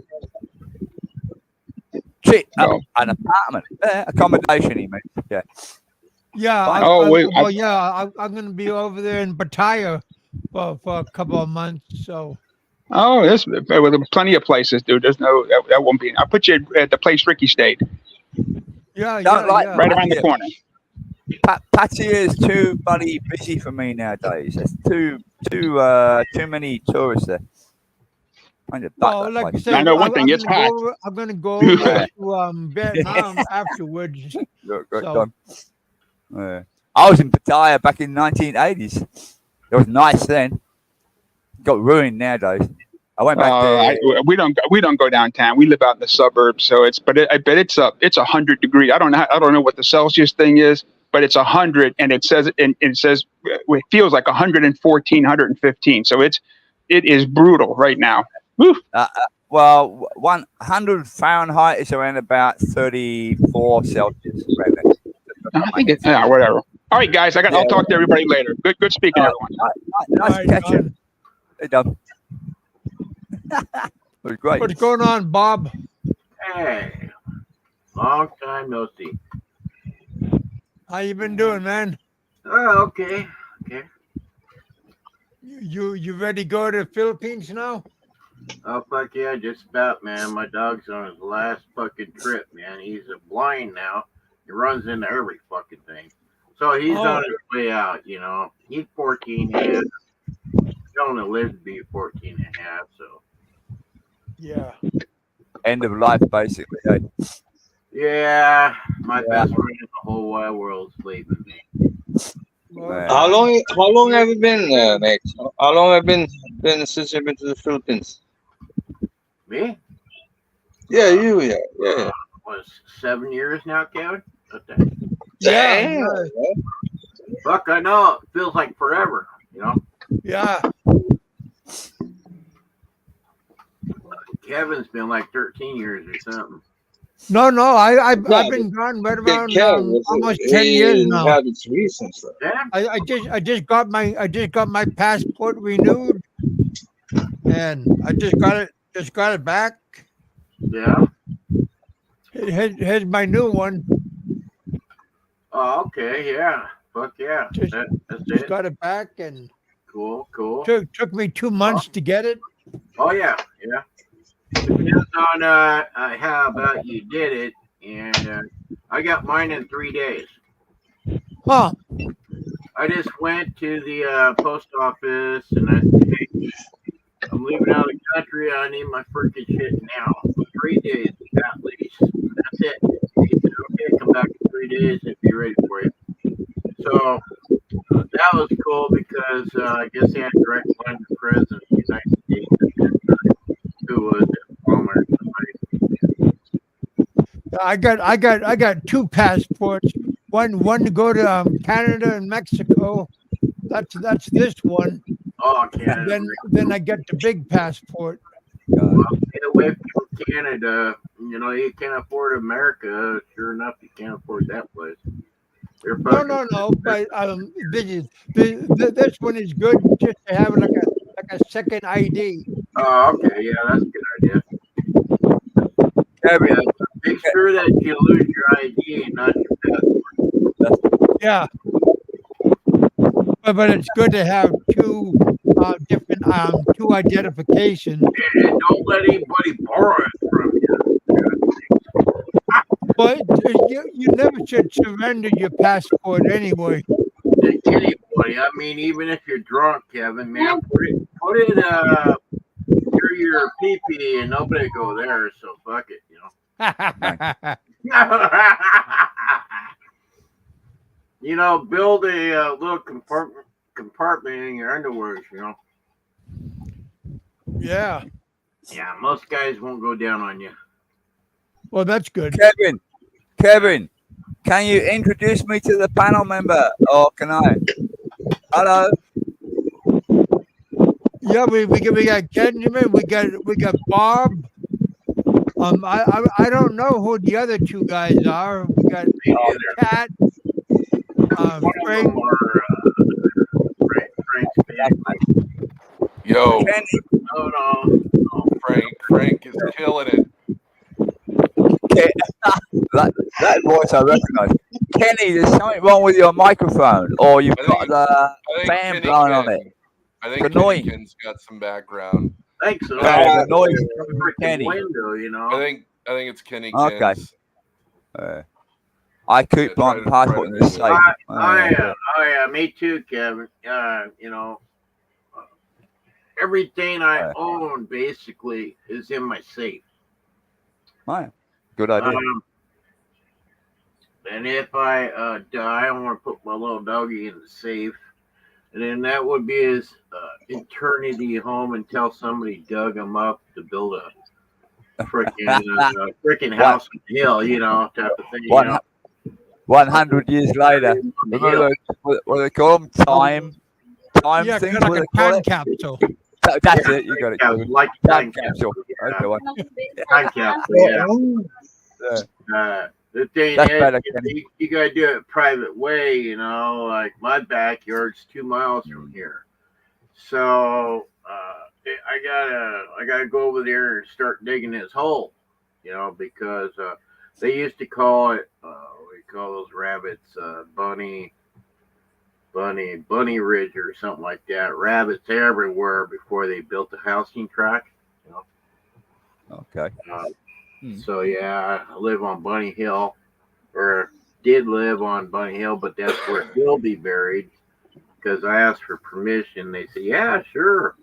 Shit, No. an apartment, accommodation. He means. Yeah. yeah, Fine. I'm gonna be over there in Pattaya for a couple of months. So Oh, there's plenty of places, dude. There's no that won't be. I'll put you at the place Ricky stayed, yeah, Don't like yeah. right around the corner. Pattaya is too bloody busy for me nowadays. There's too many tourists there. I need to duck Well, that like I place. said, I know one thing, it's packed. I'm gonna go over to Vietnam afterwards. Good So time. I was in Pattaya back in 1980s. It was nice then. Got ruined nowadays. I went back there. We don't go downtown. We live out in the suburbs, so I bet it's 100 degrees. I don't know what the Celsius thing is, but it's 100, and it says it feels like 114, 115. So it is brutal right now. Woo. Well, 100 Fahrenheit is around about 34 Celsius. Right there. I think it's whatever. All right, guys. I'll talk to everybody later. Good speaking, everyone. Nice to catch you. done. Hey, done. It was great. What's going on, Bob? Hey, long time no see. How you been doing, man? Oh, okay. You ready to go to the Philippines now? Oh, fuck yeah, just about, man. My dog's on his last fucking trip, man. He's blind now. He runs into every fucking thing. So he's on his way out, you know. He's 14 and a half. He only lived to be 14 and a half, so. Yeah. End of life, basically. Eh? Yeah, my best friend in the whole wide world's leaving me. Well, How long have you been, mate? How long have you been since you've been to the Philippines? Me? Yeah, you. Yeah. Was 7 years now, Kevin? What the heck? yeah. Fuck, I know. It feels like forever, you know? Yeah. Kevin's been like 13 years or something. No, I've Yeah, been gone right Big around Kev, almost 10 years now. Had its reasons, though. Yeah. I just got my passport renewed, and I just got it back. Yeah. Here's my new one. Oh, okay. Yeah. Fuck yeah. Just That's Just it. got it back, and Cool. took me 2 months to get it. Oh, yeah. Yeah. Depends on how about you did it. And I got mine in 3 days. Huh? I just went to the post office and I said, hey, I'm leaving out of the country. I need my freaking shit now. 3 days at least. That's it. He said, okay, come back in 3 days and be ready for you. So that was cool because I guess he had direct line to the president of the United States, who was at Walmart. I got 2 passports. One to go to Canada and Mexico. That's this one. Oh, Canada. Then I get the big passport. Well, stay away from Canada. you know, you can't afford America. Sure enough, you can't afford that place. They're No, fucking. no, no. But this one is good just to have like a second ID. Oh, okay, yeah, that's a good idea. Kevin, Yeah, make sure that you lose your ID and not your passport. Yeah, but it's good to have two different two identifications. And don't let anybody borrow it from you. But you never should surrender your passport anyway. To anybody. I mean, even if you're drunk, Kevin, man, put it through your pee-pee and nobody go there. So fuck it, you know. You know, build a little compartment in your underwear. You know. Yeah. Yeah, most guys won't go down on you. Well, that's good. Kevin, can you introduce me to the panel member, or can I? Hello. Yeah, we got Benjamin, we got Bob. I don't know who the other two guys are. We got Cat, Frank. Frank's big. Yo, No. Frank is killing it. That voice I recognise. Kenny, there's something wrong with your microphone, or you've got the fan blowing on it. I think It's annoying. Kenny's got some background. Thanks so. The noise is coming from Kenny. Window, you know. I think it's Kenny. Okay. I keep my passport in the safe. Yeah, me too, Kevin. You know, everything I own basically is in my safe. Right. Good idea. And if I die, I want to put my little doggy in the safe. And then that would be his eternity home until somebody dug him up to build a freaking house on the hill, you know, type of thing. You know? 100 years later. What they call them? Time Yeah, things? like What a they call time it? capsule. That's it. You got it. Like Time capsule. Okay, well. Time capsule, yeah. The thing That's is, better, Kenny. you gotta do it private way, you know. Like my backyard's 2 miles from here, so I gotta go over there and start digging this hole, you know, because they used to call it we call those rabbits bunny ridge or something like that. Rabbits everywhere before they built the housing track, you know. Okay. So yeah, I live on Bunny Hill, or did live on Bunny Hill, but that's where he'll be buried. Because I asked for permission, they said, "Yeah, sure,"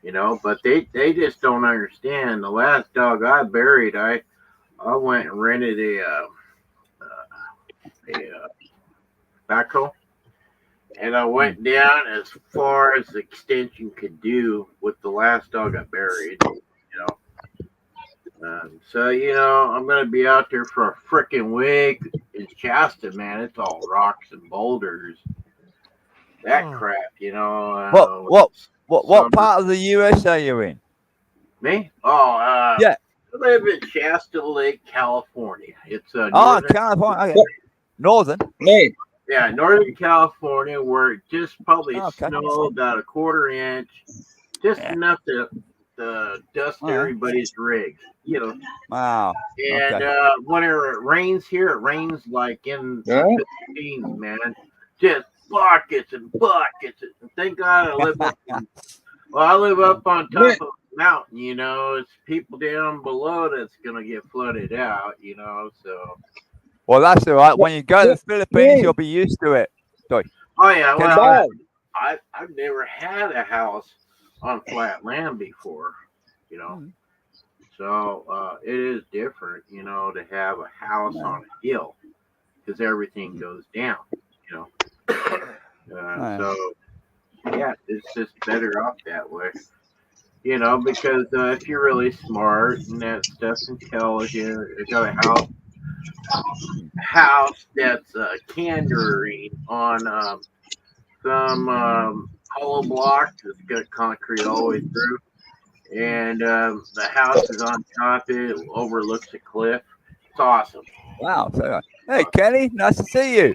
you know. But they just don't understand. The last dog I buried, I went and rented a backhoe, and I went down as far as the extension could do with the last dog I buried, you know. So, you know, I'm going to be out there for a freaking week in Shasta, man. It's all rocks and boulders. That crap, you know. What part of the US are you in? Me? Oh, yeah. I live in Shasta Lake, California. It's California. Okay. Northern. Hey. Yeah, Northern California, where it just probably snowed about a quarter inch, just enough to dust everybody's rigs, you know. Wow. And whenever it rains here, it rains like in the 15s, man. Just buckets and buckets. And thank God I live up. I live up on top of a mountain, you know. It's people down below that's gonna get flooded out, you know. So. Well, that's all right. When you go to the Philippines, you'll be used to it. Sorry. Oh yeah, well, I've never had a house on flat land before, you know. So it is different, you know, to have a house on a hill because everything goes down, you know. So yeah, it's just better off that way, you know, because if you're really smart and that stuff's intelligent, you got a house that's candering on some hollow block that's got concrete all the way through. and the house is on top. It overlooks a cliff. It's awesome. Wow. So, hey, Kenny, nice to see you.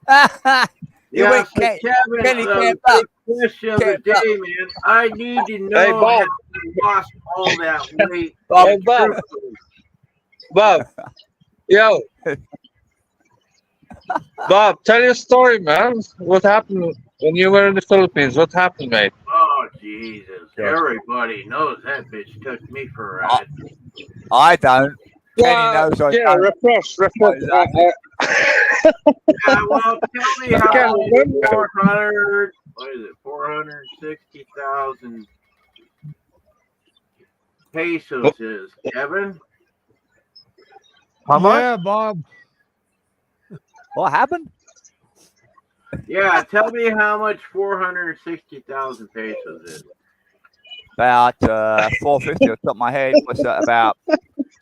You Yeah, went so Kevin, Kenny the camp big up. question of the Camp up. day, man. I need to Hey, know Bob. how you lost all that weight. Bob. Hey, Bob. Bob. Yo. Bob, tell your story, man. What happened when you were in the Philippines? What happened, mate? Oh, Jesus. Yes. Everybody knows that bitch took me for a ride. I don't. Kenny knows I Yeah, don't. refresh. Exactly. Well, tell me I how can't much remember. 400, what is it, 460,000 pesos is, Kevin? How much? Yeah, Bob. What happened? Yeah, tell me how much 460,000 pesos is. About 450 off the top of my head. What's that? About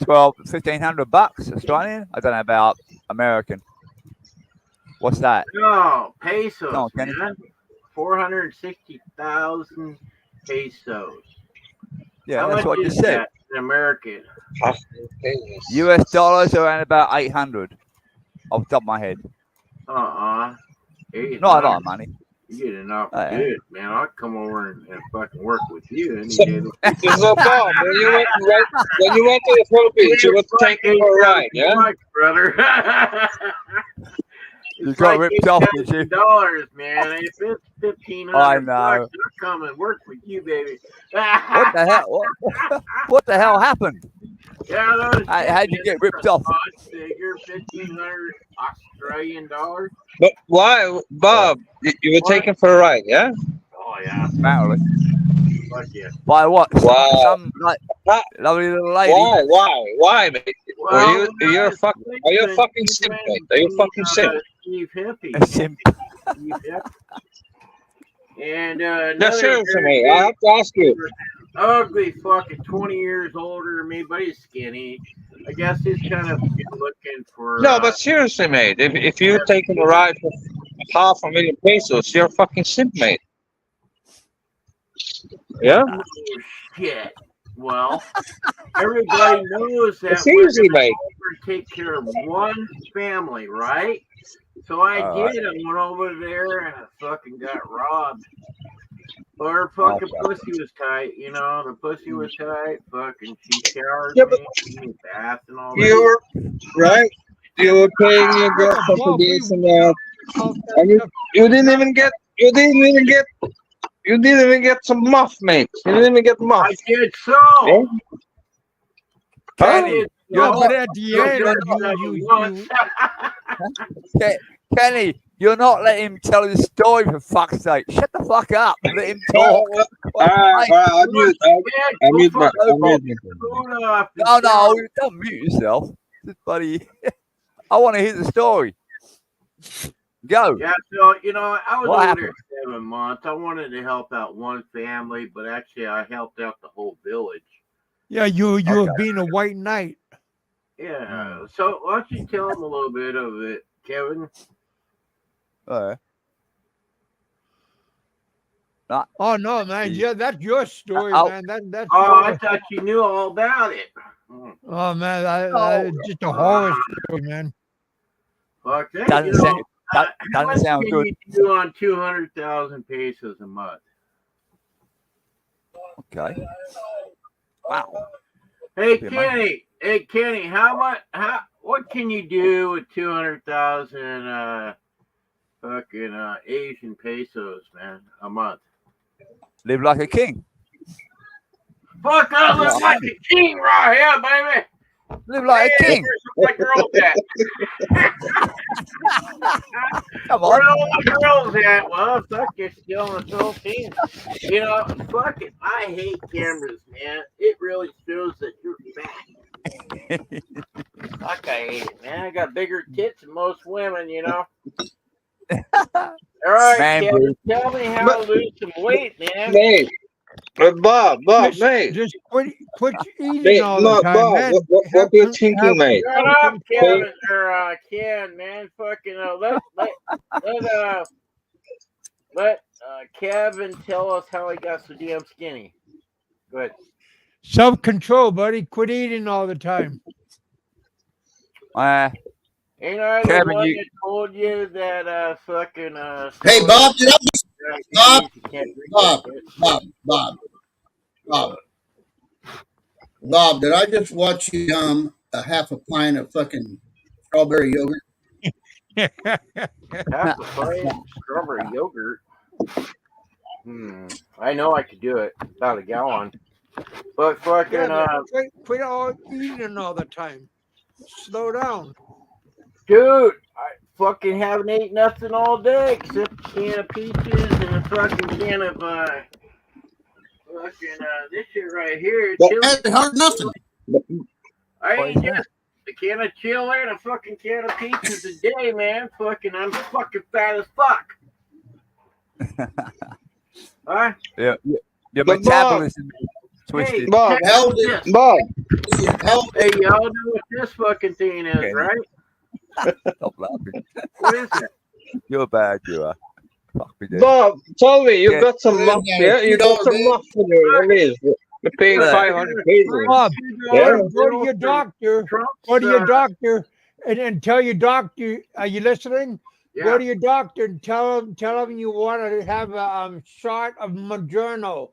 1,500 bucks Australian. I don't know about American. What's that? No, pesos, Come on, Kenny. man. 460,000 pesos. Yeah, How that's much what I is just said. that in American? US dollars around about 800 off the top of my head. 800. Not a lot of money. You get an offer Yeah. good, man. I'll come over and fucking work with you any day. So, Bob, when you went to the Philippines, you were taken for a ride, yeah? Much, brother. You It's got like ripped off, did you? $8,000, man. If it's $1,500, I know. I'll come and work with you, baby. What the hell? What the hell happened? Yeah, those How'd you get ripped off? figure $1,500 Australian dollars. But why, Bob? You were taken for a ride, yeah? Oh yeah, Apparently. fuck yeah. By what? Wow. Some like lovely little lady. Why, mate? Well, Are you a fucking simp, mate? Are you a fucking simp? Steve Hippie. A simp. Steve Hippie. And No, another seriously, very mate. I have to ask you. ugly fucking 20 years older than me, but he's skinny. I guess he's kind of looking for. No, but seriously, mate. If you're taking a ride for 500,000 pesos, you're a fucking simp, mate. Yeah. Oh shit. Well, everybody knows that It's we're easy, gonna mate. take care of one family, right? So I did. I went over there and I fucking got robbed. But her fucking pussy was tight, you know. The pussy was tight. Fucking, she showered me, gave me a bath and all that. You were right. You were paying your girlfriend for this and that, and you didn't even get some muff, mate. You didn't even get muff. I did so. Yeah? Kenny, Yeah, but at the end, Kenny, you're not letting him tell his story for fuck's sake. Shut the fuck up. Let him talk. I mute. No, don't mute yourself. Just buddy. I want to hear the story. Go. Yeah, so you know, I was What over happened? there 7 months. I wanted to help out one family, but actually, I helped out the whole village. yeah, you have been a white knight. Yeah. So why don't you tell them a little bit of it, Kevin? Oh no, man! Yeah, that's your story, man. That's. I thought you knew all about it. Oh man, I just a horror story, man. Fuck that. Doesn't sound- how doesn't much sound can good. you do on 200,000 pesos a month? Okay. Wow. Hey Be Kenny, what can you do with 200,000 fucking Asian pesos, man, a month? Live like a king. Fuck, I live like a king right here, baby. Live like a king. Where's the girls at? Come Where on. all the girls at? Well, fuck, you're still in the Philippines. You know, fuck it. I hate cameras, man. It really shows that you're fat. Fuck, I hate it, man. I got bigger tits than most women, you know. All right, Man, Kevin, tell me how to lose some weight, man. Mate, Bob, mate. Just quit eating Mate, all the time, Bob, man. what are you thinking, mate? Shut up, Kevin, or Ken, man. Fucking let Kevin tell us how he got so damn skinny. Go ahead. Self-control, buddy. Quit eating all the time. Ain't I the Kevin, one you- that told you that fucking Hey, Bob, did I just, Bob, you can't drink Bob, that shit? Bob, did I just watch you a half a pint of fucking strawberry yogurt? Half a pint of strawberry yogurt. I know I could do it. About a gallon. But fucking quit all eating all the time. Slow down. dude, I fucking haven't ate nothing all day except a can of peaches and a fucking can of this shit right here. But chili. that's hard nothing. I What ain't is just a can of chili and a fucking can of peaches a day, man. Fucking, I'm fucking fat as fuck. Huh? Yeah, your But metabolism is twisted. Hey, Bob, check Hell, out this. Bob, Hey, y'all know what this fucking thing is, Okay. right? Stop laughing. What is it? You're bad, you are. Fuck me, dude. Bob, tell me you Yeah. got some muff. Yeah, you got some muff for your release. You're paying Yeah. 500 pesos. Bob, Yeah. go to your doctor. Go to your doctor and tell your doctor. Are you listening? Yeah. Go to your doctor and tell him you want to have a shot of Moderno.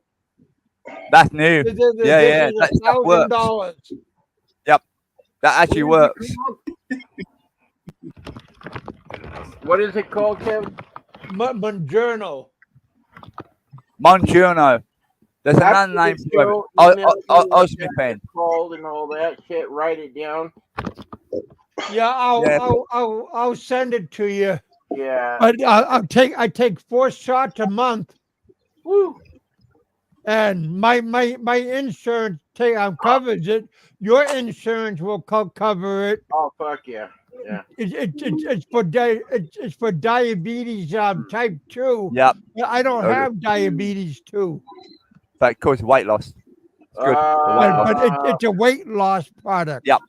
That's new. This Yeah, is that stuff works. $1,000. Yep, that actually works. What is it called, Kevin? Moderno. Monjuno. There's another name for it. Osmipen. Called and all that shit. Write it down. Yeah, Yeah. I'll send it to you. Yeah. But I take 4 shots a month. Woo. And my insurance covers it. Your insurance will cover it. Oh fuck yeah. Yeah. It's for diabetes type 2. Yep. I don't Okay. have diabetes 2. That causes weight loss. It's good. for weight loss. But it's a weight loss product. Yep.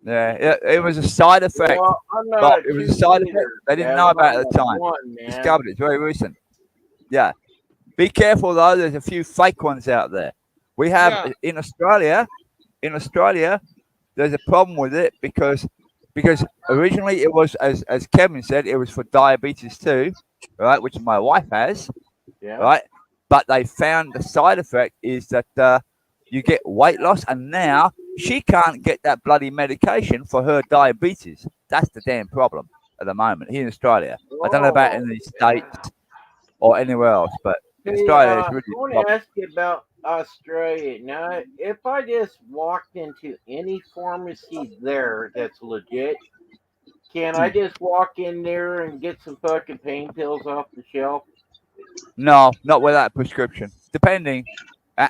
Yeah, it was a side effect. Well, I'm not But a it was a side effect. two-liter, They didn't Kev. know I'm about it at on the time. one, man. Discovered it. It's very recent. Yeah. Be careful though. There's a few fake ones out there. We have in Australia. In Australia, there's a problem with it because originally it was as Kevin said, it was for diabetes too, right? Which my wife has, Yeah. right? But they found the side effect is that you get weight loss, and now she can't get that bloody medication for her diabetes. That's the damn problem at the moment here in Australia. I don't know about in the States or anywhere else, but in Hey, Australia, it's I really a want problem. to ask you about Australia. Now, if I just walked into any pharmacy there that's legit, can I just walk in there and get some fucking pain pills off the shelf? No, not without a prescription. Depending.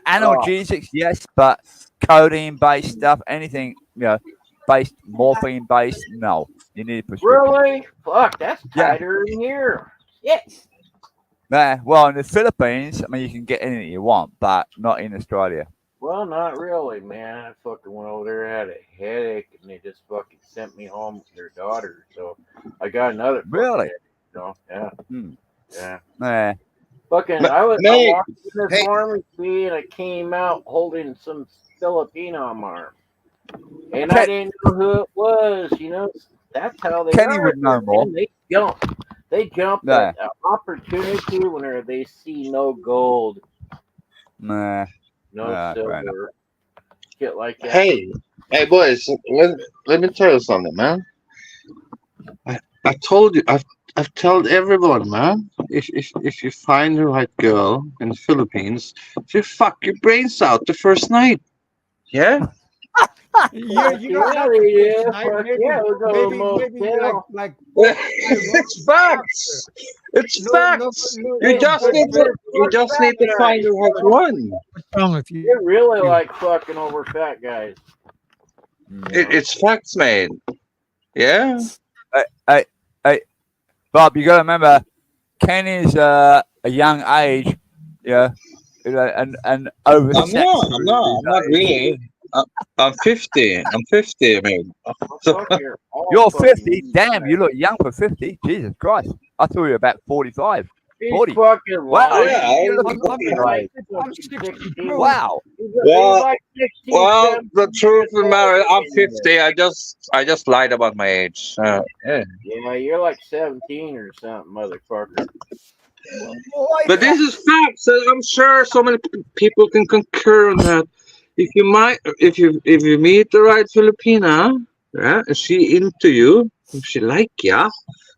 Analgesics, yes, but codeine-based stuff, anything, based morphine-based, no. You need a prescription. Really? Fuck, that's tighter in here. Yes. Well, in the Philippines, I mean, you can get anything you want, but not in Australia. Well, not really, man. I fucking went over there, had a headache, and they just fucking sent me home with their daughter. So I got another. Really? Yeah. Yeah. Yeah. Fucking, I walked in this pharmacy and I came out holding some Filipino on my arm. And I didn't know who it was, That's how they Kenny are. would know more. And they jump at an opportunity whenever they see no gold, Nah. no silver, shit like that. Hey, boys, let me tell you something, man. I told you, I've told everyone, man. If you find the right girl in the Philippines, you fuck your brains out the first night. Yeah. Maybe It's facts. It's facts. You just need to find the right one. What's wrong with you? You're really like fucking over fat guys. It's facts, man. Yeah. Hey, Bob, you got to remember, Ken is a young age, and over. I'm not really. I'm 50. I'm 50, man. You're 50. Damn, you look young for 50. Jesus Christ. I thought you were about 45. 40. Fucking wow. lying. You look I'm 62. wow. Well, like 16, well, 17 the truth of the years matter, I'm old. 50. I just lied about my age. Yeah. Yeah, you're like 17 or something, motherfucker. But this is facts. I'm sure so many people can concur on that. If you meet the right Filipina, yeah, and she into you, if she like ya,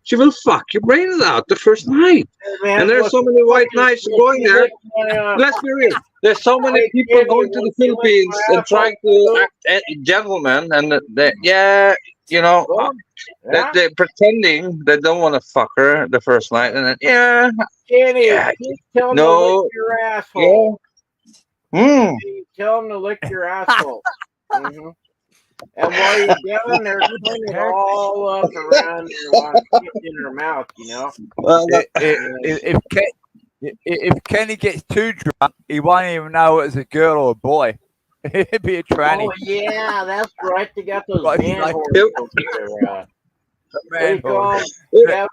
she will fuck your brains out the first night. Hey, man, And there's look, so many white fucking knights if going you there. lick my, Let's be real. There's so many hey, people Kenny, going to when the you lick Philippines my and asshole, trying to act gentlemen, and you know, yeah? they're pretending they don't want to fuck her the first night, and then Kenny, yeah, please tell them to lick no, your yeah. asshole. Hmm. Tell them to lick your asshole. hmm And while you're down there, clean it all up around her while it's getting in her mouth, you know? Well, If Kenny gets too drunk, he won't even know it's a girl or a boy. It'd be a tranny. Oh, yeah, that's right. They got those Like- man like- horses over there. What do you call them, Kevin?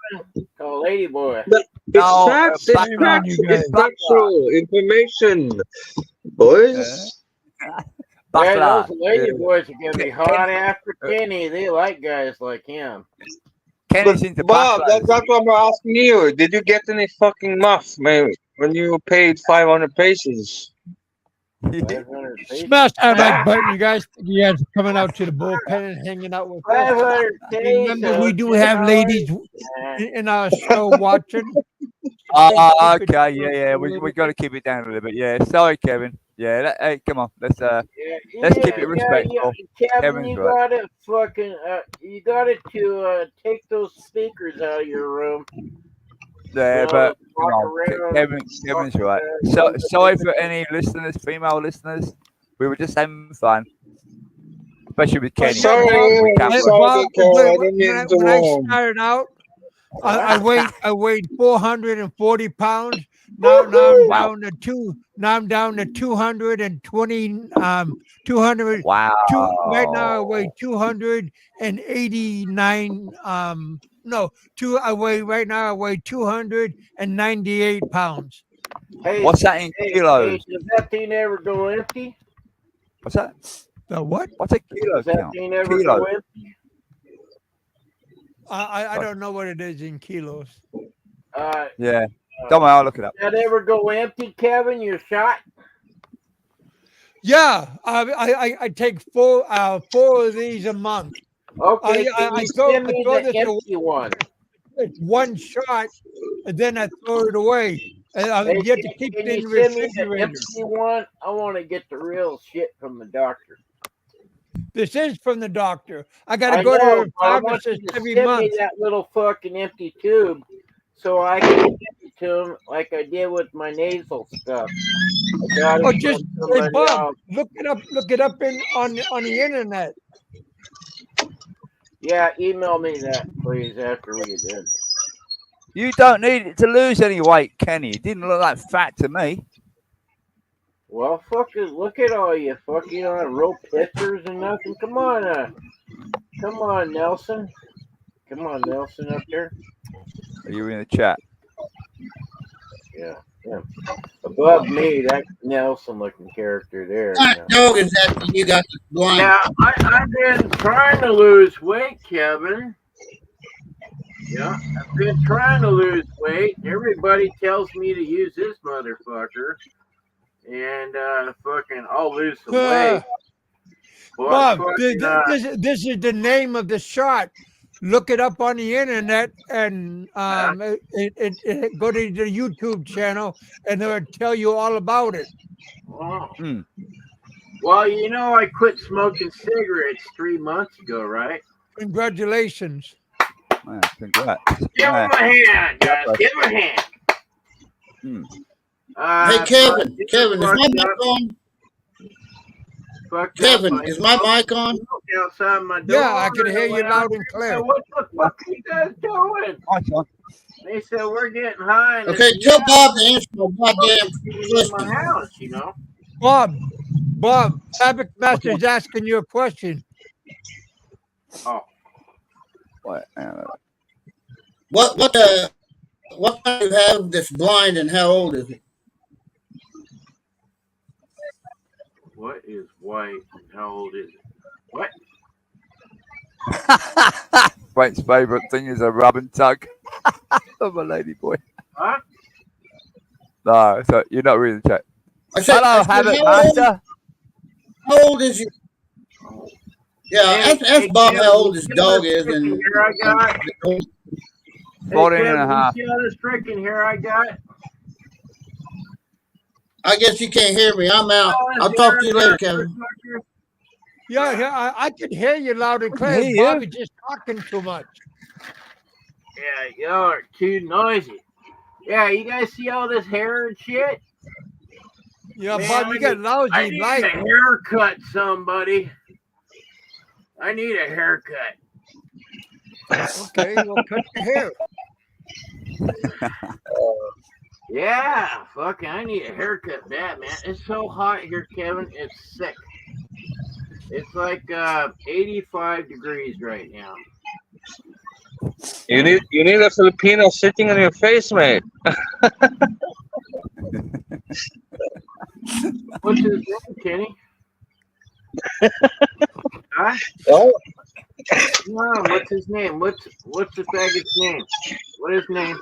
Called Lady Boy. But it's No, facts. It's Shame on facts. you It's guys. factual information, boys. Yeah, Butler. those lady boys are gonna be Ken- hot after Kenny. They like guys like him. Kenny's But into Bob, butlers. that's what I'm asking you. Did you get any fucking muff, maybe, when you paid 500 pesos? 500 pesos. Smash that like button, you guys. You guys are coming out to the bullpen and hanging out with us. 500 Remember, pesos. we do have ladies in our show watching. Oh, okay, yeah. We got to keep it down a little bit. Yeah, sorry, Kevin. Yeah, hey, come on, let's keep it respectful. Kevin, Kevin's you right. gotta fucking you gotta to take those speakers out of your room. Yeah, but come walk on, around, Kevin's right. So sorry for any listeners, female listeners. We were just having fun, especially with Kenny. Sorry, We I'm can't- sorry, Kel. I didn't mean to when I warn. started out, I weighed 440 pounds. Now I'm down to two. Now I'm down to 220. 200. Wow. Right now I weigh 289. No, two. I weigh right now. I weigh 298 pounds. Hey, What's that in hey, kilos? does that thing ever go empty? What's that? The what? What's a kilo Does that count? thing ever Kilo. go empty? I don't know what it is in kilos. Yeah. Don't worry, I'll look it up. That ever go empty, Kevin? Your shot? Yeah, I take four of these a month. Okay, can you send me throw the this empty one? It's one shot, and then I throw it away. And Hey, you have to keep can it in you the send me the refrigerator. empty one? I want to get the real shit from the doctor. This is from the doctor. I got to I go know, to the but I want you pharmacist to every send month. me that little fucking empty tube so I can give it to him like I did with my nasal stuff. I got it Or from just somebody hey, Bob, else. look it up on the internet. Yeah, email me that, please, after we get done. You don't need it to lose any weight, Kenny. It didn't look like fat to me. Well, fucking look at all you fucking real pictures and nothing. Come on, Nelson. Come on, Nelson, up there. Are you in the chat? Yeah. Above me, that Nelson-looking character there. What dog is that you got that's blind? Now, I've been trying to lose weight, Kevin. Yeah, I've been trying to lose weight. Everybody tells me to use this motherfucker, and fucking, I'll lose some weight. Bob, fucking, this is the name of the shot. Look it up on the internet and go to the YouTube channel and they'll tell you all about it. Well, you know, I quit smoking cigarettes 3 months ago, right? Congratulations. Man, congrats. Give him a hand, guys. Give him a hand. Hey, Kevin, is my mic on? Kevin, is my mic on? Outside my door. Yeah, I can hear you loud and clear. What the fuck are you guys doing? They said we're getting high. Okay, tell Bob to answer my goddamn in question. my house, you know. Bob, HavocMaster is asking you a question. Oh. What? What do you have that's blind and how old is it? What is white and how old is it? What? Frank's favourite thing is a rub and tug of a lady boy. Huh? No, so you're not reading the chat. I Hello, said, HavocMaster. how old is your? Yeah, ask Bob how old his dog is, and Here I got. 14 Kevin, and a half. You see all this freaking hair I got? I guess you can't hear me. I'm out. I'll talk to you later, Kevin. Yeah, I can hear you loud and I can clear. hear you. Bobby's just talking too much. Yeah, y'all are too noisy. Yeah, you guys see all this hair and shit? Yeah, Man, Bob, you got I lousy need light. a haircut, somebody. I need a haircut. Okay, well, cut your hair. Yeah, fucking, I need a haircut bad, man. It's so hot here, Kevin. It's sick. It's like 85 degrees right now. You need a Filipino sitting on your face, mate. What's his name, Kenny? Huh? Oh, No, what's his name? What's the faggot's name? What is his name?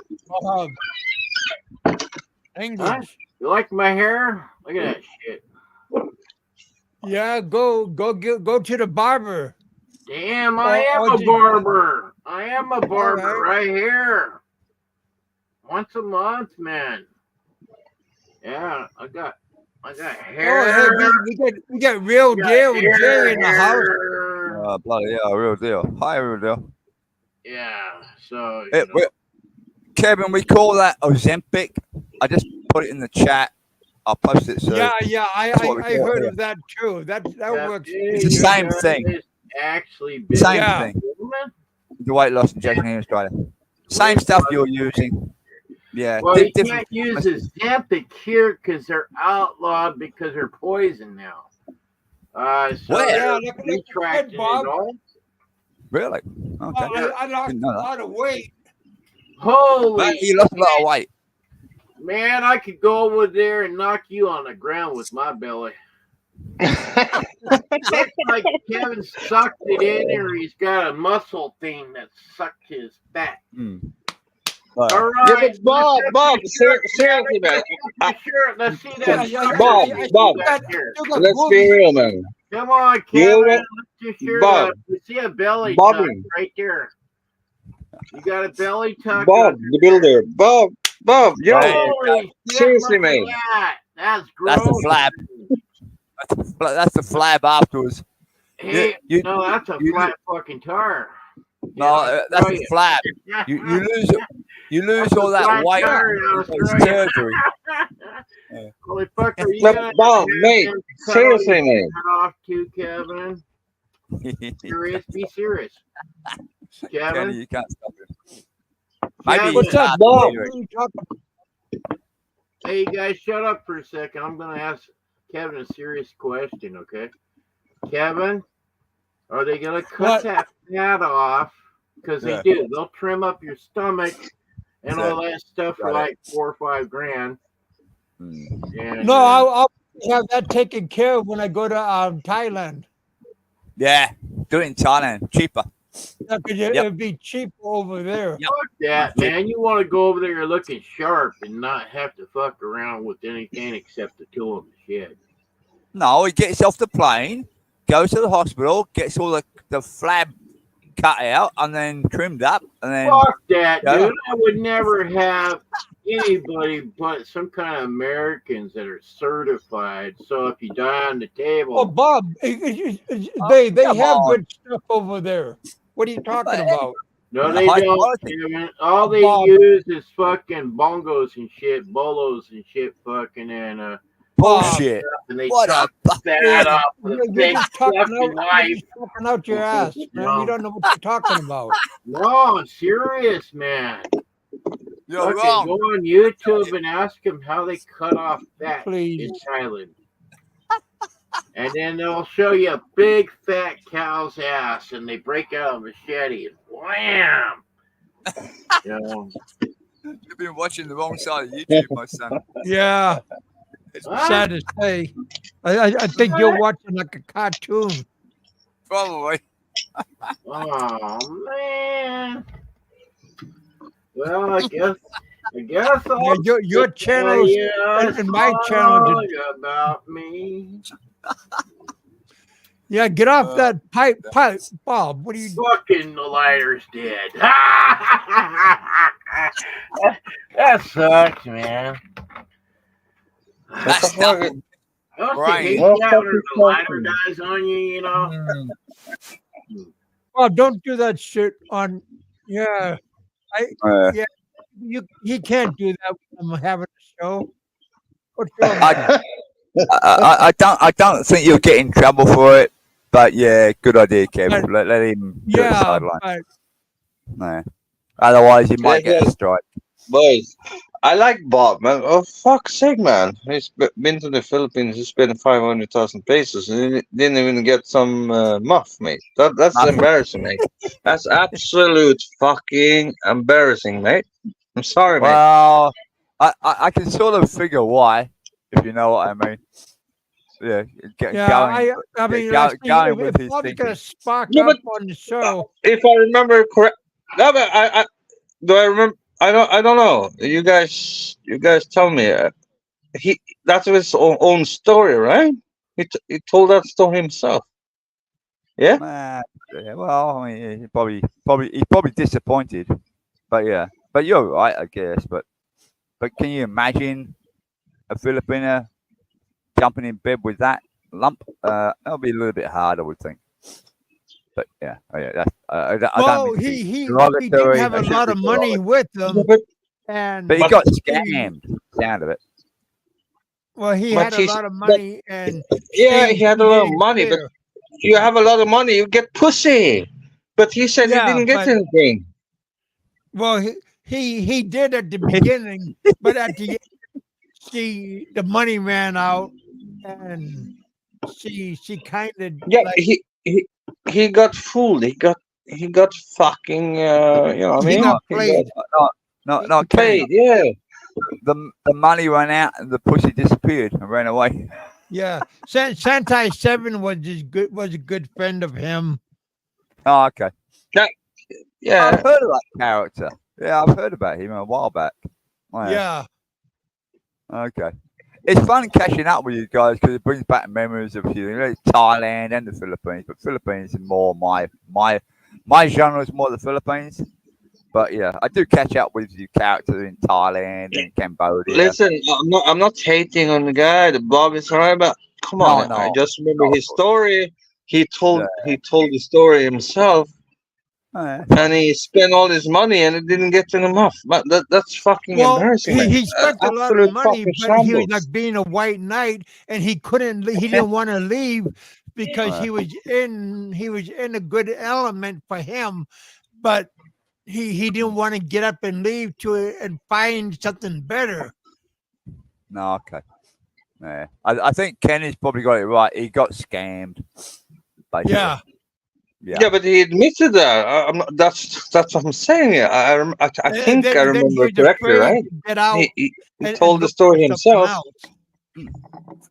English. Huh? You like my hair? Look at that shit. Yeah, go to the barber. Damn, I am a barber. I am a barber right here. Once a month, man. Yeah, I got hair. Oh, hey, we got real deal Jerry in the house. Bloody hell, real deal. Hi, real deal. Yeah, so Hey, Kevin, we call that Ozempic. I just put it in the chat. I'll post it soon. Yeah, I call heard it. of that too. That works. It's the same thing. Actually, Same Yeah. thing. The weight loss injection in Australia. Same stuff you're using. Yeah. Well, you different. can't use Ozempic here because they're outlawed because they're poison now. So Where? they're Yeah, look retracting Bob. it all. Really? Okay. I lost a Didn't know that. lot of weight. Holy You lost a lot of weight. man, I could go over there and knock you on the ground with my belly. Looks like Kevin sucked it in, or he's got a muscle thing that sucked his fat. All right, yeah, but Bob, seriously, man. Sure, let's see that. Bob, let's be real, man. Come on, You Kevin. know- Let's just sure Bob. you see a belly Bobby. tuck right there. You got a belly tuck. Bob, the builder. Bob, yo. Holy Seriously, shit, look mate. at that. That's gross. That's the flab. That's the flab afterwards. Hey, You- no, that's a you- flat fucking tire. No, that's the flab. You lose all that weight. It's surgery. Holy fucker, you Look, gotta Bob, have mate, them cut seriously, all your mate. head off too, Kevin. Serious, be serious. Kenny, Kevin, you can't stop him. Kevin. Maybe What's he's up, hard Bob? to hear. Hey, you guys, shut up for a second. I'm gonna ask Kevin a serious question, okay? Kevin, are they gonna cut What? that fat off? Because they Yeah. do. They'll trim up your stomach and That's all that stuff for Got it. like $4 or $5 grand. And, No, I'll have that taken care of when I go to Thailand. Yeah, do it in Thailand. Cheaper. Yeah, 'cause it'd be cheap over there. Yep. fuck that, man. You want to go over there looking sharp and not have to fuck around with anything except the tool of the shed. No, he gets off the plane, goes to the hospital, gets all the flab cut out and then trimmed up, and then Fuck that, Yeah. dude. I would never have anybody but some kind of Americans that are certified. So if you die on the table, Oh, Bob, they come have on. good stuff over there. What are you talking about? no, they High don't. quality. Kevin. All they Bob. use is fucking bongos and shit, bolos and shit, fucking and bullshit. and they What chop a that up with a You're big just talking fucking knife. out your ass, man. You don't know what you're talking about. No, I'm serious, man. You're Okay, wrong. go on YouTube and ask them how they cut off fat Please. in Thailand. And then they'll show you a big fat cow's ass and they break out a machete and wham! You know, You've been watching the wrong side of YouTube, my son. Yeah, it's Huh? sad to say. I think you're watching like a cartoon. Probably. Oh man. Well, I guess Yeah, I'll your tell channels you a and my channel. song about me. Yeah, get off that pipe, Bob. What are you? Fucking the lighter's dead. That sucks, man. What the fuck? Don't you Right. hate What that fuck when is the lighter talking? dies on you, you know? Bob, don't do that shit on. Yeah, yeah. He can't do that when I'm having a show. What's wrong with you? I don't think you'll get in trouble for it. But yeah, good idea, Kev. But, Let him do it yeah, sideline. but No. Otherwise, you might get a Listen, strike. boys, I like Bob, man. Oh, fuck's sake, man. He's been to the Philippines. He spent 500,000 pesos and he didn't even get some muff, mate. That's Muff. embarrassing, mate. That's absolute fucking embarrassing, mate. I'm sorry, mate. Well, I can sort of figure why, if you know what I mean. Yeah, yeah, I mean, going if with his Bob's thinking. gonna spark Yeah, up but on the show, if I remember correct, no, but do I remember? I don't know. You guys tell me. That's his own story, right? He told that story himself. Yeah. Yeah, well, I mean, he's probably disappointed, but yeah, but you're right, I guess. But can you imagine a Filipino jumping in bed with that lump? That'll be a little bit hard, I would think. But yeah, that's, I don't well, mean to be he did derogatory. have I a shouldn't lot be of money derogatory. with him, But and But he got scammed. Sound of it. well, he but had a he's lot of but money, and yeah, he had a lot of didn't money. But care. you have a lot of money, you get pussy. But he said he Yeah, didn't get but anything. well, he did at the beginning, but at the end, the money ran out, and she kind of Yeah, like he got fooled. He got fucking. You know what I he mean? got He played. Not Kenny. played. Yeah. The money ran out and the pussy disappeared and ran away. Yeah, Santai 7 was a good friend of him. Oh, okay. Yeah. I've heard of that character. Yeah, I've heard about him a while back. Oh, Yeah, Okay. It's fun catching up with you guys because it brings back memories of Thailand and the Philippines. But Philippines is more my genre is more the Philippines. But yeah, I do catch up with you characters in Thailand and Cambodia. Listen, I'm not hating on the guy. The Bob is alright, but come on. I just remember his story. He told the story himself, and he spent all his money and it didn't get to him off. But that's fucking well, embarrassing, man. he spent a lot Absolute of money, fucking but he was shambles. like being a white knight, and he couldn't. He didn't want to leave because he was in a good element for him, but he didn't want to get up and leave and find something better. No, okay. Yeah, I think Kenny's probably got it right. He got scammed. Basically. Yeah. Yeah, but he admitted that. I'm not, that's what I'm saying. Yeah, I think I Then remember he was correctly, afraid right? to get out He and told the look story for something himself.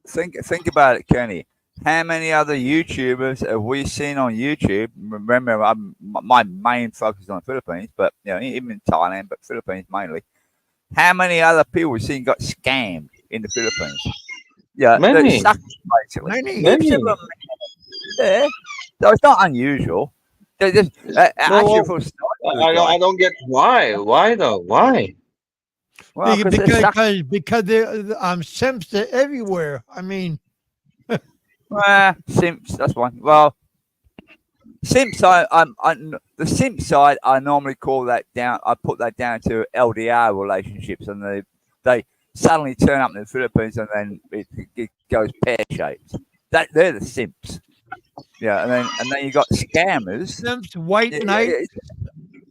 else. Think about it, Kenny. How many other YouTubers have we seen on YouTube? Remember, my main focus is on the Philippines, but even in Thailand, but Philippines mainly. How many other people we've seen got scammed in the Philippines? Yeah, Many. basically. Many. Yeah, so it's not unusual. They're just actually for I don't get why. Why though? Why? Well, because simps are everywhere. I mean, simps. That's one. Well, simps. The simp side. I normally call that down. I put that down to LDR relationships, and they suddenly turn up in the Philippines, and then it goes pear shaped. They're the simps. Yeah, and then you got scammers. Simps, white knight.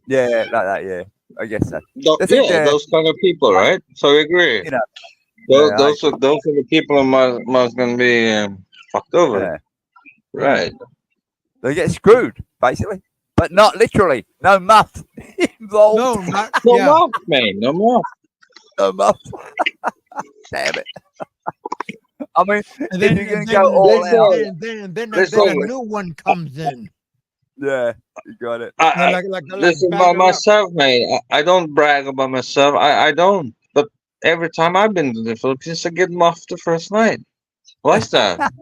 Yeah, like that. Yeah, I guess that. Those kind of people, right? So I agree. Those are the people who must gonna be fucked over. Right. They get screwed, basically, but not literally. No muff involved. No muff, man. No muff. No muff. Damn it. I mean, And if then you're going and to go then all out, then a new one comes in. yeah, you got it. Like Listen, back by around. myself, mate. I don't brag about myself. I don't. But every time I've been to the Philippines, I get them off the first night. Why's that?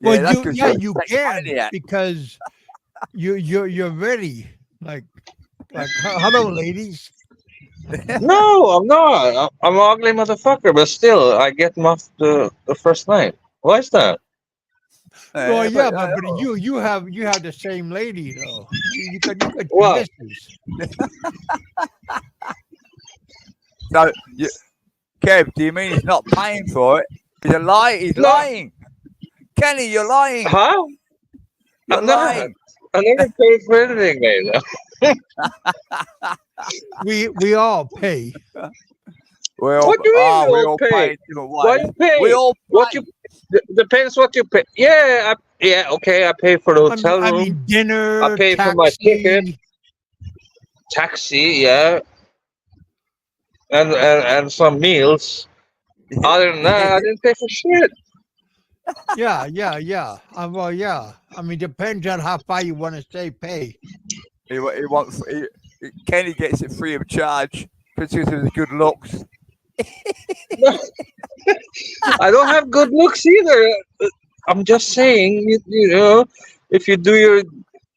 Well, Yeah, that's because you can because you're ready. Like hello, ladies. No, I'm not. I'm an ugly motherfucker, but still, I get them off the first night. Why's that? Well, yeah, but but you have the same lady though. You got your What? missus. so, Kev, do you mean he's not paying for it? He's a lie. He's No. lying. Kenny, you're lying. Huh? You're I'm not. lying. I never paid for anything, mate. We all pay. What do you mean we all pay? different Why ways. you pay? We all What you depends what you pay. Yeah, okay. I pay for the hotel I room. mean dinner, I pay for my ticket, taxi, yeah, and some meals. Other than that, I didn't pay for shit. Yeah. Well, yeah. I mean, depends on how far you want to say pay. Kenny gets it free of charge because of his good looks. I don't have good looks either. I'm just saying, you know, if you do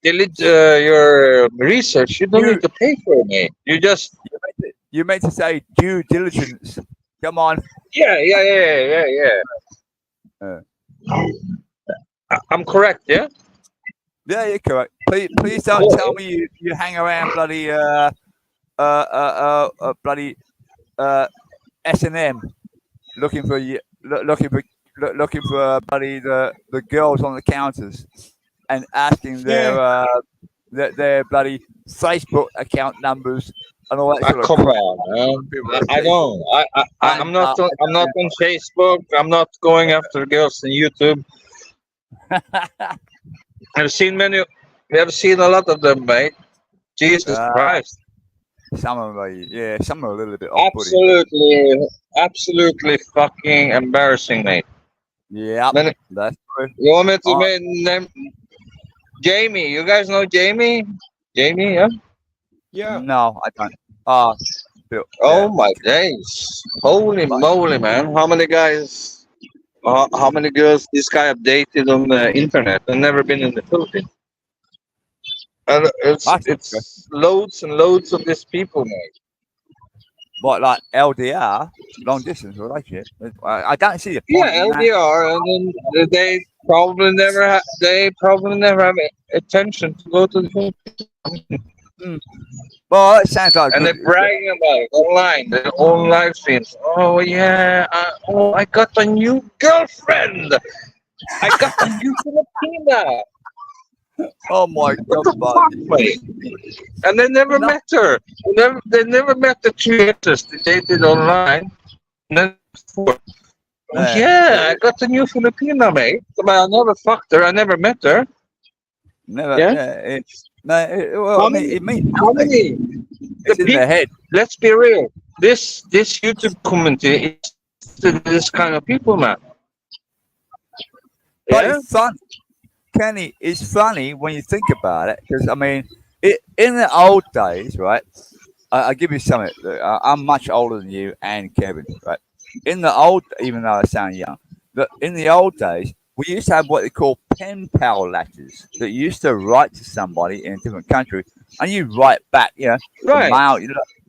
your research, you don't need to pay for it, mate. You meant to say due diligence. Come on. Yeah. I'm correct, yeah. Yeah, you're correct. Please don't tell me you hang around bloody S&M looking for bloody the girls on the counters and asking their bloody Facebook account numbers and all that sort of Come crap. on, man. I don't. I'm not. I'm not on Facebook. I'm not going after girls on YouTube. I've seen many. We have seen a lot of them, mate. Jesus Christ. Some of them, some are a little bit Absolutely fucking embarrassing, mate. Yeah, that's true. You want me to name Jamie? You guys know Jamie? Jamie, yeah? Yeah. No, I don't. Oh my days! Holy moly, man! How many guys? How many girls this guy have dated on the internet and never been in the Philippines? And it's loads and loads of these people, mate. What, like LDR, long distance relationship? I don't see the point. Yeah, in that. LDR, and then they probably never have attention to go to the Philippines. Well, it sounds like. And they're bragging about it online, their own live streams. Oh yeah, I got a new girlfriend. I got a new Filipina. Oh my God! And they never met her. They never met the two actors they dated online. And then I got a new Filipina, mate. But I never fucked her. I never met her. Never. Yeah. How many? It's in their head. Let's be real. This YouTube community is this kind of people, man. But it's fun, Kenny. It's funny when you think about it, because I mean, in the old days, right? I'll give you something. I'm much older than you and Kevin, right? In the old, even though I sound young, but in the old days, we used to have what they call pen pal letters that you used to write to somebody in a different country, and you write back, right? Mail,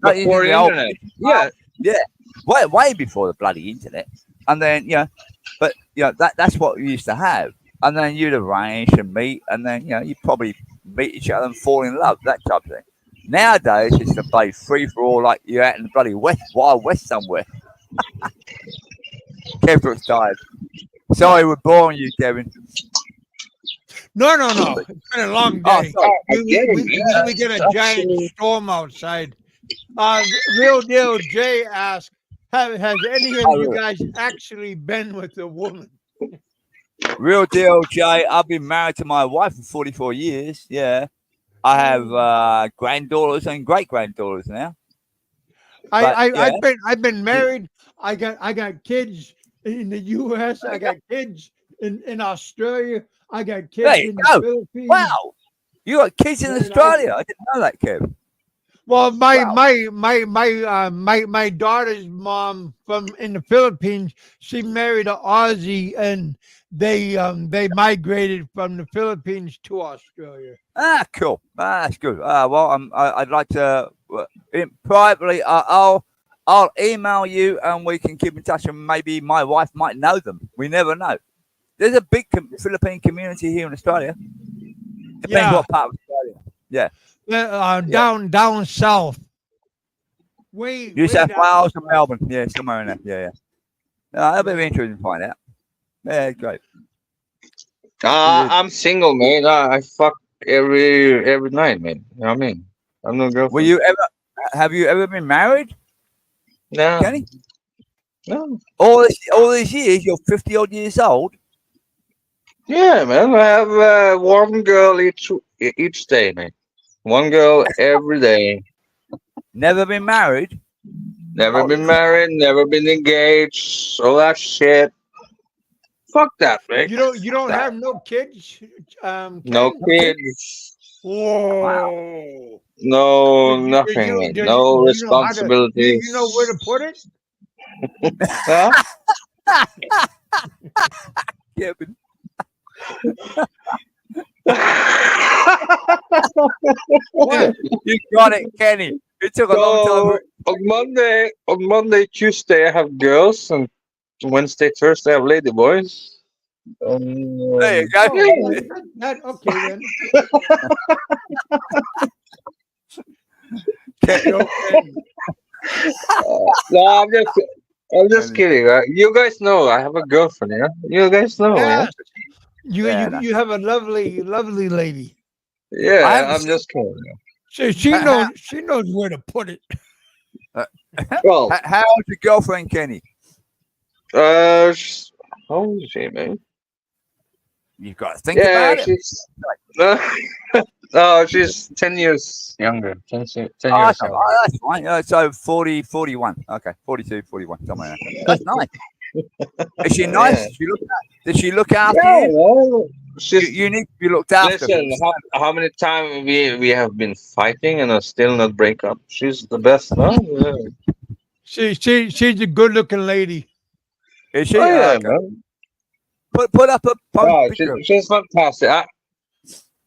before the internet, way before the bloody internet, and then but that's what we used to have, and then you'd arrange and meet, and then you probably meet each other and fall in love, that type of thing. Nowadays, it's a bloody free for all, like you're out in the bloody Wild West somewhere. Kevin's tired. Sorry, we're boring you, Kevin. No. It's been a long day. We get a giant storm outside. Real Deal Jay asked, has any of you guys actually been with a woman? Real Deal Jay, I've been married to my wife for 44 years. Yeah. I have granddaughters and great granddaughters now. I've been married. I got kids in the U.S. I got kids in Australia. I got There kids you in the go. Philippines. Wow. You got kids in Man, Australia. I didn't know that, Kev. Well, Wow. my daughter's mom from in the Philippines. She married an Aussie, and they migrated from the Philippines to Australia. Ah, cool. Ah, that's good. Well, I'd like to privately. I'll email you, and we can keep in touch. And maybe my wife might know them. We never know. There's a big Philippine community here in Australia. Depends Yeah, what part of Australia. Yeah. Yeah. down south, way New South down Wales and south. Melbourne. Yeah, somewhere in there. Yeah, yeah. That'll be interesting to find out. Yeah, great. I'm single, man. I fuck every night, man. You know what I mean? I'm no Were girlfriend. you ever? Have you ever been married, No, Kenny? no. All these years, you're 50 odd years old. Yeah, man. I have one girl each day, man. One girl every day. Never been married. Never Holy been married. Never been engaged. All that shit. Fuck that, man. You don't That. have no kids, No Ken? kids. Wow. Whoa. No nothing, man. No Do you know how to responsibilities. you know where to put it? Huh? Kevin. What? You got it, Kenny. It took a long time. So on Monday, Tuesday I have girls, and Wednesday, Thursday I have lady boys. There you go. Oh, Yeah. that okay then. No, I'm just kidding. You guys know I have a girlfriend. Yeah, you guys know. Yeah, Yes. You Yeah, you no. you have a lovely lady. I yeah. haven't I'm just kidding. She How, knows where to put it. Well, how old's your girlfriend, Kenny? sh- how old is she, man? You've got to think Yeah, about it. she's. Oh, she's 10 years younger. 10 years Oh, that's, younger. that's fine. So 40, 41. Okay, 42, 41, somewhere in there. That's nice. Is she nice? Yeah. Does she look after Yeah, you? well, she's. You need to be looked after. Listen, how many times we have been fighting and still not break up? She's the best, no? Yeah. She's a good looking lady. Is she? Oh yeah, Okay. man. Put up a post Oh, picture. she's fantastic.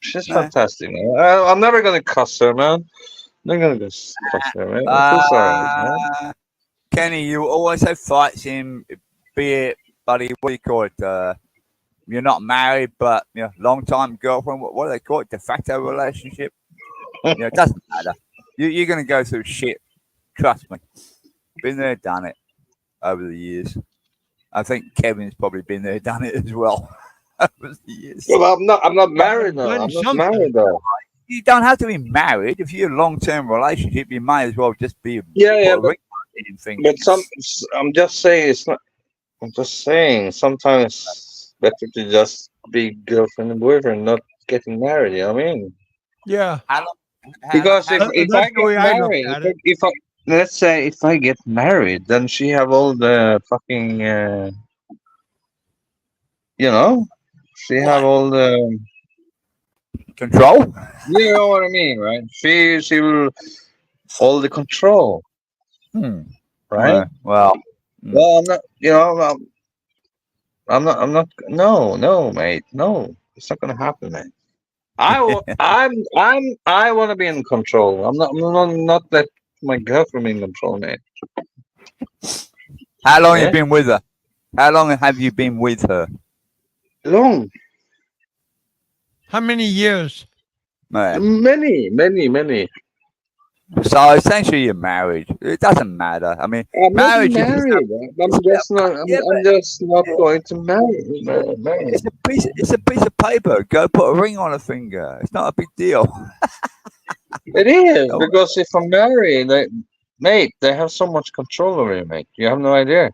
She's Nah. fantastic, man. I'm never gonna cuss her, man. I'm not gonna cuss her, man. She's alright, man. Kenny, you always have fights in, be it, buddy, what do you call it? You're not married, but long time girlfriend. What do they call it? De facto relationship. It doesn't matter. You're gonna go through shit. Trust me. Been there, done it over the years. I think Kevin's probably been there, done it as well over the years. Well, I'm not married though. I'm not married though. You don't have to be married. If you're a long-term relationship, you might as well just be Yeah, put a ring on it and things. but I'm just saying it's not. I'm just saying sometimes it's better to just be girlfriend and boyfriend, not getting married. You know what I mean? Yeah. Because if I That's the way get I look married, at it. if I let's say if I get married, then she have all the fucking, she have all the Control? you know what I mean, right? She will all the control, right? Well, Well, I'm not. I'm not. No, mate. No, it's not gonna happen, mate. I want to be in control. I'm not let my girlfriend be in control, mate. how long Yeah? have you been with her? How long have you been with her? Long. How many years? Many. So essentially, you're married. It doesn't matter. I mean, I'm not marriage is married. I'm just not. I'm just not going to marry. it's a piece of paper. Go put a ring on a finger. It's not a big deal. It is because if I'm married, mate, they have so much control over you, mate. You have no idea.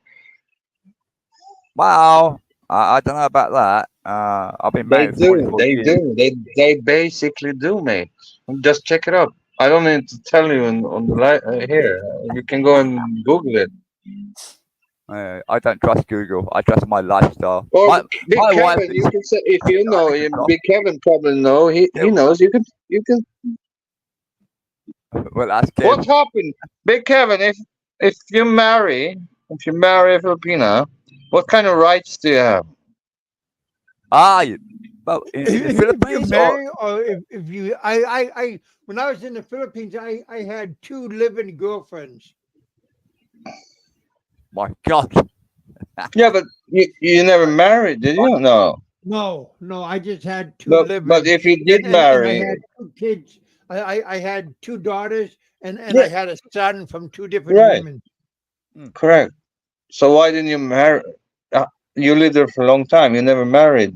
Wow. I don't know about that. I've been They married for do. 44 They years. do. They basically do, mate. Just check it up. I don't need to tell you on the here. You can go and Google it. I don't trust Google. I trust my lifestyle. Well, Big My wife Kevin, is. you can say if you know. Big Kevin probably know. He Yeah, knows. You can. well, ask What him. happened, Big Kevin? If you marry a Filipina, what kind of rights do you have? Well, in the If you Philippines or marry or if you, when I was in the Philippines, I had 2 living girlfriends. my God. Yeah, but you never married, did you? No. No, I just had 2 But living, if you did and I marry, had 2 kids. I had 2 daughters, and yeah, I had a son from 2 different right, women. correct. So why didn't you marry? You lived there for a long time. You never married,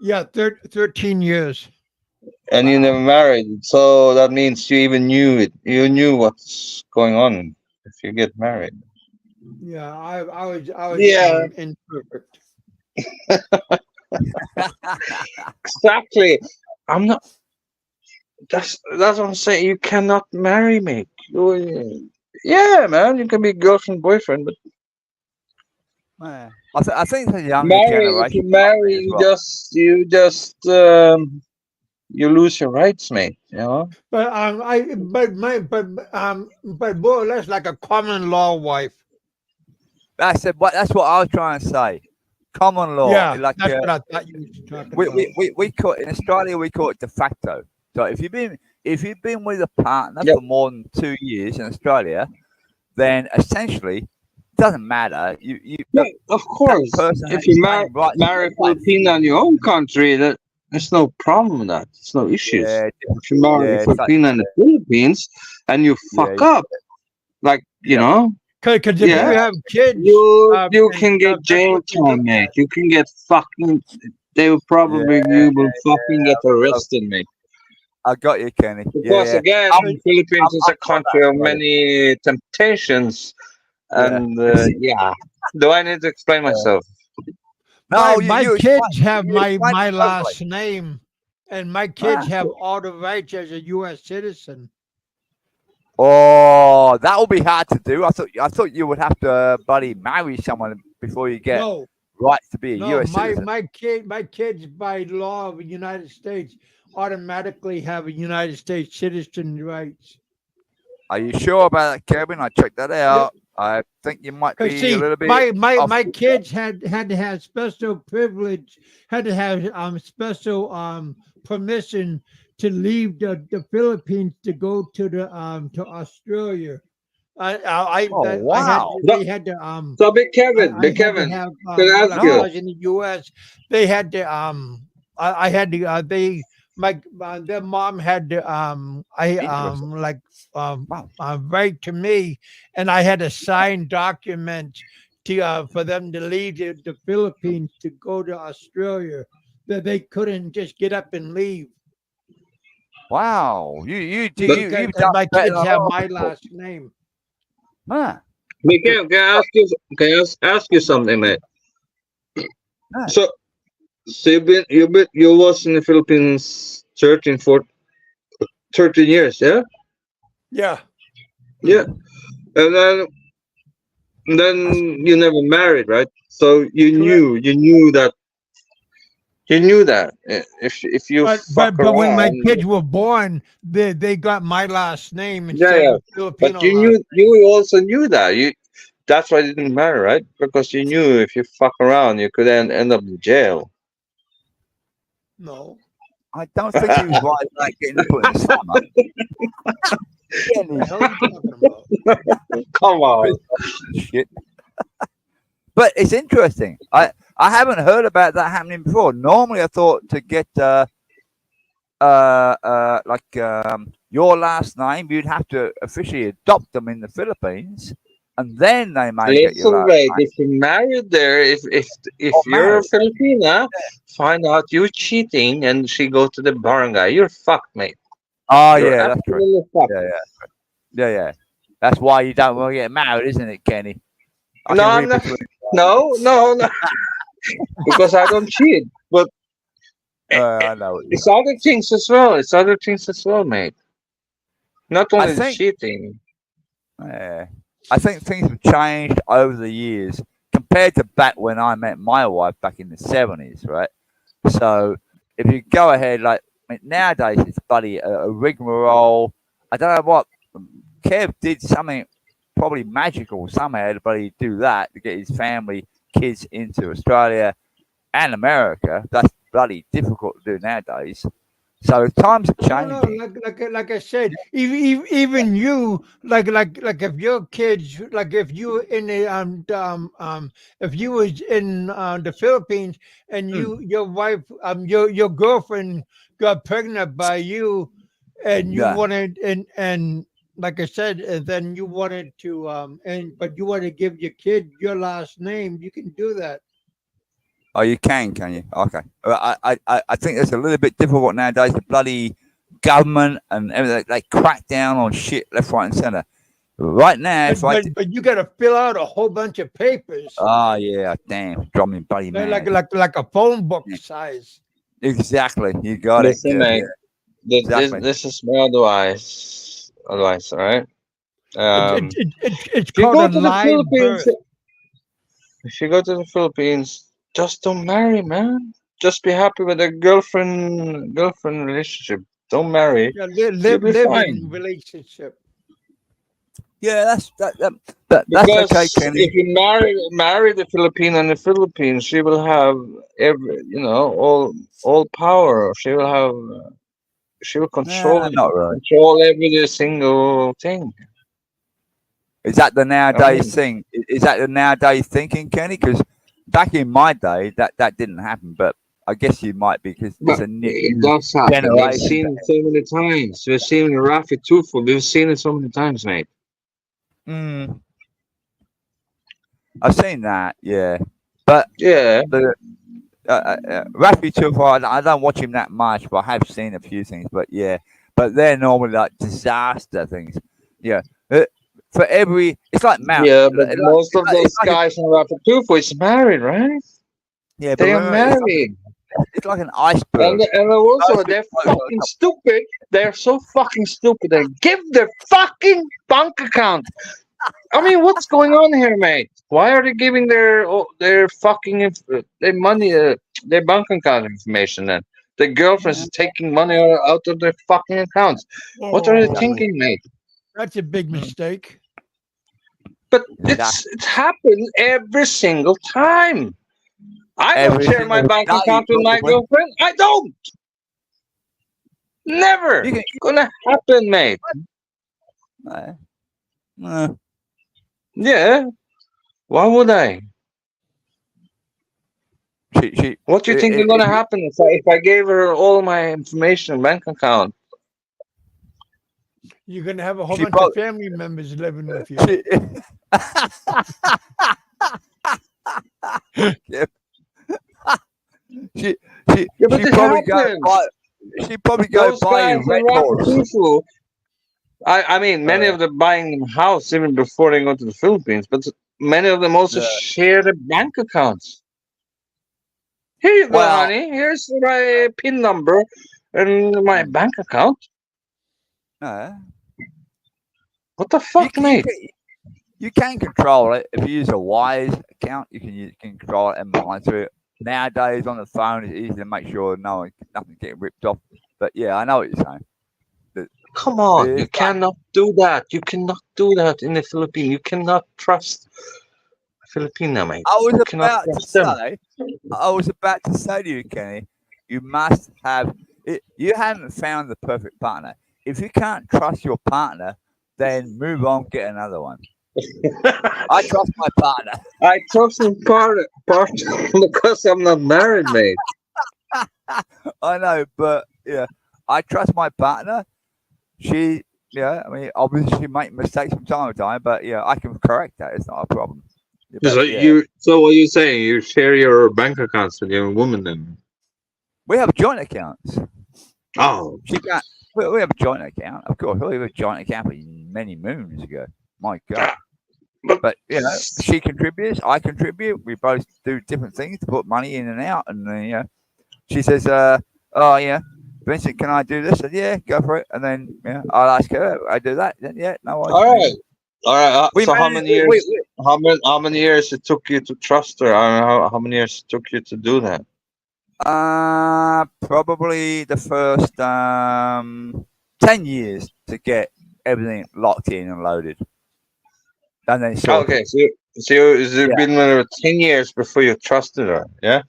Yeah, 13 years. and you never Wow. married. So that means you even knew it. You knew what's going on if you get married. Yeah, I was Yeah, imperfect. exactly. I'm not. That's what I'm saying. You cannot marry me. Yeah, man. You can be girlfriend, boyfriend, but Yeah. I think the younger marry. If generation you like marry, me as well. you lose your rights, mate. You know. But I but more or less like a common law wife. That's what I was trying to say. Common law, Yeah, like that's what I thought you was talking we, about. we, we, we call in Australia we call it de facto. So if you've been with a partner Yep. for more than 2 years in Australia, then essentially it doesn't matter. Yeah, of That course. person has If the you same rights as marry a your wife. Filipino in your own country, that there's no problem with that. There's no issues. Yeah, If you marry a yeah, it's like Filipino in the Philippines and you yeah, fuck up, like yeah, Because if you yeah, have kids, you and can get stuff, that's jail what they look time, mate. at. You can get fucking. They will yeah, probably you will fucking get I, arrested, mate. I got you, Kenny. Yeah, Because yeah. again, I'm, Philippines is I'm a for country that, of brother. many temptations, Yeah. and yeah. Do I need to explain myself? My No, my you kids explain have you explain my it perfectly. last name, and my kids Ah. have all the rights as a U.S. citizen. Oh, that will be hard to do. I thought you would have to, buddy, marry someone before you get No, rights to be a no, U.S. citizen. my kids by law of the United States automatically have a United States citizen rights. Are you sure about that, Kevin? I checked that Yep. out. I think you might Cause be a see, little bit off. my kids had to have special privilege, had to have special permission to leave the Philippines to go to Australia. Oh, I had wow. So, they had to Big I had to Kevin, have can I ask like when I you? No. was in the U.S. They had to I had to they my their mom had to Interesting. Wow. write to me, and I had to sign documents to for them to leave the Philippines to go to Australia. That they couldn't just get up and leave Wow. You do because you've done my better than kids a have lot of my people. last name. Huh. Big Good. Kevin, can I ask you? Can I ask you something, mate? Huh. So, you was in the Philippines 13 years, yeah, Yeah. yeah, and then That's you never married, right? So Correct. you knew that if you fuck But when my around, kids were born, they got my last name yeah, instead of yeah. the But Filipino last you also knew that that's why it didn't matter, right? Because you knew if you fuck around, you could end up in jail. name. No. I don't think he was right about getting put in the slammer. What the Kenny. hell are you talking about? Come on. Shit. But it's interesting. I haven't heard about that happening before. Normally, I thought to get like your last name, you'd have to officially adopt them in the Philippines, and then they may get your Listen, last wait. name If you're married there, if or you're a married. Filipina, find out you're cheating, and she go to the barangay, you're fucked, mate. Oh You're yeah, that's true. absolutely fucked. Yeah, yeah. That's why you don't want to get married, isn't it, Kenny? I No, can I'm read not. between. No. Because I don't cheat. But I know what you it's mean. other things as well. It's other things as well, mate. Not I only the think cheating. Yeah. I think things have changed over the years compared to back when I met my wife back in the 70s, right? So if you go ahead, like nowadays, it's bloody a rigmarole. I don't know what Kev did something probably magical somehow to bloody do that to get his family, kids into Australia and America. That's bloody difficult to do nowadays. So times are No, changing. like I said, even you, like if your kids, like if you in the if you was in the Philippines and your wife your girlfriend got pregnant by you, and you Yeah. wanted and like I said, and then you wanted to but you want to give your kid your last name, you can do that. Oh, you can you? Okay. I think it's a little bit difficult nowadays. The bloody government and everything, they crack down on shit left, right, and center. Right now, if I did, But you got to fill out a whole bunch of papers, oh yeah, damn, drop me bloody like mad. like a phone book size. Exactly, you got it. Listen, Kev, mate. yeah, exactly. This is my advice. Advice, all right? It's If you called go a to the live Philippines, birth. if you go to the Philippines, just don't marry, man. Just be happy with a girlfriend relationship. Don't marry. Yeah, You'll be live in fine. relationship. Yeah, that's that's okay, Because Kenny. if you marry the Filipino in the Philippines, she will have all power. She will Nah, not really. control every single thing. Is that the I nowadays mean, thing? Is that the nowadays thinking, Kenny? Because back in my day, that didn't happen. But I guess you might because but it's a new it does happen. We've generation. seen it so many times. We've seen Rafi Tufo. We've seen it so many times, mate. Mm, I've seen that, yeah. But Yeah, the Rafi too far. I don't watch him that much, but I have seen a few things. But yeah, but they're normally like disaster things. Yeah, Uh, for every it's like Mount. yeah, but most of It's those like a, guys in Rafi Tufo is married, right? yeah, but They are remember, married. it's like an iceberg. And also, Most they're people fucking stupid. They're so fucking stupid. They give their fucking bank account. I mean, what's going on here, mate? Why are they giving their fucking their money, their bank account information? Then the girlfriends are taking money out of their fucking accounts. What are they Oh, thinking, mate? that's a big mistake. But Exactly. it's happened every single time. I don't Every share my single bank day, account with my probably. girlfriend. I don't. Never You can, gonna happen, mate. uh, uh, Yeah. Why would I? she, What do you think is gonna happen if I gave her all my information, bank account? You're gonna have a whole she bunch of probably, family members living with you. she, yeah, she, she, Yeah, but she it probably go happens. buy, she probably go Those buy a guys in red horse. Rapitufu, I mean, many of them buying a house even before they go to the Philippines, but many of them also Uh, share the bank accounts. Here you go, well, honey. Here's my PIN number and my bank account. uh, What the you, fuck, you, mate? can, you can control it if you use a Wise account. You can control it and monitor it. Nowadays on the phone, it's easy to make sure nothing's getting ripped off. But yeah, I know what you're saying. But Come on, you it's like cannot do that. You cannot do that in the Philippines. You cannot trust Filipino, mate. I was You cannot about to trust them. say. I was about to say to you, Kenny, you must have. You haven't found the perfect partner. If you can't trust your partner, then move on, get another one. I trust my partner. I trust in part because I'm not married, mate. I know, but yeah, I trust my partner. She, yeah, I mean, obviously she make mistakes from time to time, but yeah, I can correct that. It's not a problem. Yeah, So but yeah, so what are you saying? You share your bank accounts with your woman then? we have joint accounts. Oh, She got. We have a joint account, of course. We have a joint account for many moons ago. My God. But you know, she contributes, I contribute. We both do different things to put money in and out. And then, she says, "Oh yeah, Vincent, can I do this?" I said, "Yeah, go for it." And then I'll ask her, "I do that." Then, yeah, no, I all right. All right. We So how managed. many years? How many years it took you to trust her? How many years it took you to do that? Probably the first 10 years to get everything locked in and loaded, and then sorted. Okay. So it's Yeah, been 10 years before you trusted her. Yeah.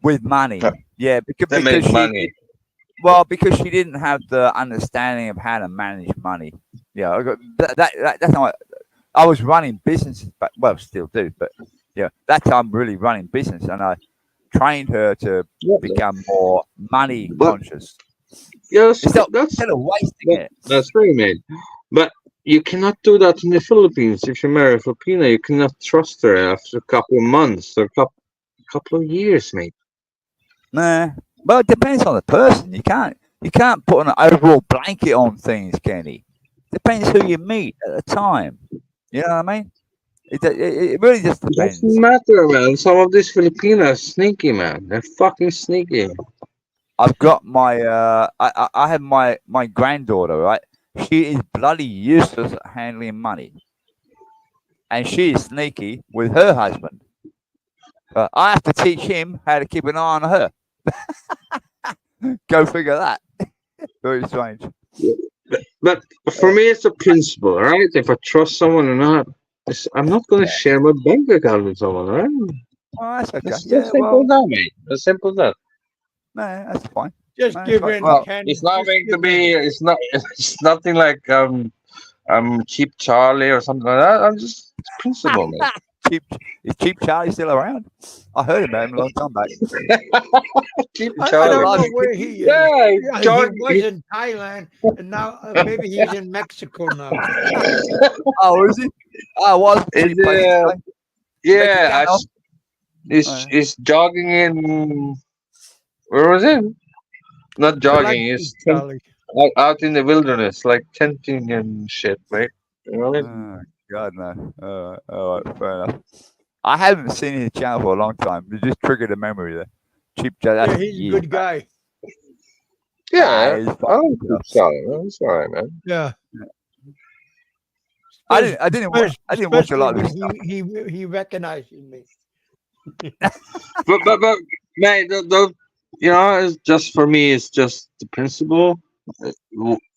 with money. Yeah, That because made she money. because she didn't have the understanding of how to manage money. Yeah, that's not. I was running businesses, but well, still do. But yeah, that time really running business, and I trained her to Yeah. become more money But conscious yes, instead of wasting it. that's great, mate. But you cannot do that in the Philippines. If you marry a Filipina, you cannot trust her after a couple of months or couple of years, mate. Nah, well, it depends on the person. You can't put an overall blanket on things, Kenny. Depends who you meet at the time. You know what I mean? It really just depends. Doesn't matter, man. Some of these Filipinas sneaky, man. They're fucking sneaky. I've got my I have my granddaughter, right? She is bloody useless at handling money, and she is sneaky with her husband. I have to teach him how to keep an eye on her. Go figure that. Very strange. But for me, it's a principle, right? If I trust someone or not, I'm not going to share my bank account with someone, right? Oh, that's okay. It's Yeah, as simple as that, mate. As simple as that. nah, that's fine. Just That's give fine. in, Well, Ken. It's not Just going to give be. in. It's not. It's nothing like Cheap Charlie or something like that. I'm just it's principle, mate. is Cheap Charlie still around? I heard about him a long time back. Cheap I Charlie. don't know where he is. Yeah, He George. was in Thailand, and now maybe he's in Mexico now. Oh, is he? Oh, was cheap place to stay? Yeah, Mexicano? he's jogging in. Where was it? Not I like jogging. Cheap He's Charlie. out in the wilderness, like tenting and shit, right? You know what I mean? Oh, God, no. All right, fair enough. I haven't seen his channel for a long time. You just triggered a memory there. Cheap Charlie. Yeah, That's he's a years good back. guy. Yeah, he's I fine. like Cheap Charlie. Man. It's alright, man. Yeah. I didn't watch a lot of his Especially stuff. when he recognizes me. But mate, you know, it's just for me, it's just the principle.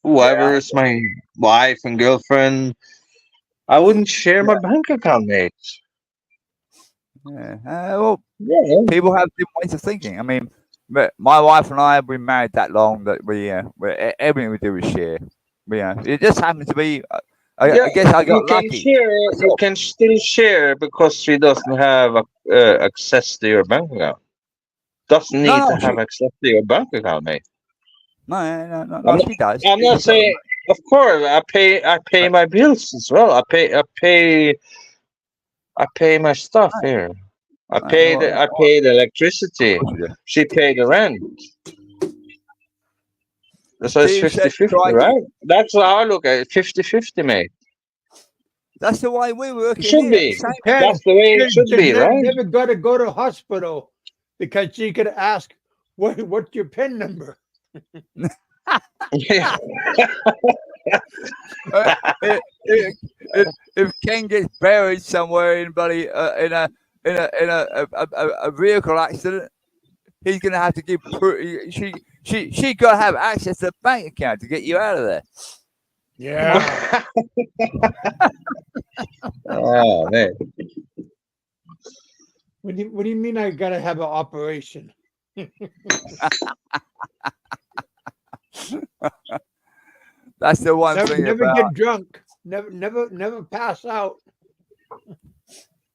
Whoever is my wife and girlfriend, I wouldn't share my bank account, mate. Yeah. Well, Yeah. people have different ways of thinking. I mean, but my wife and I have been married that long that everything we do is share. It just happens to be. I guess I You got can lucky. share. You can still share because she doesn't have access to your bank account. Doesn't need to have access to your bank account, mate. No, she does. I'm not saying. Of course, I pay my bills as well. I pay my stuff here. I pay the electricity. She paid the rent. So it's 50-50, right? That's how I look at it. 50-50, mate. That's the way we work. It should here. be. Same That's the way it should be, right? Never got to go to hospital because she could ask, what's your PIN number? Yeah. If Ken gets buried somewhere in a vehicle accident, he's gonna have to give she gotta have access to the bank account to get you out of there. Yeah. Oh man. What do you mean I gotta have an operation? That's the one thing Never about. get drunk. Never pass out.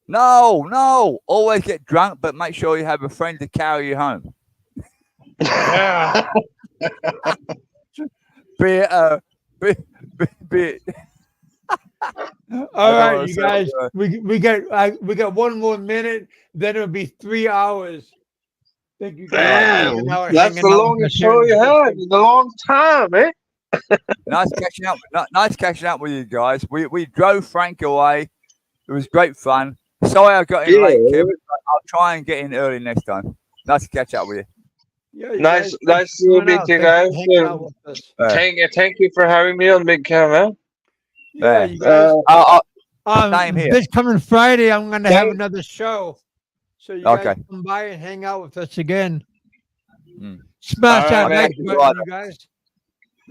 No. Always get drunk, but make sure you have a friend to carry you home. Yeah. Be it. All right, you guys. We got one more minute. Then it'll be 3 hours. Thank you guys. Damn, that's the longest show you had in a long time, eh? Nice catching up with you guys. We drove Frank away. It was great fun. Sorry I got in late, Kevin. But I'll try and get in early next time. Nice to catch up with you. Yeah, Nice to meet you guys. Thank you for having me on BigKevin. Yeah, There. you guys. Same here. This coming Friday, I'm going to have Same. another show, so you guys Okay. come by and hang out with us again. Mm. Smash All that right, like man. button, you guys.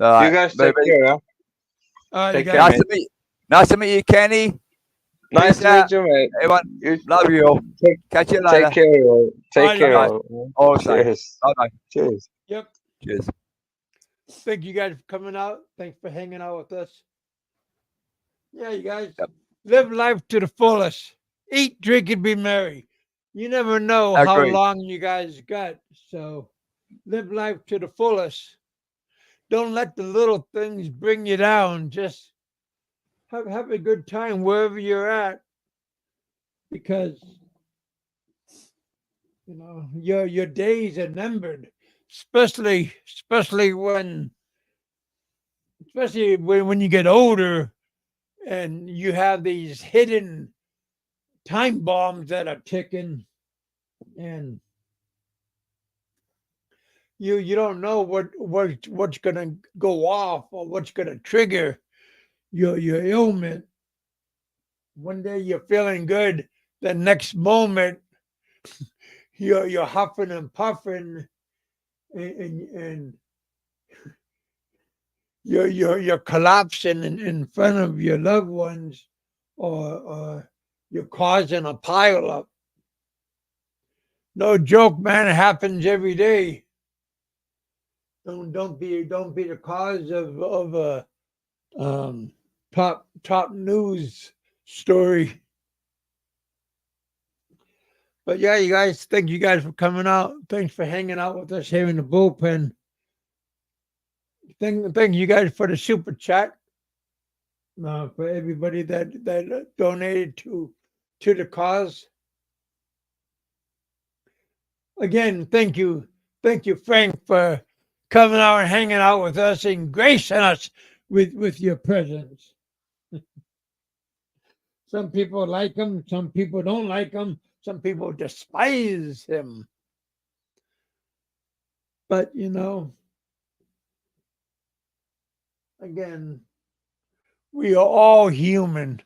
All You right. guys take Maybe. care, huh? All right, you Take care, guys. mate. Nice to meet you, Kenny. Nice Peace to out, meet you, mate. everyone. You Love you all. take Catch you take later. care. All Take right, you care. guys. All the same. Cheers. Bye bye. Cheers. Yep. Cheers. Thank you guys for coming out. Thanks for hanging out with us. Yeah, you guys. Yep. Live life to the fullest. Eat, drink, and be merry. You never know how Agreed. long you guys got. So live life to the fullest. Don't let the little things bring you down. Just have a good time wherever you're at. Because your days are numbered. Especially when you get older and you have these hidden time bombs that are ticking, and you don't know what's gonna go off or what's gonna trigger your ailment. One day you're feeling good, the next moment you're huffing and puffing, and you're collapsing in front of your loved ones, or you're causing a pileup. No joke, man. It happens every day. Don't be the cause of a top news story. But yeah, you guys, thank you guys for coming out. Thanks for hanging out with us here in the bullpen. Thank you guys for the super chat. For everybody that donated to the cause. Again, thank you, Frank, for coming out and hanging out with us and gracing us with your presence. Some people like him, some people don't like him, some people despise him. But again, we are all human.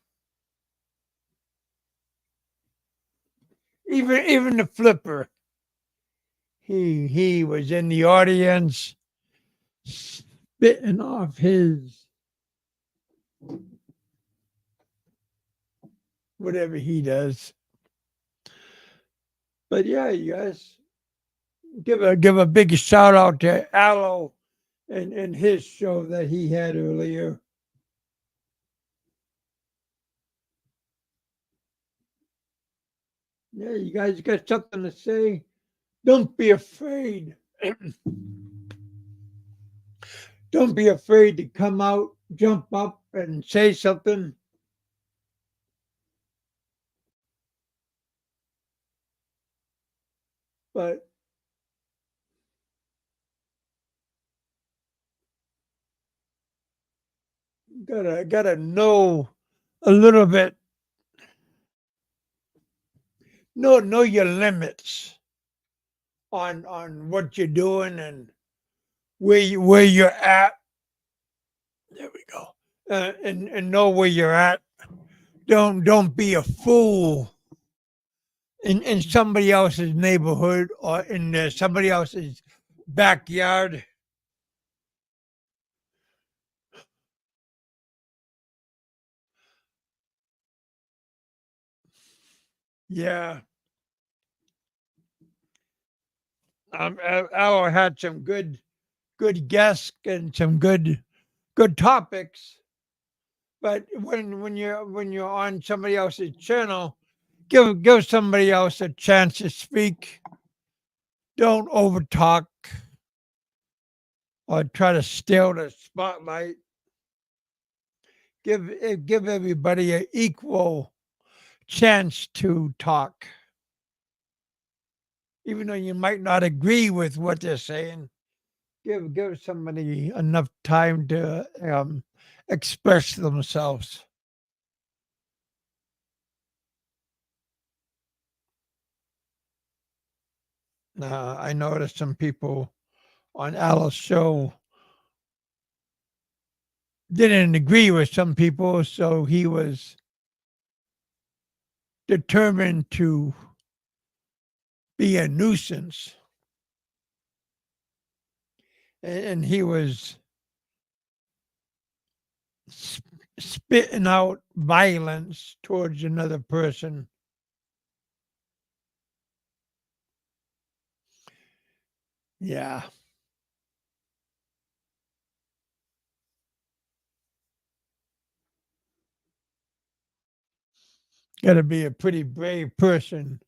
Even the flipper. He was in the audience spitting off his whatever he does. But yeah, you guys, give a big shout out to Aloe and his show that he had earlier. Yeah, you guys got something to say? Don't be afraid. Don't be afraid to come out, jump up, and say something. But gotta know a little bit. Know your limits on what you're doing and where you're at. There we go. And know where you're at. Don't be a fool in somebody else's neighborhood or in somebody else's backyard. Yeah. Al had some good guests and some good topics. But when you're on somebody else's channel, give somebody else a chance to speak. Don't overtalk or try to steal the spotlight. Give everybody an equal chance to talk, even though you might not agree with what they're saying. Give somebody enough time to express themselves. I noticed some people on Alice's show didn't agree with some people, so he was determined to be a nuisance. And he was spitting out violence towards another person. Yeah. Got to be a pretty brave person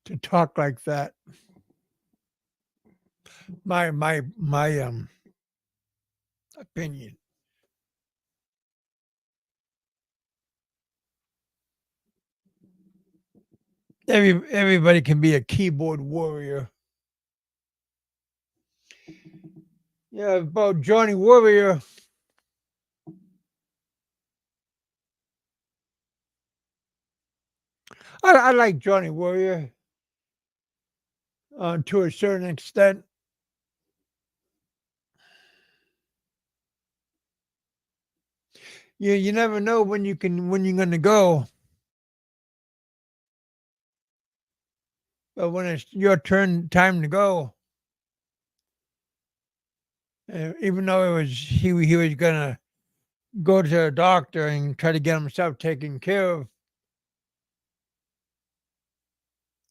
to talk like that. My opinion. Everybody can be a keyboard warrior. Yeah, about Johnny Warrior. I like Johnny Warrior to a certain extent. You never know when you're gonna go. But when it's your time to go, even though he was gonna go to a doctor and try to get himself taken care of,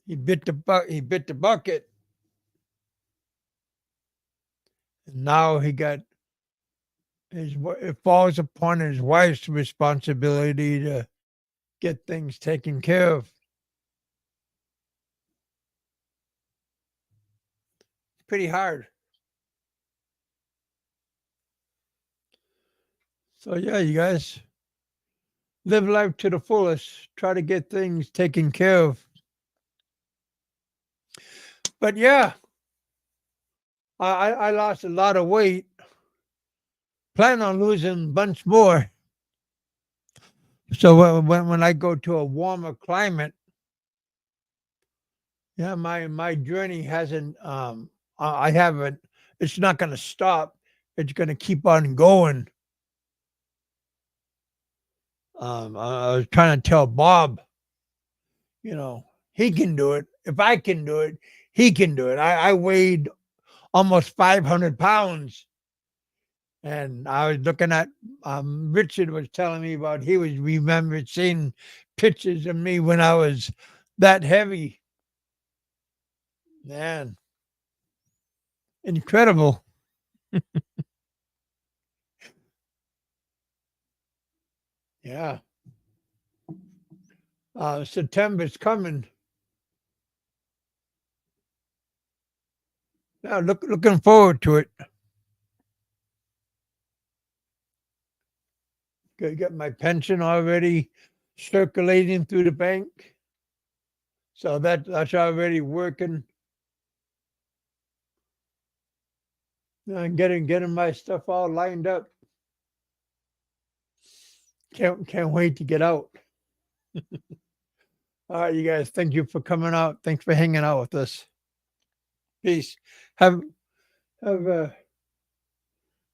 he bit the bucket, and now it falls upon his wife's responsibility to get things taken care of. Pretty hard. So yeah, you guys live life to the fullest. Try to get things taken care of. But yeah, I lost a lot of weight. Plan on losing a bunch more. So when I go to a warmer climate, yeah, my journey hasn't. I haven't. It's not going to stop. It's going to keep on going. I was trying to tell Bob, he can do it. If I can do it, he can do it. I weighed almost 500 pounds. And I was looking at, Richard was telling me about, he was remembered seeing pictures of me when I was that heavy. Man, incredible. Yeah. September's coming. Yeah, looking forward to it. Got my pension already circulating through the bank. So that's already working. I'm getting my stuff all lined up. Can't wait to get out. All right, you guys. Thank you for coming out. Thanks for hanging out with us. Peace. Have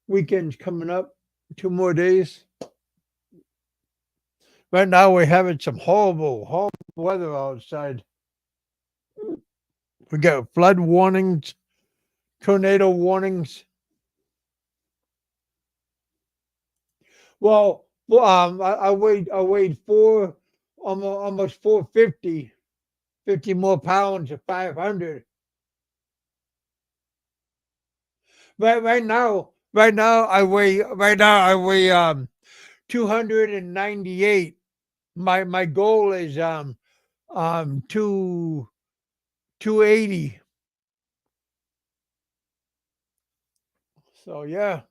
weekends coming up. 2 more days. Right now we're having some horrible weather outside. We got flood warnings, tornado warnings. Well, I weighed almost 450, 50 more pounds of 500. Right now I weigh 298. My goal is 280. So yeah.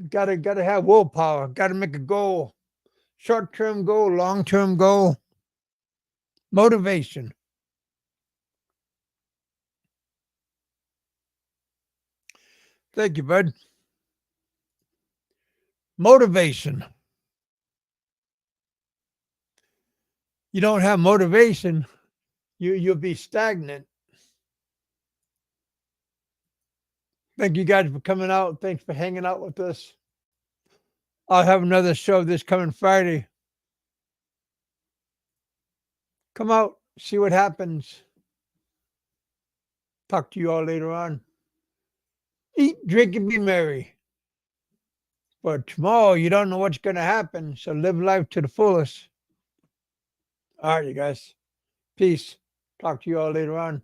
Gotta have willpower. Gotta make a goal. Short-term goal, long-term goal. Motivation. Thank you, bud. Motivation. You don't have motivation, you'll be stagnant. Thank you guys for coming out. Thanks for hanging out with us. I'll have another show this coming Friday. Come out, see what happens. Talk to you all later on. Eat, drink, and be merry. But tomorrow, you don't know what's going to happen, so live life to the fullest. All right, you guys. Peace. Talk to you all later on.